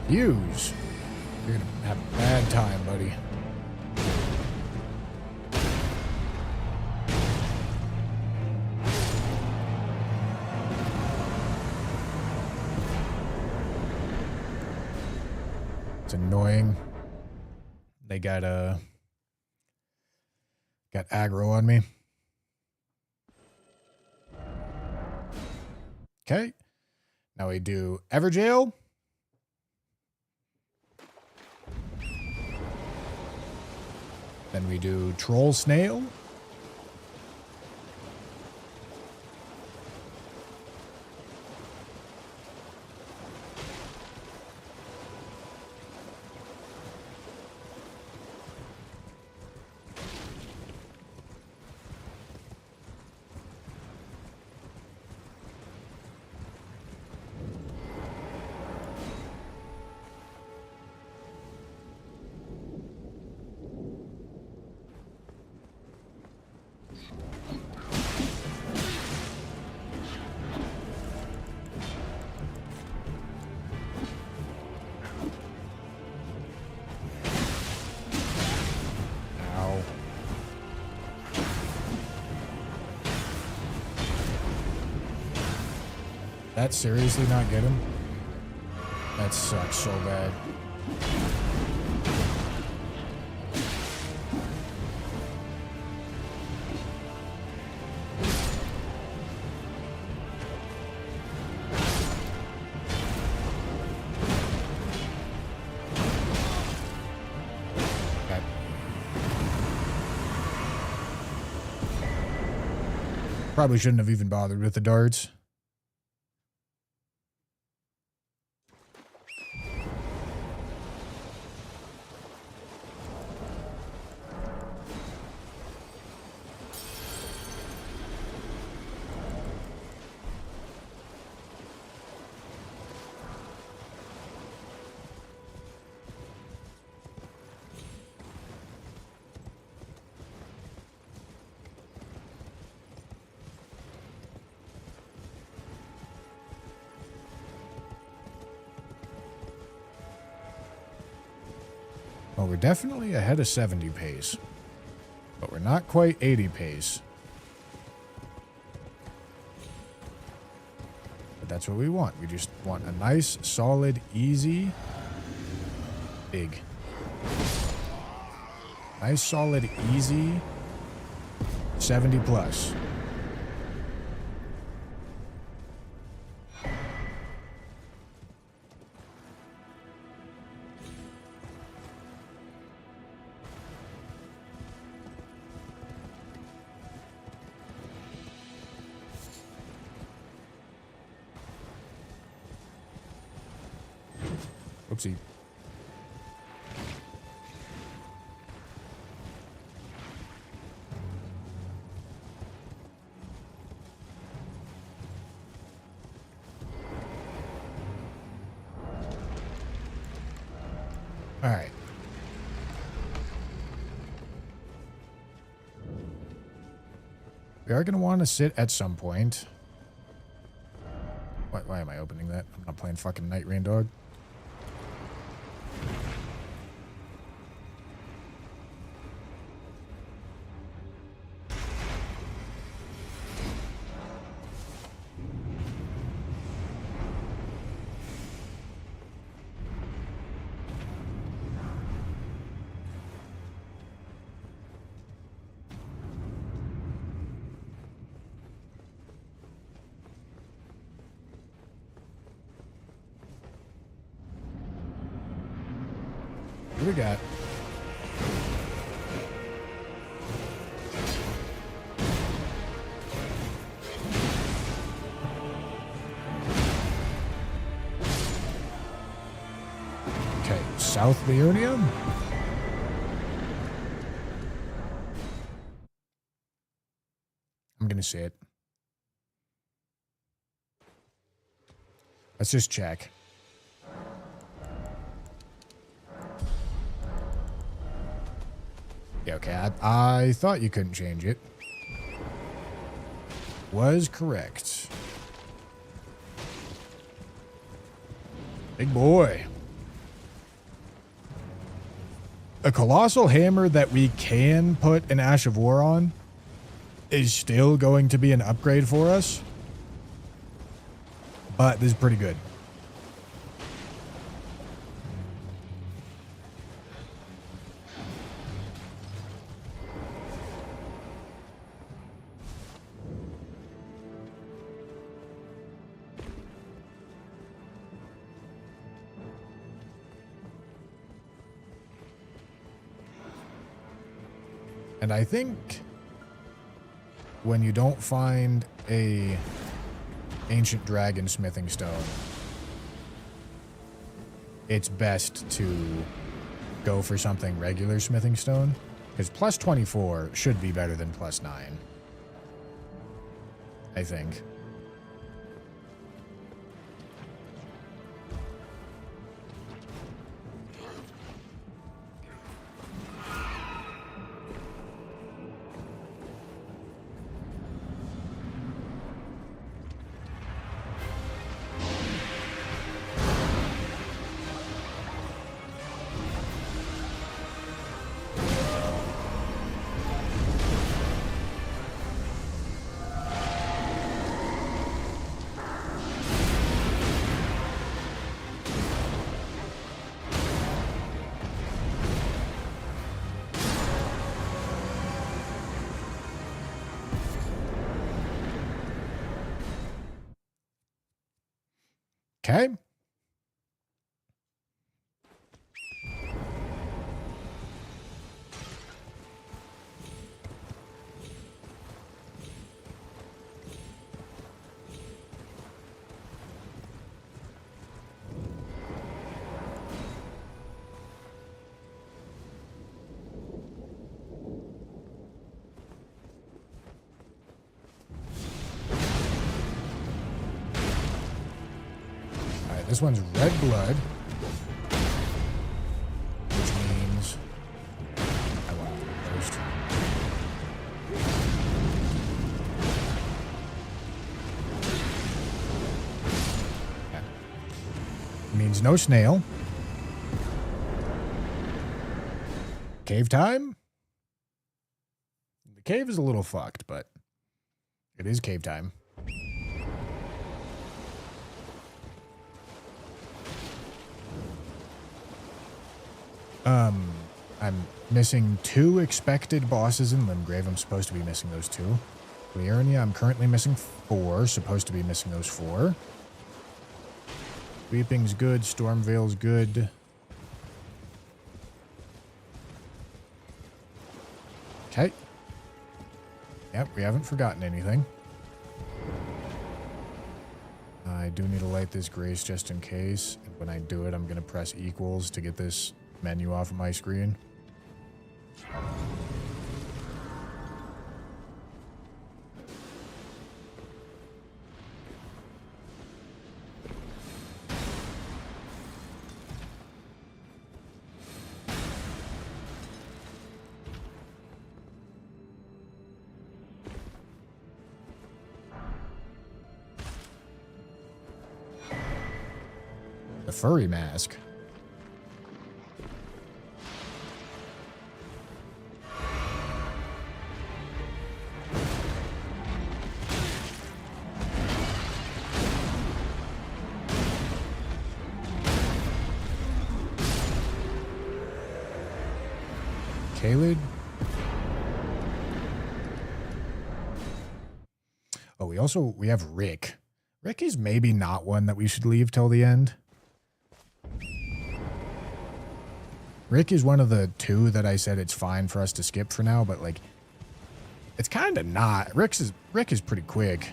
Fuse. You're gonna have a bad time, buddy. It's annoying. They got aggro on me. Okay. Now we do Everjail. Then we do Troll Snail. Ow. That seriously not get him? That sucks so bad. Okay. Probably shouldn't have even bothered with the darts. Well, we're definitely ahead of 70 pace, but we're not quite 80 pace. But that's what we want. We just want a nice, solid, easy, big. Nice, solid, easy, 70 plus. Oopsie. All right. We are going to want to sit at some point. Why am I opening that? I'm not playing fucking Night Rain Dog. we got? Okay, South Leonia. I'm gonna say it. Let's just check. Yeah, okay. I thought you couldn't change it. Was correct. Big boy. A colossal hammer that we can put an Ash of War on is still going to be an upgrade for us. But this is pretty good. And I think when you don't find a ancient dragon smithing stone, it's best to go for something regular smithing stone, because plus 24 should be better than plus 9. I think. Okay. This one's red blood, which means I want to roast. Yeah. Means no snail. Cave time? The cave is a little fucked, but it is cave time. I'm missing 2 expected bosses in Limgrave. I'm supposed to be missing those 2. Liurnia, I'm currently missing 4. Supposed to be missing those 4. Weeping's good. Stormvale's good. Okay. Yep, we haven't forgotten anything. I do need to light this grace just in case. And when I do it, I'm going to press equals to get this menu off of my screen. The furry mask. Kaled. Oh, we have Rick. Rick is maybe not one that we should leave till the end. Rick is one of the two that I said it's fine for us to skip for now, but like, it's kind of not. Rick is pretty quick.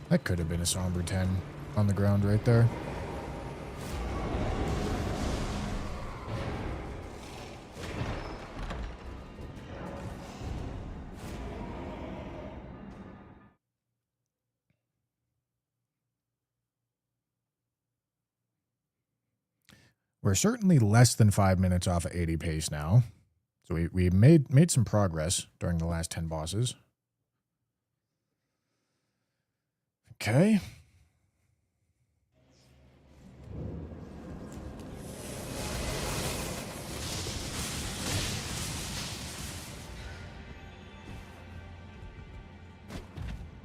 That could have been a Somber 10 on the ground right there. We're certainly less than 5 minutes off of 80 pace now. So we made some progress during the last 10 bosses. Okay.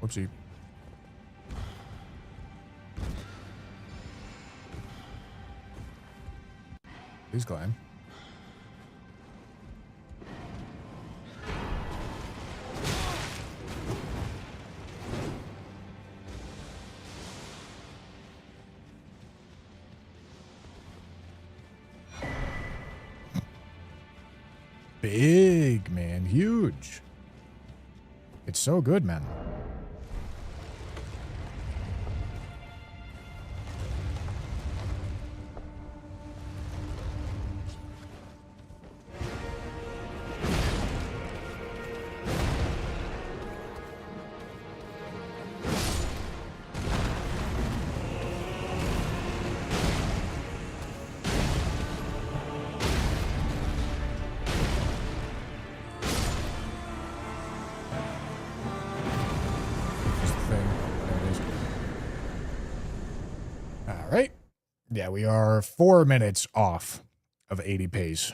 Whoopsie. Please climb. Big, man. Huge. It's so good, man. Yeah, we are 4 minutes off of 80 pace.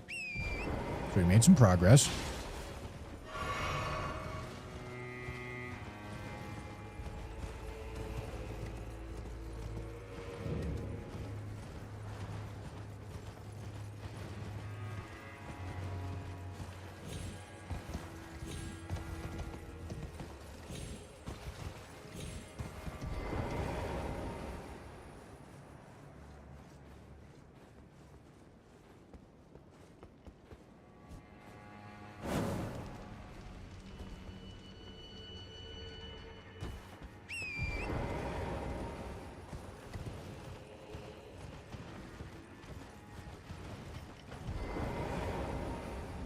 So we made some progress.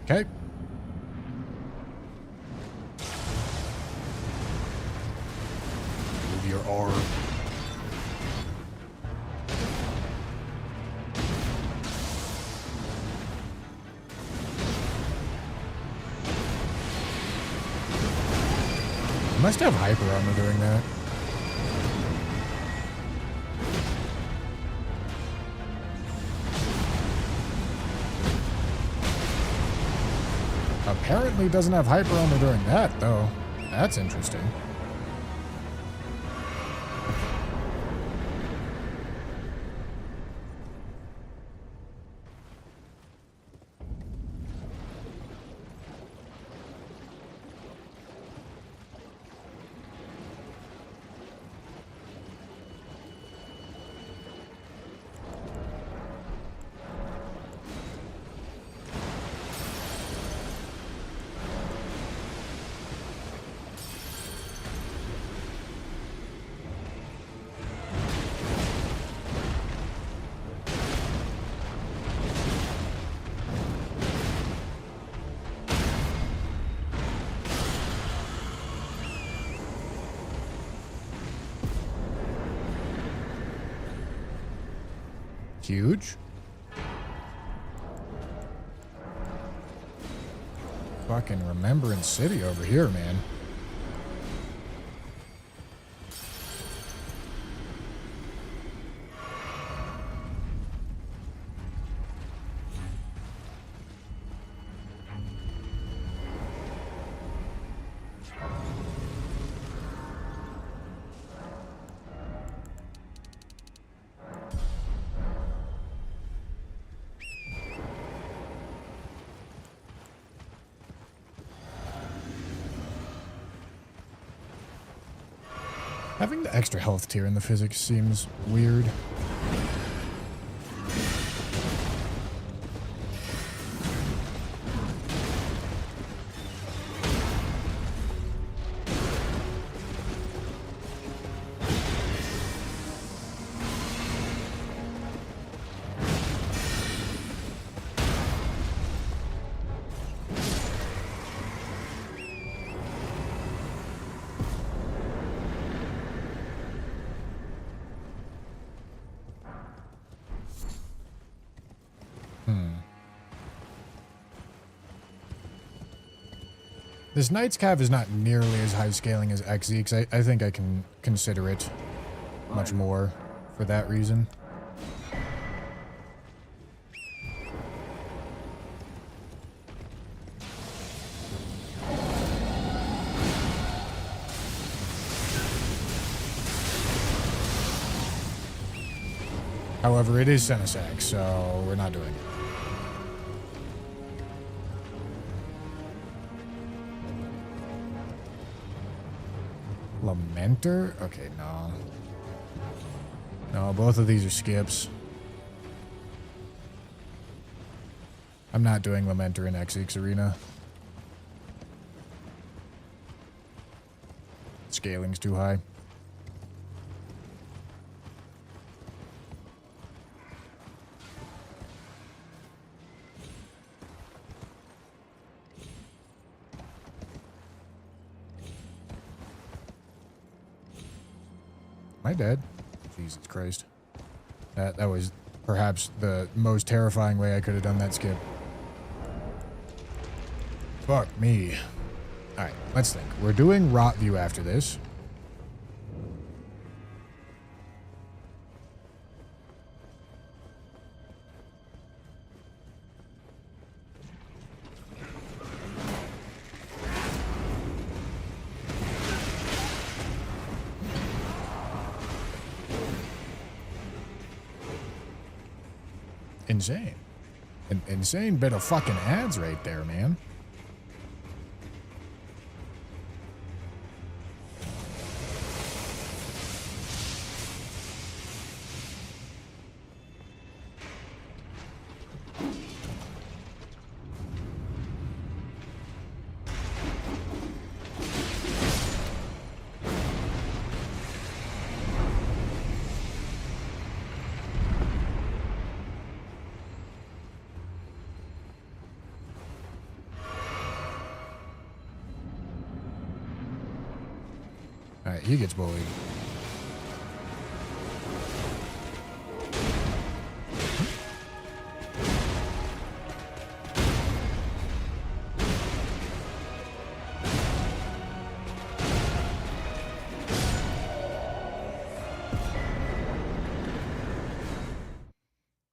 Okay. Move your R. You must have hyper armor during that. Apparently doesn't have hyper armor during that, though. That's interesting. Huge. Fucking Remembrance City over here, man. Having the extra health tier in the physics seems weird. This Knight's Cav is not nearly as high scaling as XZ, because I think I can consider it much more for that reason. However, it is Senesec, so we're not doing it. Lamenter? Okay, no. No, both of these are skips. I'm not doing Lamenter in XX Arena. Scaling's too high. Am I dead? Jesus Christ. That was perhaps the most terrifying way I could have done that skip. Fuck me. Alright, let's think. We're doing Rot View after this. Insane. Insane bit of fucking ads right there, man. Alright, he gets bullied.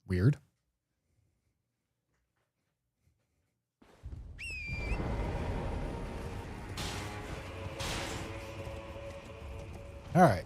Weird. All right.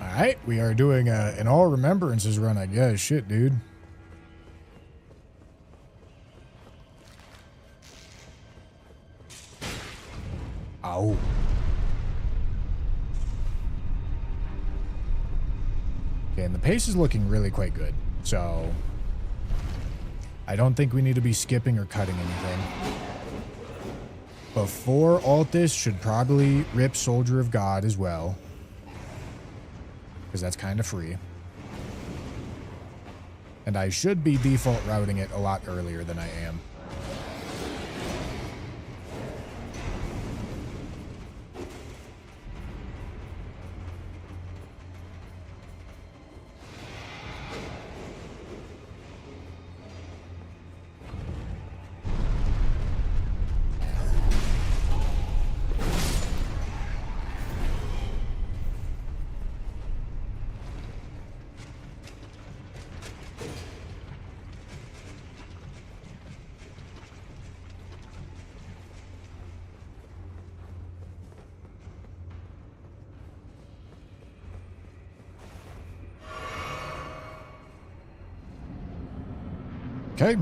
Alright, we are doing an All Remembrances run, I guess. Shit, dude. Ow. Okay, and the pace is looking really quite good. So, I don't think we need to be skipping or cutting anything. Before Altis should probably rip Soldier of God as well. Because that's kind of free. And I should be default routing it a lot earlier than I am. Okay.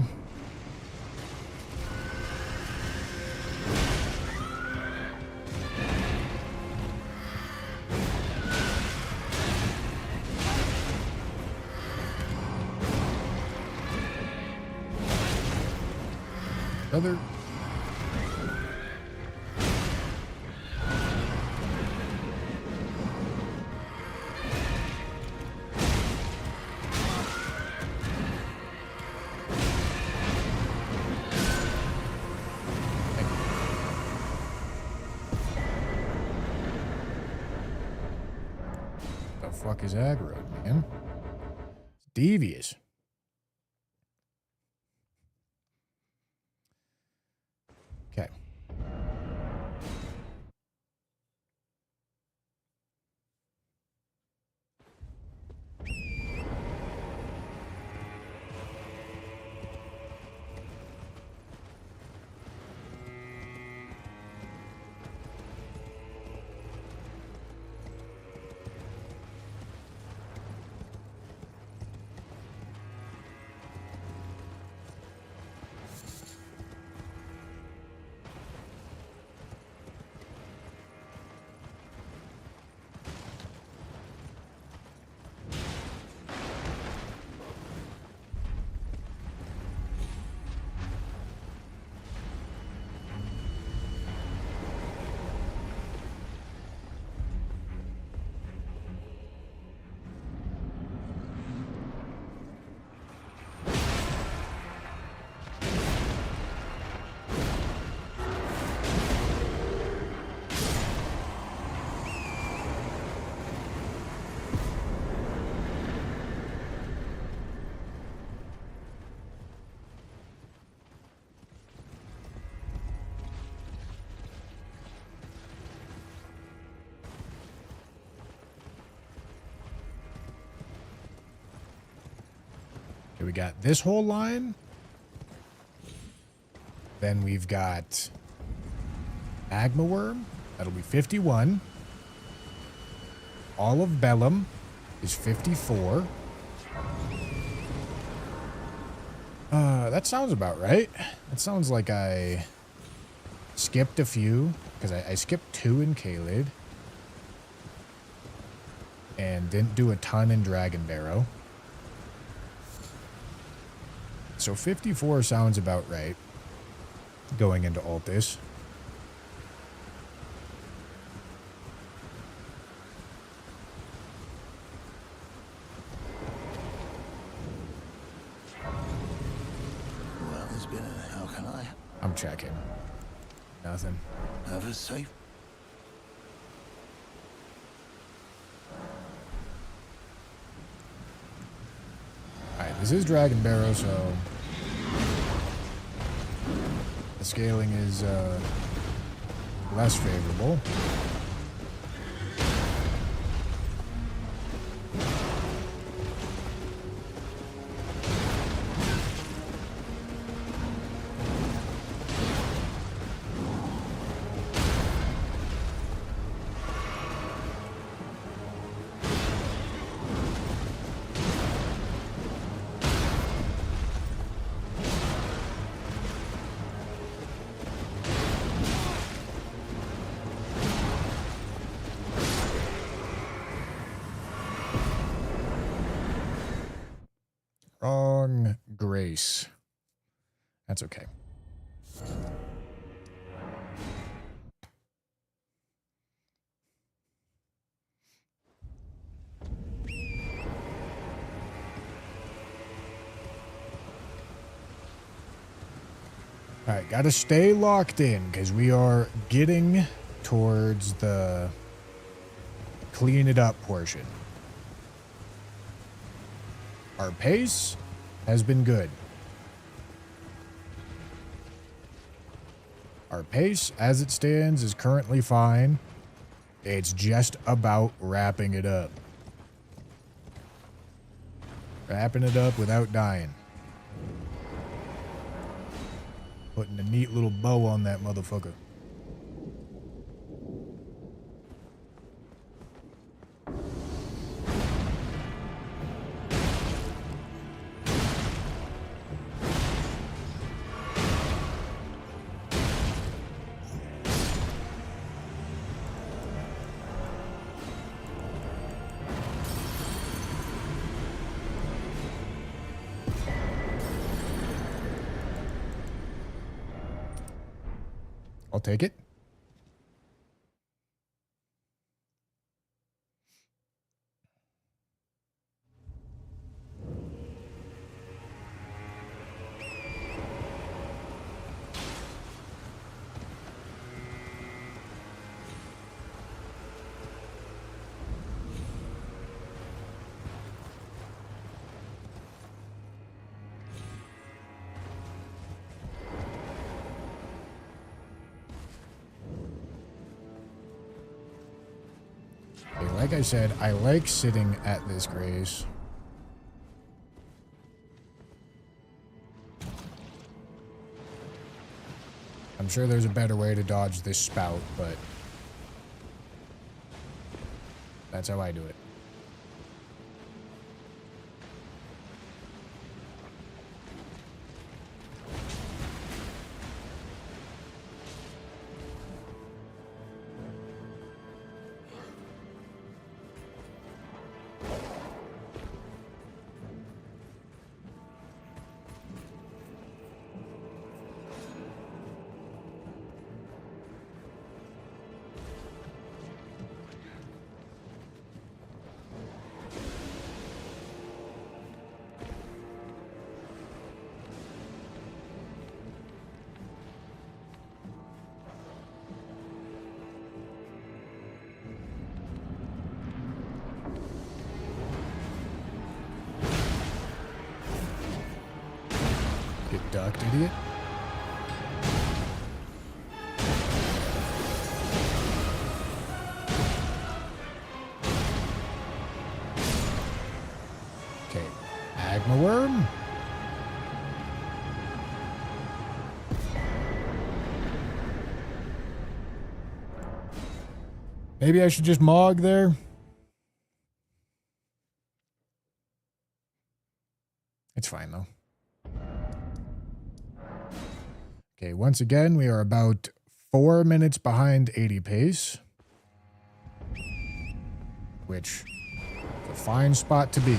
Other. The fuck is aggro, man? It's devious. Okay. Okay, we got this whole line. Then we've got Magma Worm. That'll be 51. All of Bellum is 54. That sounds about right. That sounds like I skipped a few, because I skipped 2 in Kaled. And didn't do a ton in Dragon Barrow. So 54 sounds about right going into Altus. Well, there's been a... How can I? I'm checking. Nothing. Have a safe... Alright, this is Dragon Barrow, so the scaling is less favorable. Wrong grace. That's okay. All right, got to stay locked in because we are getting towards the clean it up portion. Our pace has been good. Our pace, as it stands, is currently fine. It's just about wrapping it up. Wrapping it up without dying. Putting a neat little bow on that motherfucker. I'll take it. Okay, like I said, I like sitting at this grace. I'm sure there's a better way to dodge this spout, but that's how I do it. Get ducked, idiot. Okay, magma worm. Maybe I should just mog there. It's fine though. Okay, once again, we are about 4 minutes behind 80 pace, which is a fine spot to be.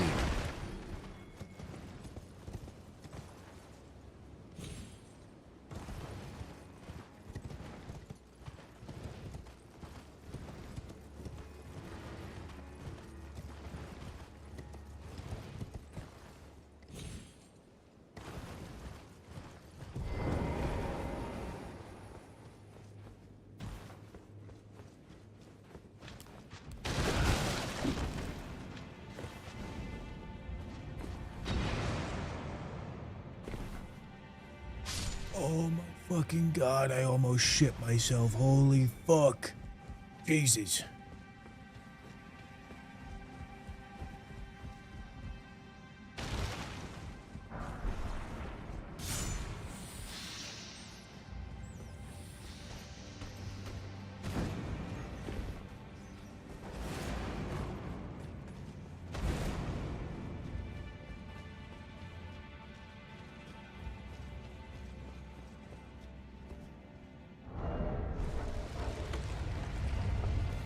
Oh my fucking god, I almost shit myself. Holy fuck. Jesus.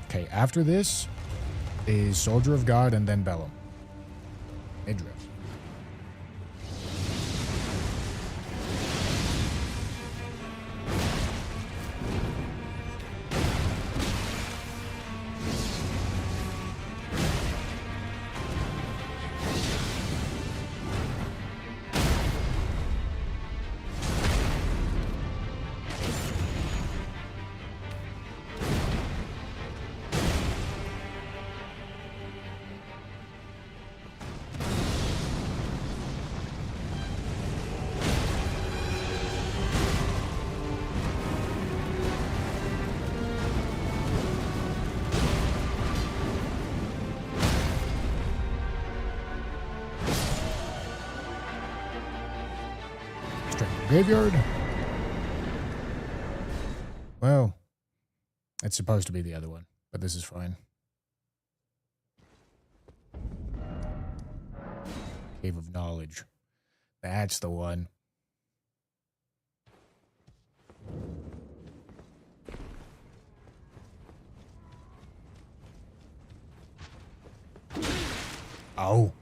Okay, after this is Soldier of God and then Bellum. Midriff. Graveyard? Well, it's supposed to be the other one, but this is fine. Cave of Knowledge. That's the one. Oh.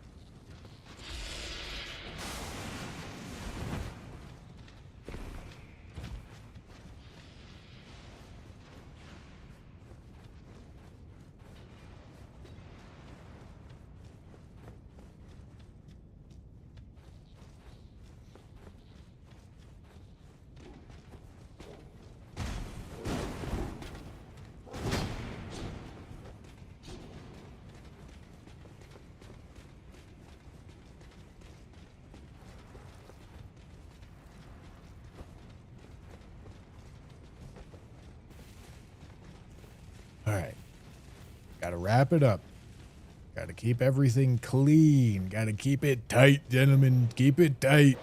All right. Gotta wrap it up. Gotta keep everything clean. Gotta keep it tight, gentlemen. Keep it tight.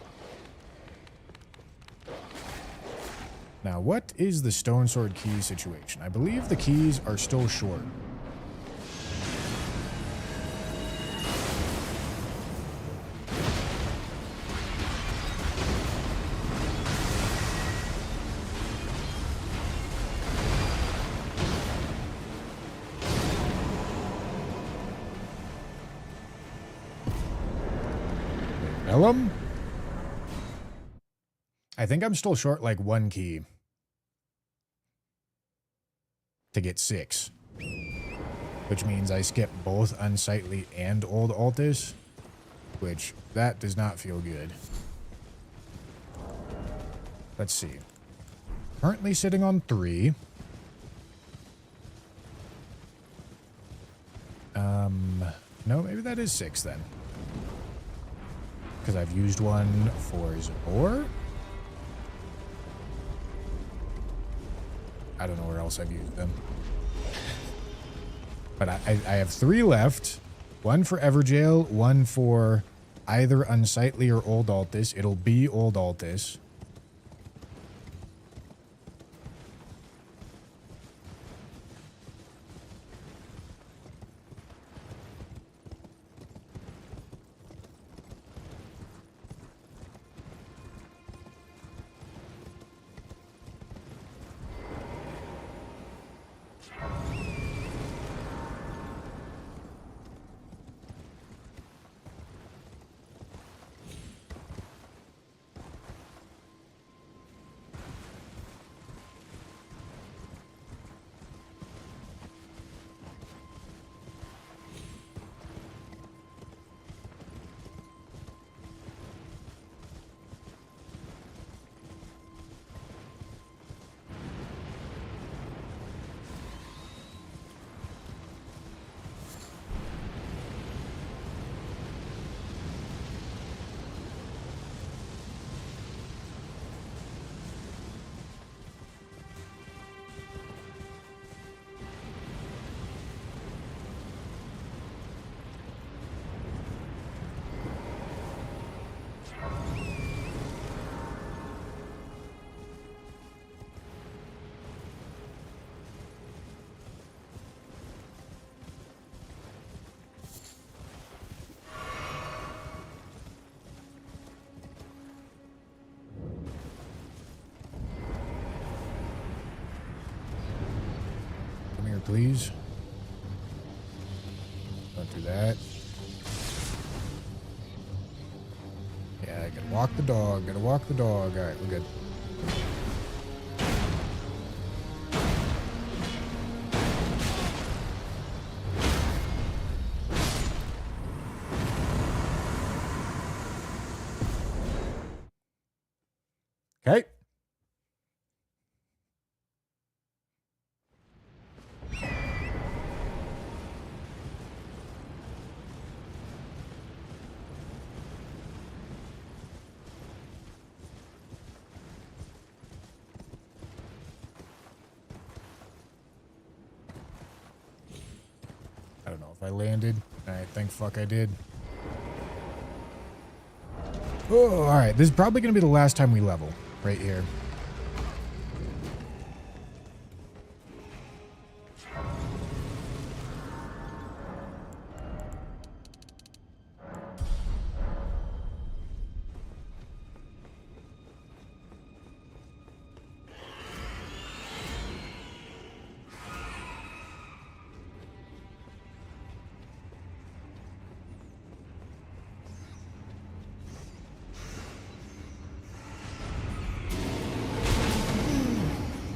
Now, what is the stone sword key situation? I believe the keys are still short. Vellum? I think I'm still short like 1 key to get 6, which means I skip both Unsightly and Old Altus, which that does not feel good. Let's see. Currently sitting on 3. No, maybe that is 6 then. Because I've used one for Zabor. I don't know where else I've used them. But I have 3 left. 1 for Everjail, 1 for either Unsightly or Old Altus. It'll be Old Altus. Please. Don't do that. Yeah, I gotta walk the dog. Gotta walk the dog. All right, we're good. Okay. I don't know if I landed. I think fuck I did. Oh, all right. This is probably going to be the last time we level right here.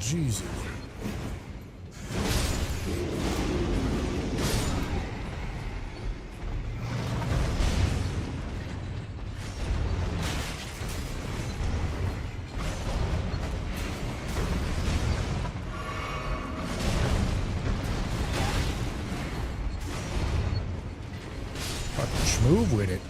Jesus. Fucking schmoove with it.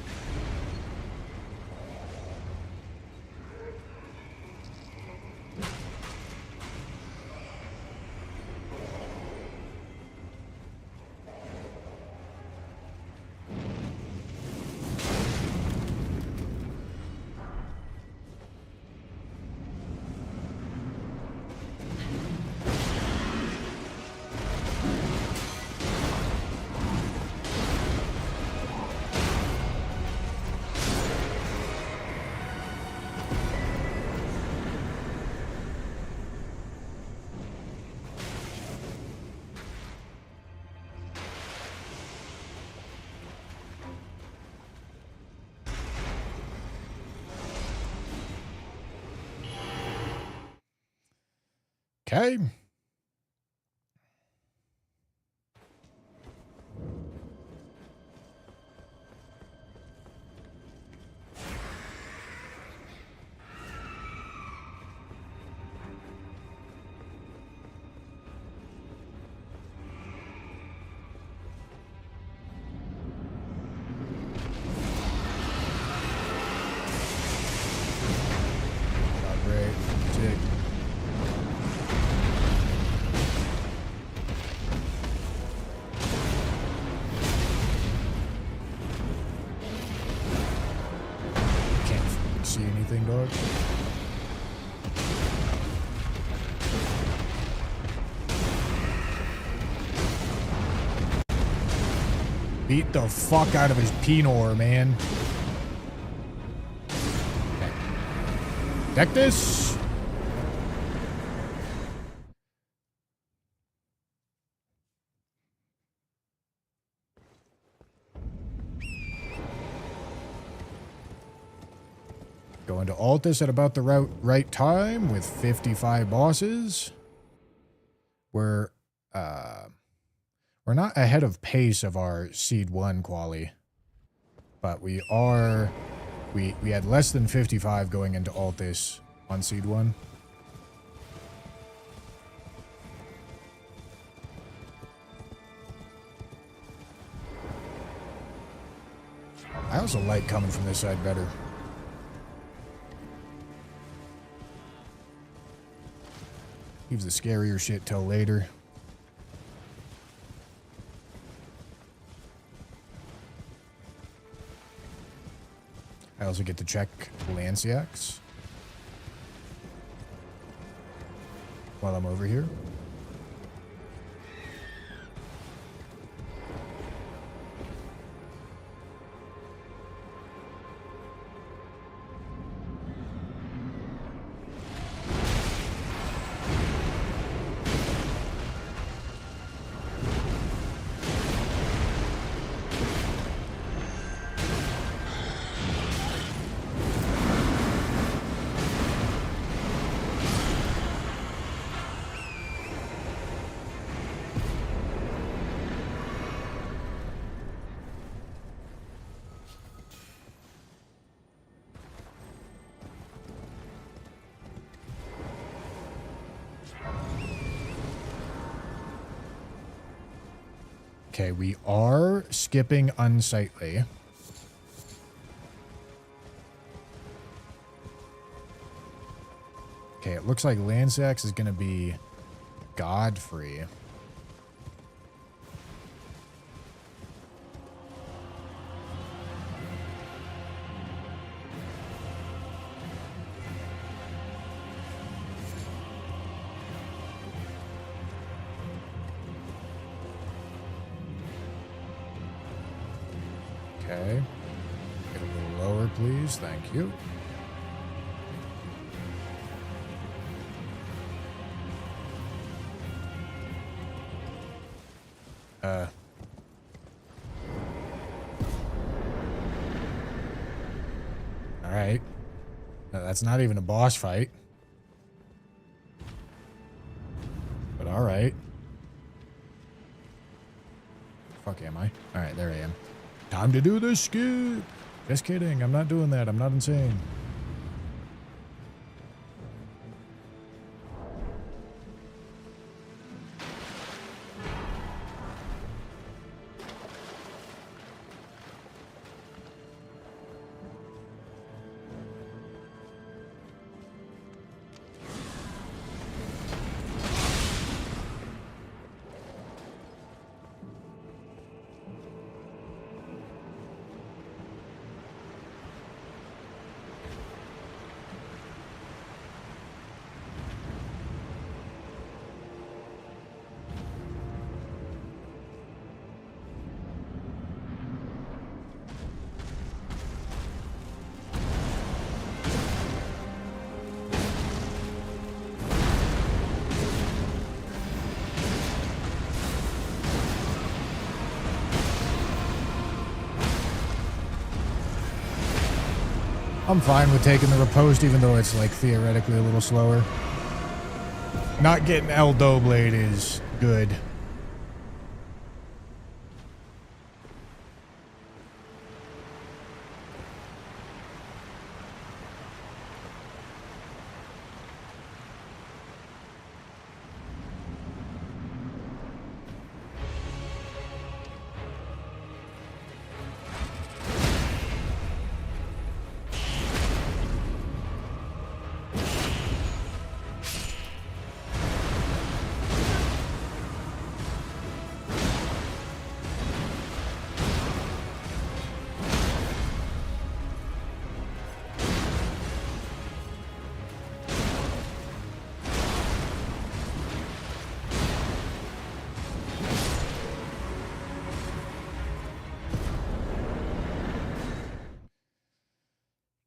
Okay. Great. Sick. Can't see anything, dog. Beat the fuck out of his Pinor, man. Okay. Deck this. Going to Altus at about the right time with 55 bosses. We're not ahead of pace of our Seed 1 quali, but we are. We had less than 55 going into Altus on Seed 1. I also like coming from this side better. Leaves the scarier shit till later. I also get to check Lanciacs while I'm over here. Okay, we are skipping Unsightly. Okay, it looks like Lansax is going to be Godfrey. Okay. Get a little lower, please. Thank you. Alright. That's not even a boss fight. But alright. Fuck am I? Alright, there I am. Time to do the skip! Just kidding, I'm not doing that. I'm not insane. I'm fine with taking the riposte, even though it's like theoretically a little slower. Not getting El Doublade is good.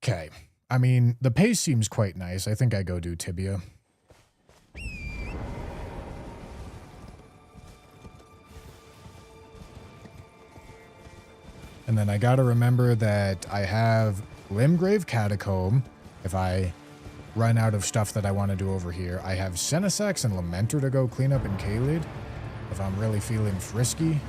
Okay. I mean, the pace seems quite nice. I think I go do Tibia. And then I gotta remember that I have Limgrave Catacomb if I run out of stuff that I want to do over here. I have Senesex and Lamenter to go clean up in Kalid if I'm really feeling frisky.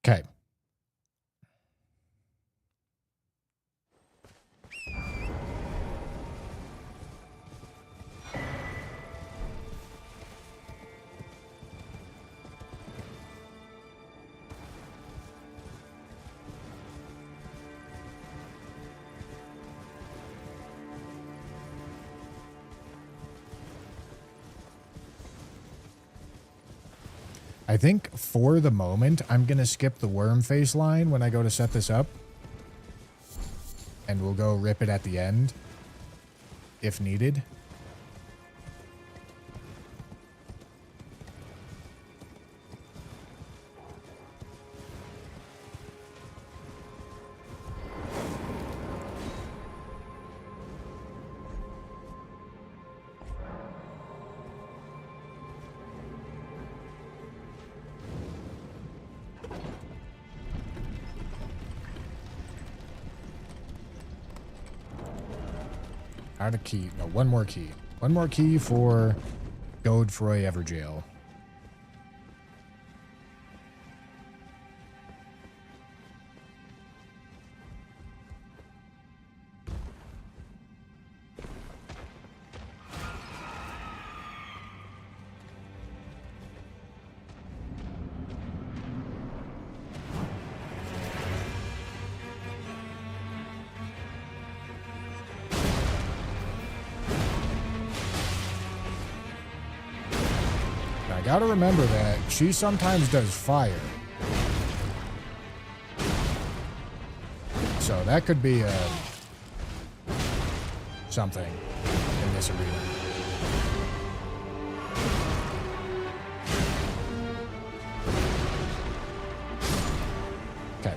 Okay. I think for the moment, I'm going to skip the worm face line when I go to set this up. And we'll go rip it at the end, if needed. Out of key. No, one more key. One more key for Godefroy Everjail. I gotta remember that she sometimes does fire. So that could be something in this arena. Okay.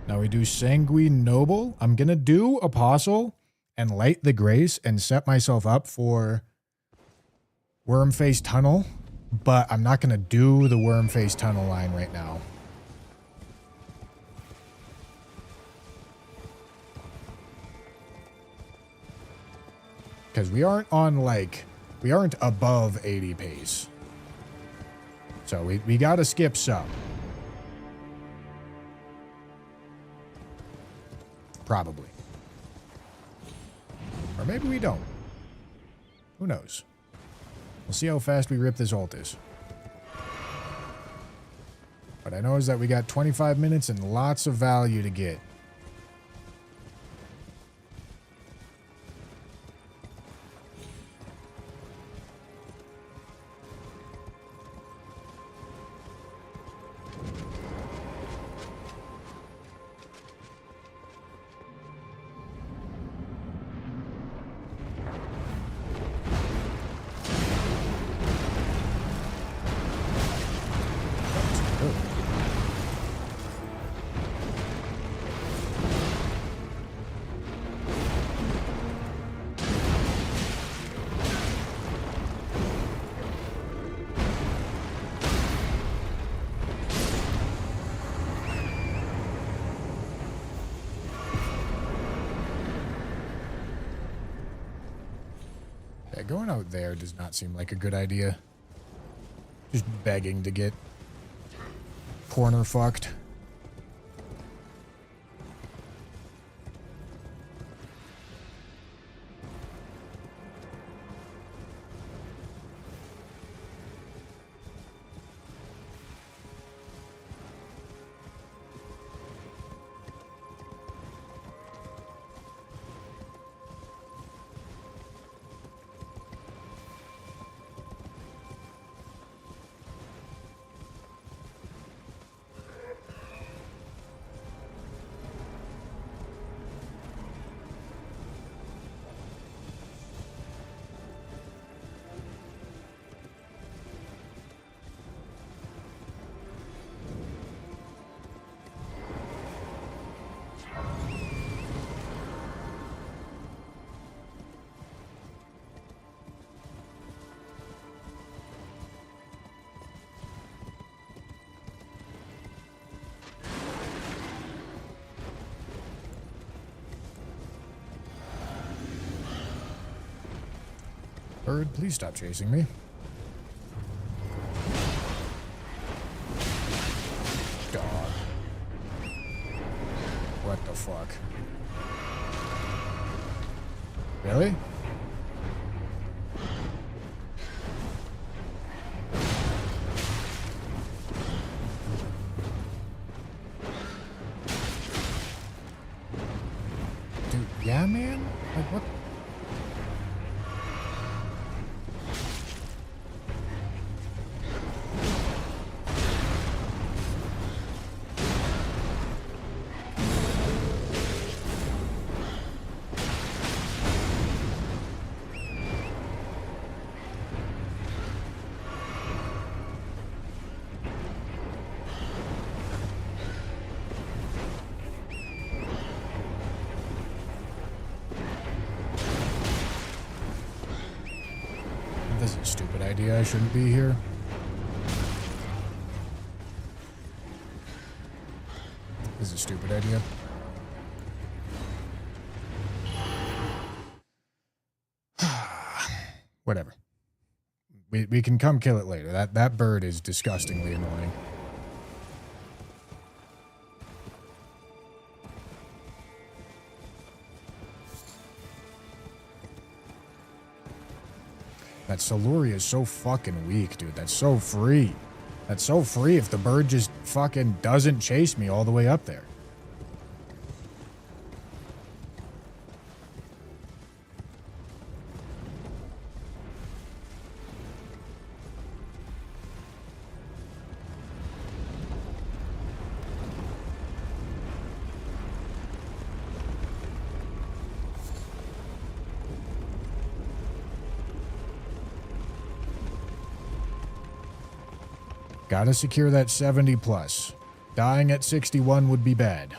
Now we do Sanguine Noble. I'm gonna do Apostle and Light the Grace and set myself up for Wormface Tunnel, but I'm not going to do the Wormface Tunnel line right now. Because we aren't on, like, we aren't above 80 pace. So we got to skip some. Probably. Or maybe we don't. Who knows? We'll see how fast we rip this Altis. What I know is that we got 25 minutes and lots of value to get. Yeah, going out there does not seem like a good idea. Just begging to get corner fucked. Bird, please stop chasing me. Dog. What the fuck? Really? Dude, yeah, man? Like, what? This is a stupid idea. I shouldn't be here. This is a stupid idea. Whatever. We can come kill it later. That bird is disgustingly annoying. That Siluria is so fucking weak, dude. That's so free. That's so free if the bird just fucking doesn't chase me all the way up there. Gotta secure that 70 plus. Dying at 61 would be bad.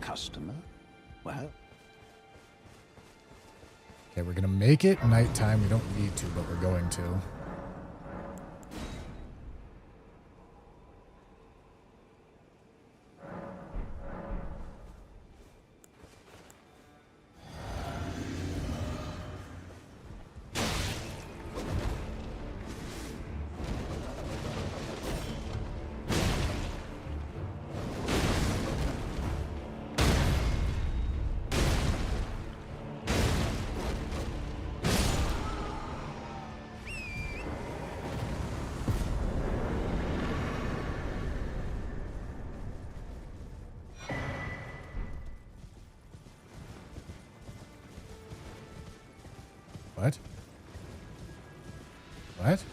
Customer? Well, Okay, we're gonna make it nighttime. We don't need to, but we're going to. What? What?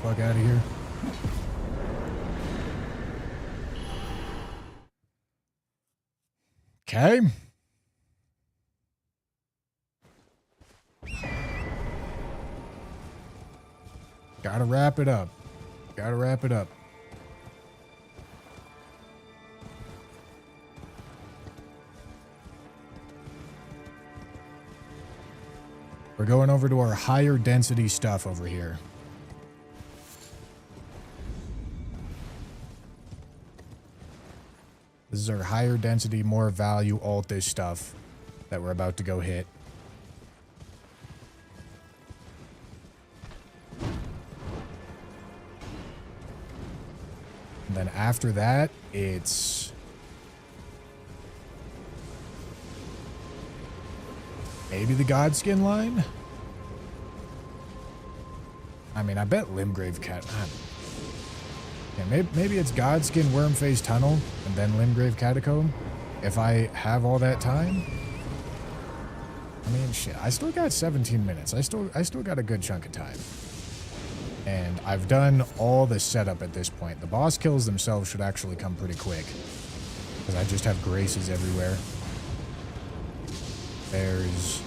Fuck out of here. Okay. Gotta wrap it up. Gotta wrap it up. We're going over to our higher density stuff over here. This is our higher density, more value, alt this stuff that we're about to go hit. And then after that, it's maybe the Godskin line? I mean, I bet Limgrave Cat... Yeah, maybe it's Godskin, Wormface Tunnel, and then Limgrave Catacomb. If I have all that time. I mean, shit. I still got 17 minutes. I still got a good chunk of time. And I've done all the setup at this point. The boss kills themselves should actually come pretty quick. Because I just have graces everywhere. There's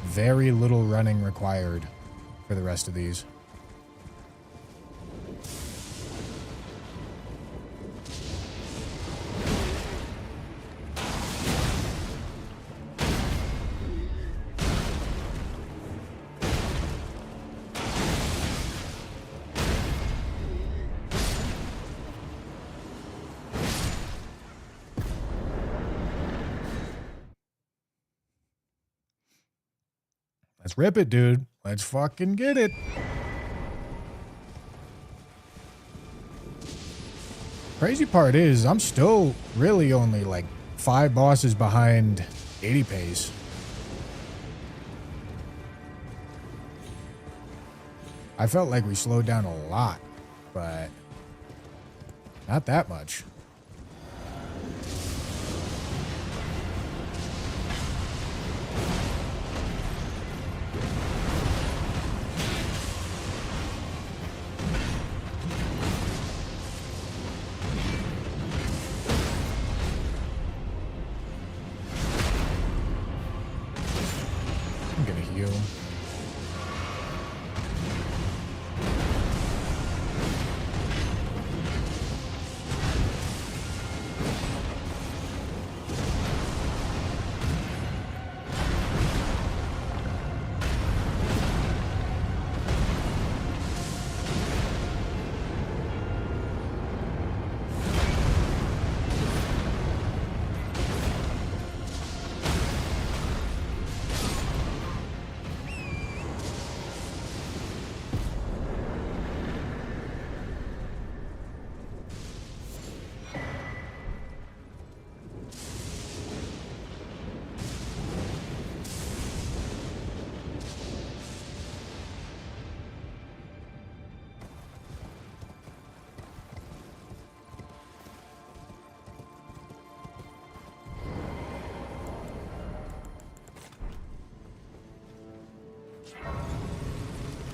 very little running required for the rest of these. Let's rip it, dude. Let's fucking get it. Crazy part is, I'm still really only like 5 bosses behind 80 pace. I felt like we slowed down a lot, but not that much.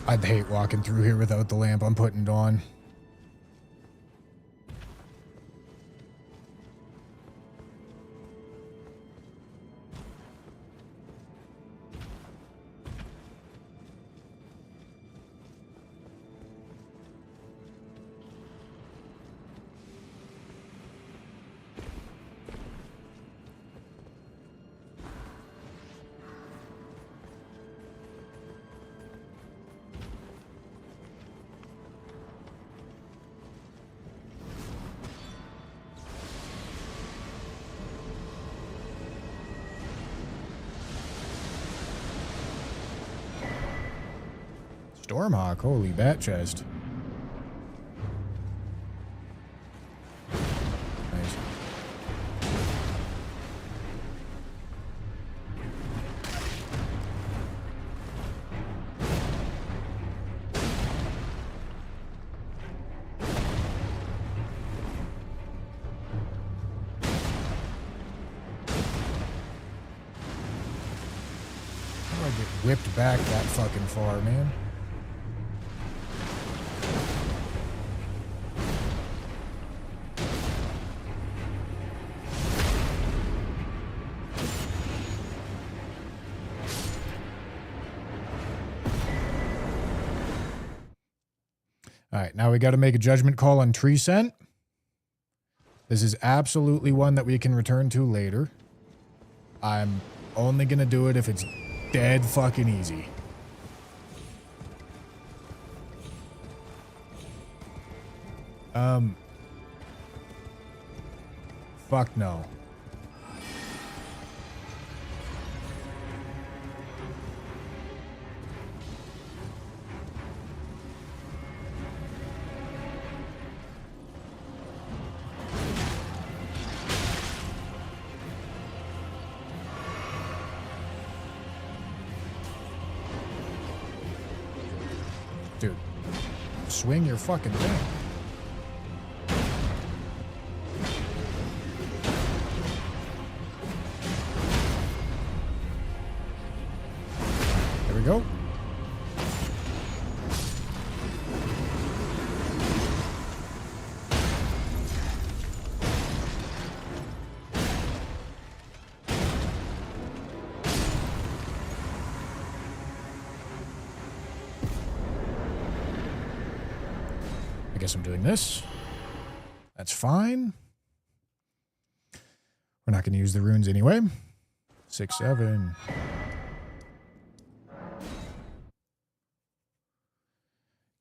I'd hate walking through here without the lamp I'm putting it on. Stormhawk, holy bat chest. Nice. How do I get whipped back that fucking far, man? All right, now we got to make a judgment call on tree scent. This is absolutely one that we can return to later. I'm only going to do it if it's dead fucking easy. Fuck no. Dude, swing your fucking thing. There we go. I guess I'm doing this. That's fine. We're not going to use the runes anyway. 6, 7.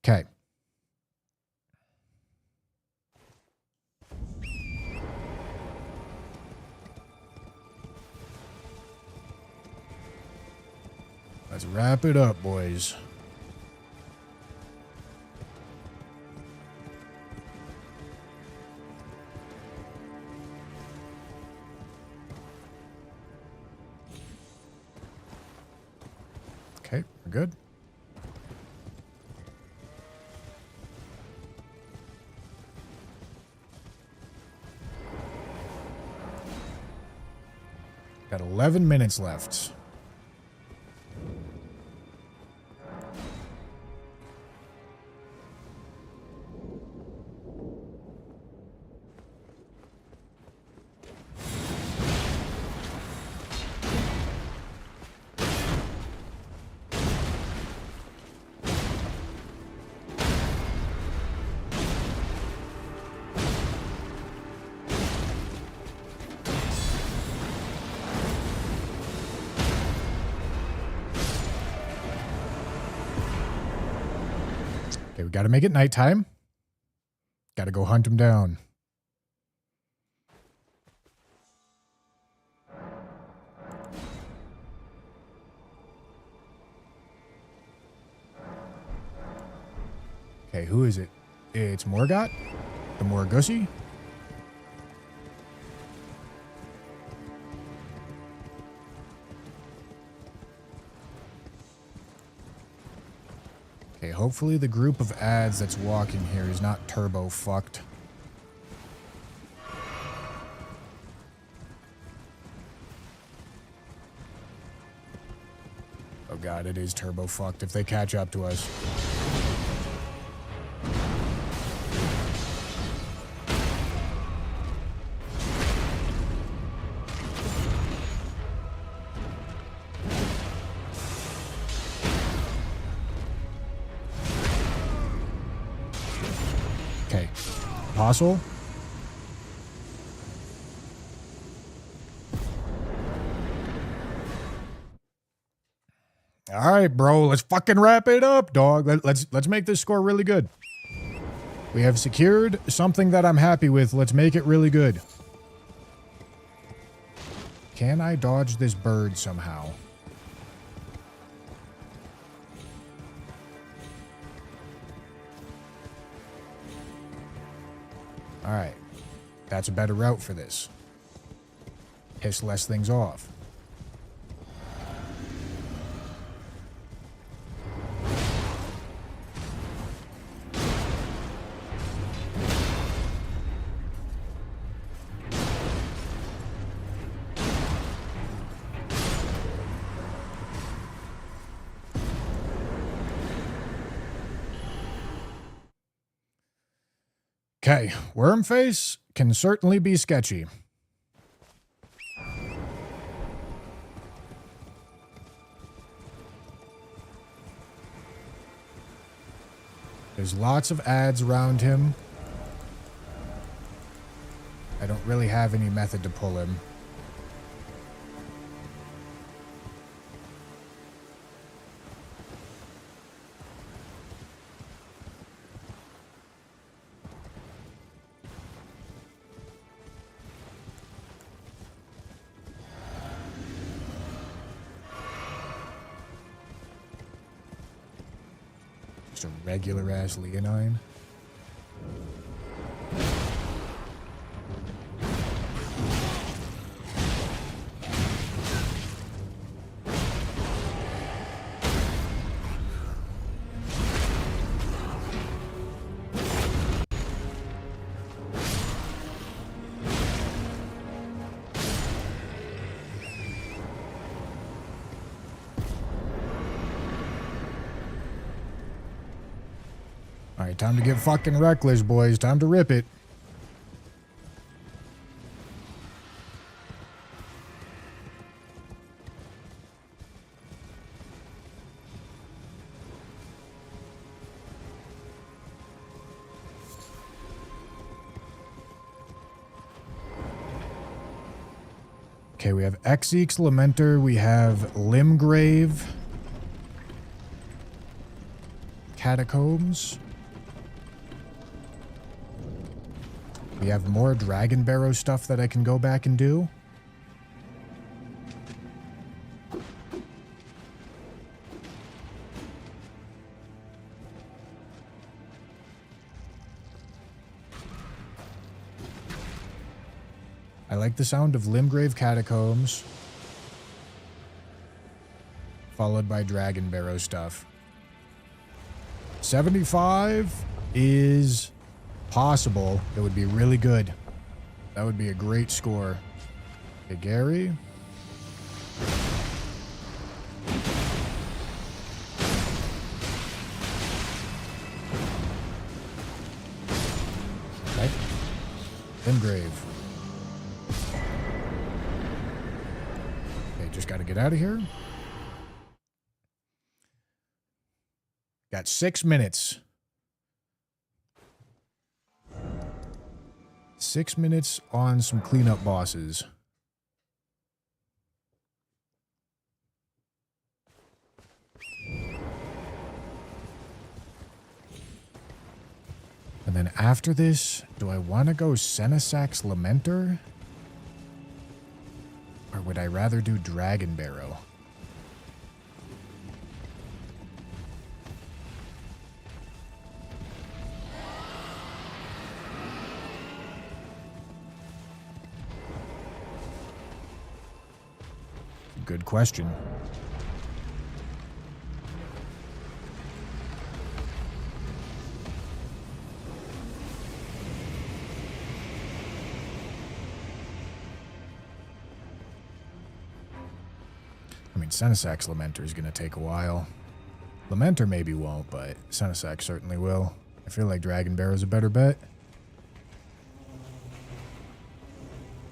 Okay. Let's wrap it up, boys. Okay, we're good. Got 11 minutes left. Okay, we got to make it nighttime. Got to go hunt him down. Okay, who is it? It's Morgott? The Morgussie? Okay, hopefully the group of ads that's walking here is not turbo fucked. Oh god, it is turbo fucked if they catch up to us. Okay, Apostle. All right, bro, let's fucking wrap it up, dog. Let's make this score really good. We have secured something that I'm happy with. Let's make it really good. Can I dodge this bird somehow? Alright. That's a better route for this. Piss less things off. Okay, Wormface can certainly be sketchy. There's lots of ads around him. I don't really have any method to pull him. Just a regular ass Leonine. Alright, time to get fucking reckless, boys. Time to rip it. Okay, we have Exeek's Lamenter. We have Limgrave. Catacombs. We have more Dragon Barrow stuff that I can go back and do. I like the sound of Limgrave Catacombs, followed by Dragon Barrow stuff. 75 is possible. It would be really good. That would be a great score. Okay, Gary. Okay. Limgrave. Okay, just got to get out of here. Got 6 minutes. 6 minutes on some cleanup bosses. And then after this, do I want to go Senesac's Lamenter? Or would I rather do Dragon Barrow? Good question. I mean, Senesac's Lamenter is going to take a while. Lamenter maybe won't, but Senesac certainly will. I feel like Dragon Barrow's a better bet.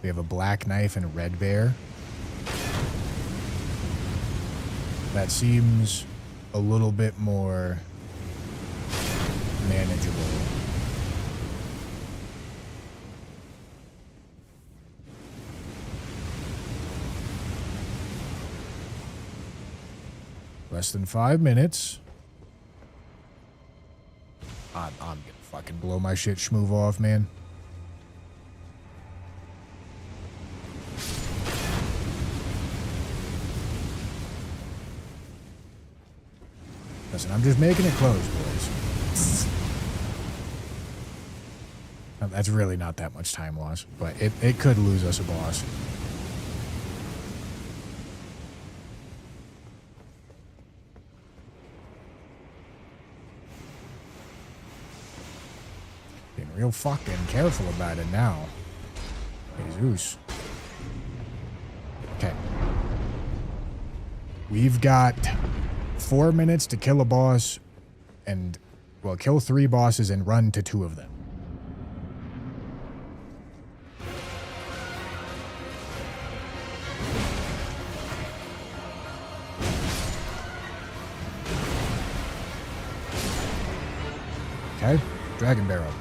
We have a Black Knife and a Red Bear. That seems a little bit more manageable. Less than 5 minutes. I'm gonna fucking blow my shit schmoove off, man. Listen, I'm just making it close, boys. That's really not that much time loss, but it could lose us a boss. Being real fucking careful about it now. Jesus. Okay. We've got 4 minutes to kill a boss and, well, kill 3 bosses and run to 2 of them. Okay, Dragon Barrel.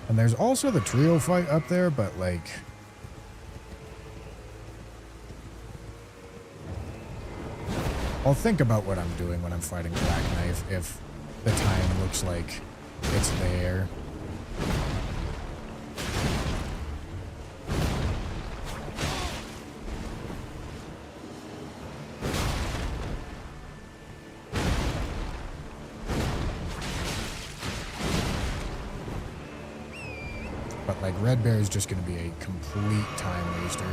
And there's also the trio fight up there, but like... I'll think about what I'm doing when I'm fighting Black Knife if the time looks like it's there. But like Red Bear is just going to be a complete time waster.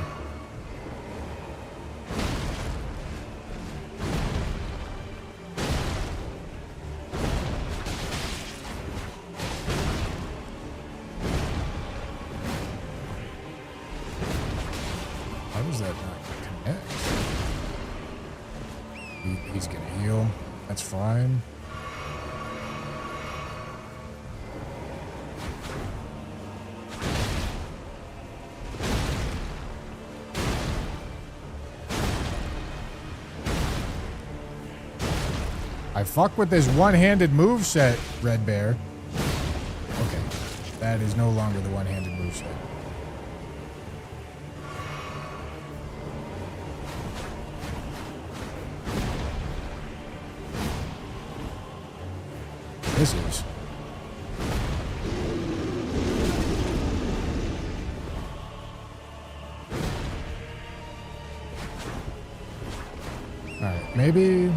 How does that not connect? He's going to heal. That's fine. I fuck with this one-handed moveset, Red Bear. Okay. That is no longer the one-handed moveset. This is. Alright, maybe...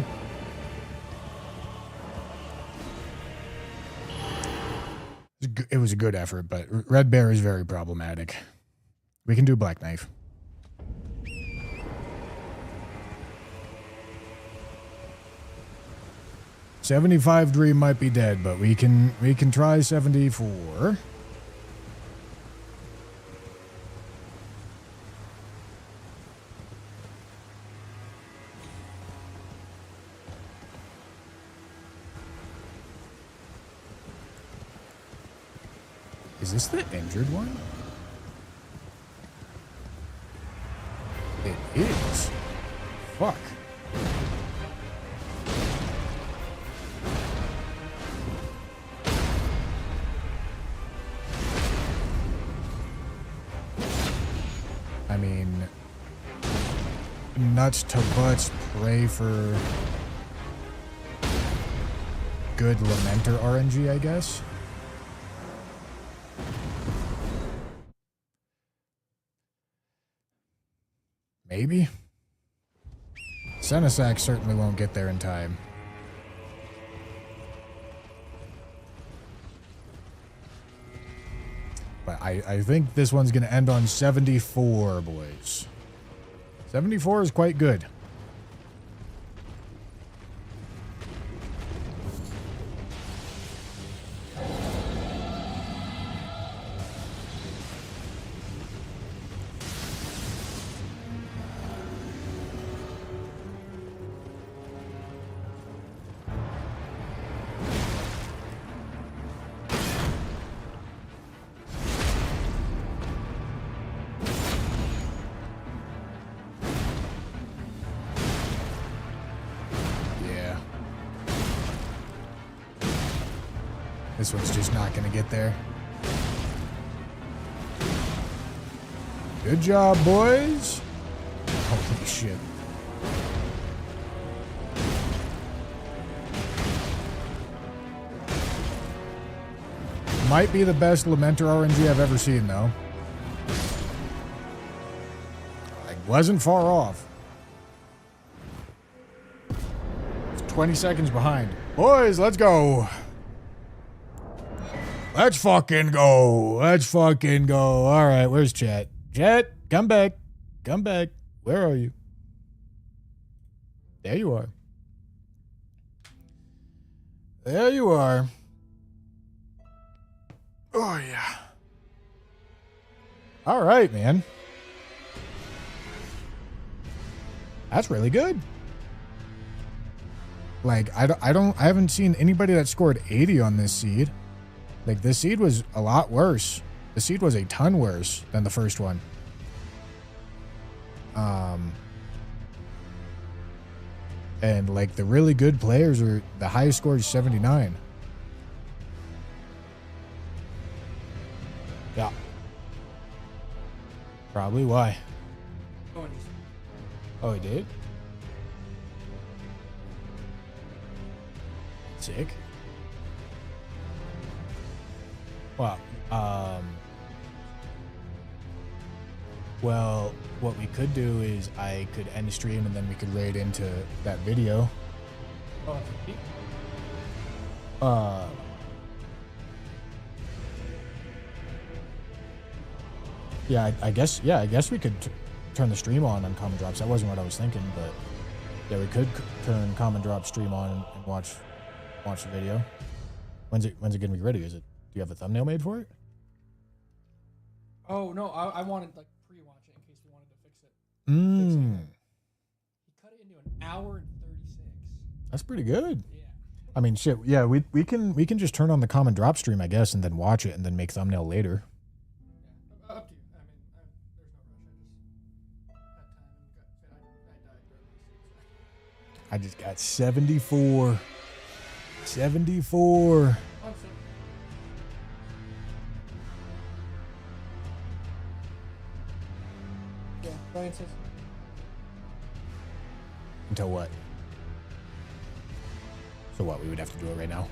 It was a good effort, but Red Bear is very problematic. We can do Black Knife. $75 Dream might be dead, but we can try 74. Is this the injured one? It is. Fuck. I mean, nuts to butts, pray for good Lamenter RNG, I guess. Maybe. Senesac certainly won't get there in time. But I think this one's going to end on 74, boys. 74 is quite good. This one's just not going to get there. Good job, boys. Holy shit. might be the best Lamenter RNG I've ever seen, though. I wasn't far off. It's 20 seconds behind. Boys, let's go. Let's fucking go. Let's fucking go. All right, where's Chat? Chat, come back. Come back. Where are you? There you are. There you are. Oh, yeah. All right, man. That's really good. Like, I haven't seen anybody that scored 80 on this seed. Like, this seed was a lot worse. The seed was a ton worse than the first one. And, like, the really good players are, the highest score is 79. Yeah. Probably why. Oh, he did? Sick. Well, well, what we could do is I could end the stream and then we could raid into that video. Yeah, I guess we could turn the stream on Common Drops. That wasn't what I was thinking, but yeah, we could turn Common Drop stream on and watch the video. When's it gonna be ready? Do you have a thumbnail made for it? Oh no, I wanted like pre-watch it in case we wanted to fix it. He cut it into an hour and 36. That's pretty good. Yeah. I mean, shit. Yeah, we can just turn on the Common Drop stream, I guess, and then watch it and then make thumbnail later. Yeah. Up to you. I mean, there's no rush. I just had time and I died during my season. I just got 74. 74. Yeah, Brian says. Until what? So what? We would have to do it right now?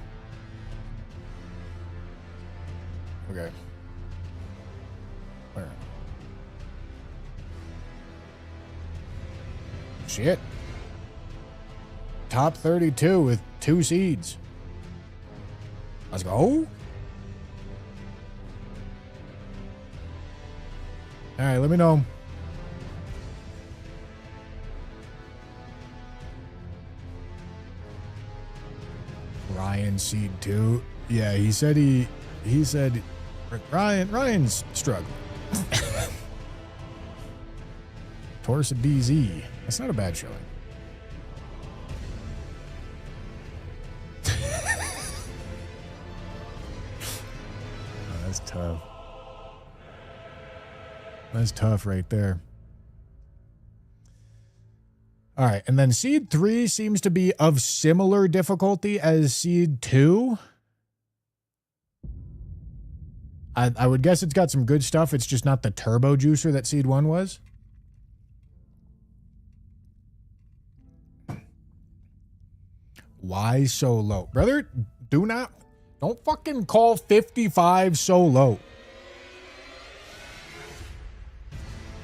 Okay. Where? Shit. Top 32 with 2 seeds. Let's go. All right, let me know. Ryan seed 2. Yeah, he said Ryan's struggling. Torsa DZ. That's not a bad showing. That's tough. That's tough right there. All right, and then seed 3 seems to be of similar difficulty as seed 2. I would guess it's got some good stuff. It's just not the turbo juicer that seed 1 was. Why so low? Brother, don't fucking call 55 so low.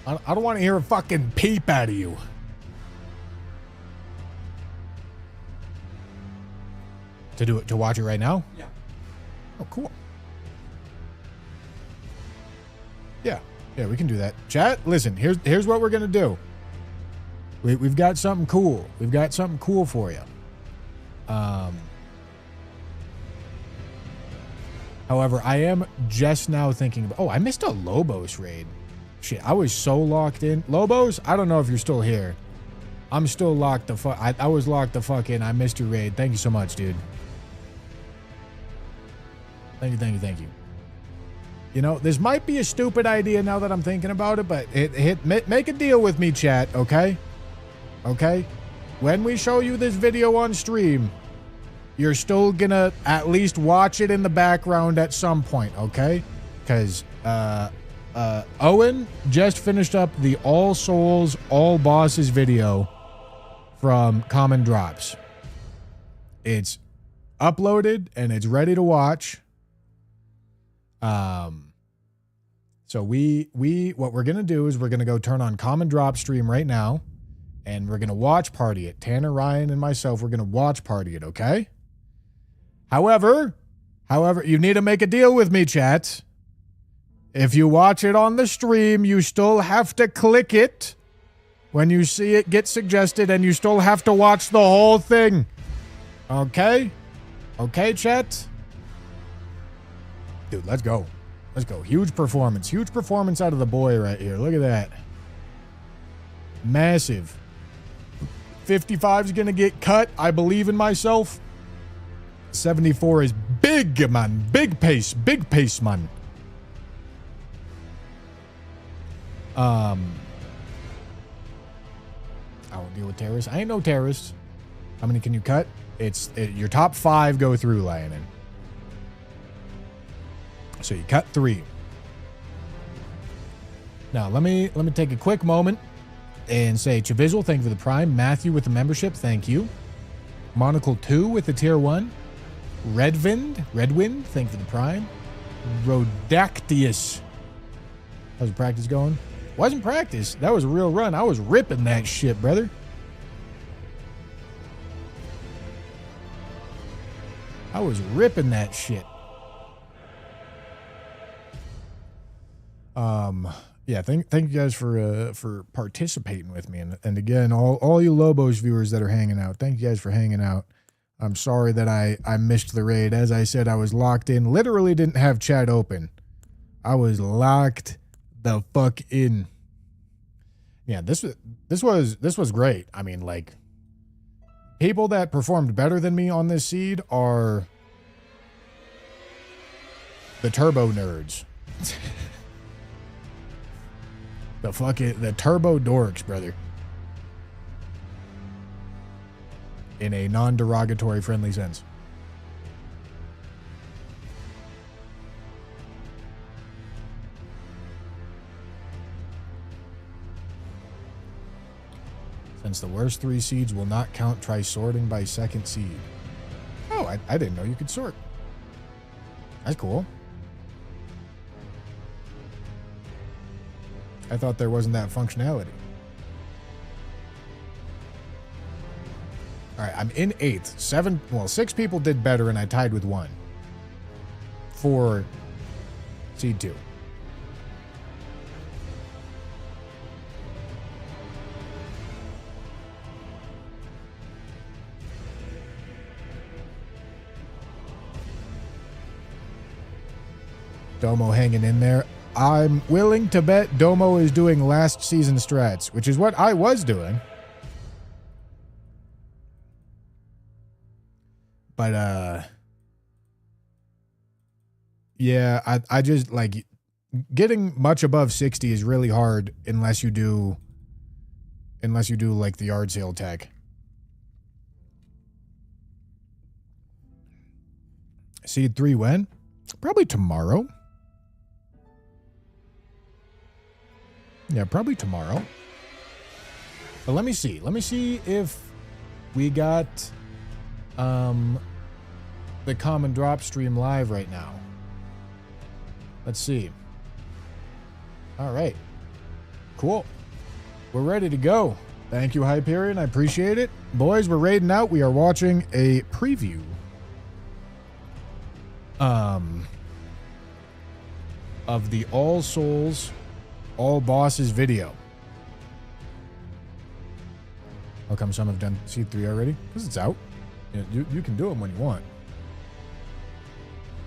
I don't want to hear a fucking peep out of you. To watch it right now? Yeah. Oh, cool. Yeah, we can do that. Chat, listen, here's what we're gonna do. We've got something cool. We've got something cool for you. However, I am just now thinking about, I missed a Lobos raid. Shit, I was so locked in. Lobos, I don't know if you're still here. I'm still locked the fuck. I was locked the fuck in. I missed your raid. Thank you so much, dude. Thank you. You know, this might be a stupid idea now that I'm thinking about it, but make a deal with me, chat, okay? Okay? When we show you this video on stream, you're still gonna at least watch it in the background at some point, okay? Because Owen just finished up the All Souls, All Bosses video from Common Drops. It's uploaded and it's ready to watch. So what we're gonna do is we're gonna go turn on common drop stream right now, and we're gonna watch party it. Tanner, Ryan, and myself, we're gonna watch party it, okay? However, you need to make a deal with me, chat. If you watch it on the stream, you still have to click it when you see it get suggested, and you still have to watch the whole thing. Okay? Okay, chat? Dude, let's go. Let's go. Huge performance. Huge performance out of the boy right here. Look at that. Massive. 55 is going to get cut. I believe in myself. 74 is big, man. Big pace. Big pace, man. I won't deal with terrorists. I ain't no terrorist. How many can you cut? Your top 5 go through, Lionel. So you cut 3. Now let me take a quick moment and say Chavizzle, thank you for the prime. Matthew with the membership, thank you. Monocle 2 with the tier 1. Redwind, thank you for the prime. Rodactius. How's the practice going? Wasn't practice. That was a real run. I was ripping that shit, brother. I was ripping that shit. Yeah, thank you guys for participating with me, and again, all you Lobos viewers that are hanging out, thank you guys for hanging out. I'm sorry that I missed the raid. As I said, I was locked in. Literally didn't have chat open. I was locked the fuck in. Yeah, this was great. I mean, like, people that performed better than me on this seed are the turbo nerds. The turbo dorks, brother. In a non-derogatory friendly sense. Since the worst 3 seeds will not count, try sorting by second seed. Oh, I didn't know you could sort. That's cool. I thought there wasn't that functionality. All right, I'm in 8th. 6 people did better, and I tied with 1 for seed 2. Domo hanging in there. I'm willing to bet Domo is doing last season strats, which is what I was doing. But, yeah, I just, like, getting much above 60 is really hard unless you do, like, the yard sale tech. Seed 3 when? Probably tomorrow. Yeah, probably tomorrow. But let me see. Let me see if we got the common drop stream live right now. Let's see. All right. Cool. We're ready to go. Thank you, Hyperion. I appreciate it. Boys, we're raiding out. We are watching a preview. Of the All Souls, All Bosses video. How come some have done Seed 3 already? Because it's out. You can do them when you want.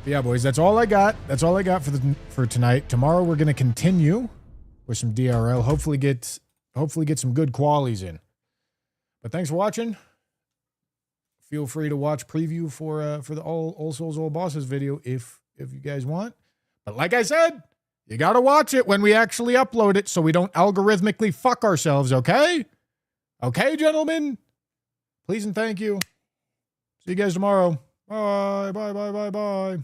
But yeah, boys, that's all I got. That's all I got for tonight. Tomorrow we're gonna continue with some DRL. Hopefully get some good qualies in. But thanks for watching. Feel free to watch preview for the All Souls, All Bosses video if you guys want. But like I said, you gotta watch it when we actually upload it so we don't algorithmically fuck ourselves, okay? Okay, gentlemen? Please and thank you. See you guys tomorrow. Bye, bye, bye, bye, bye.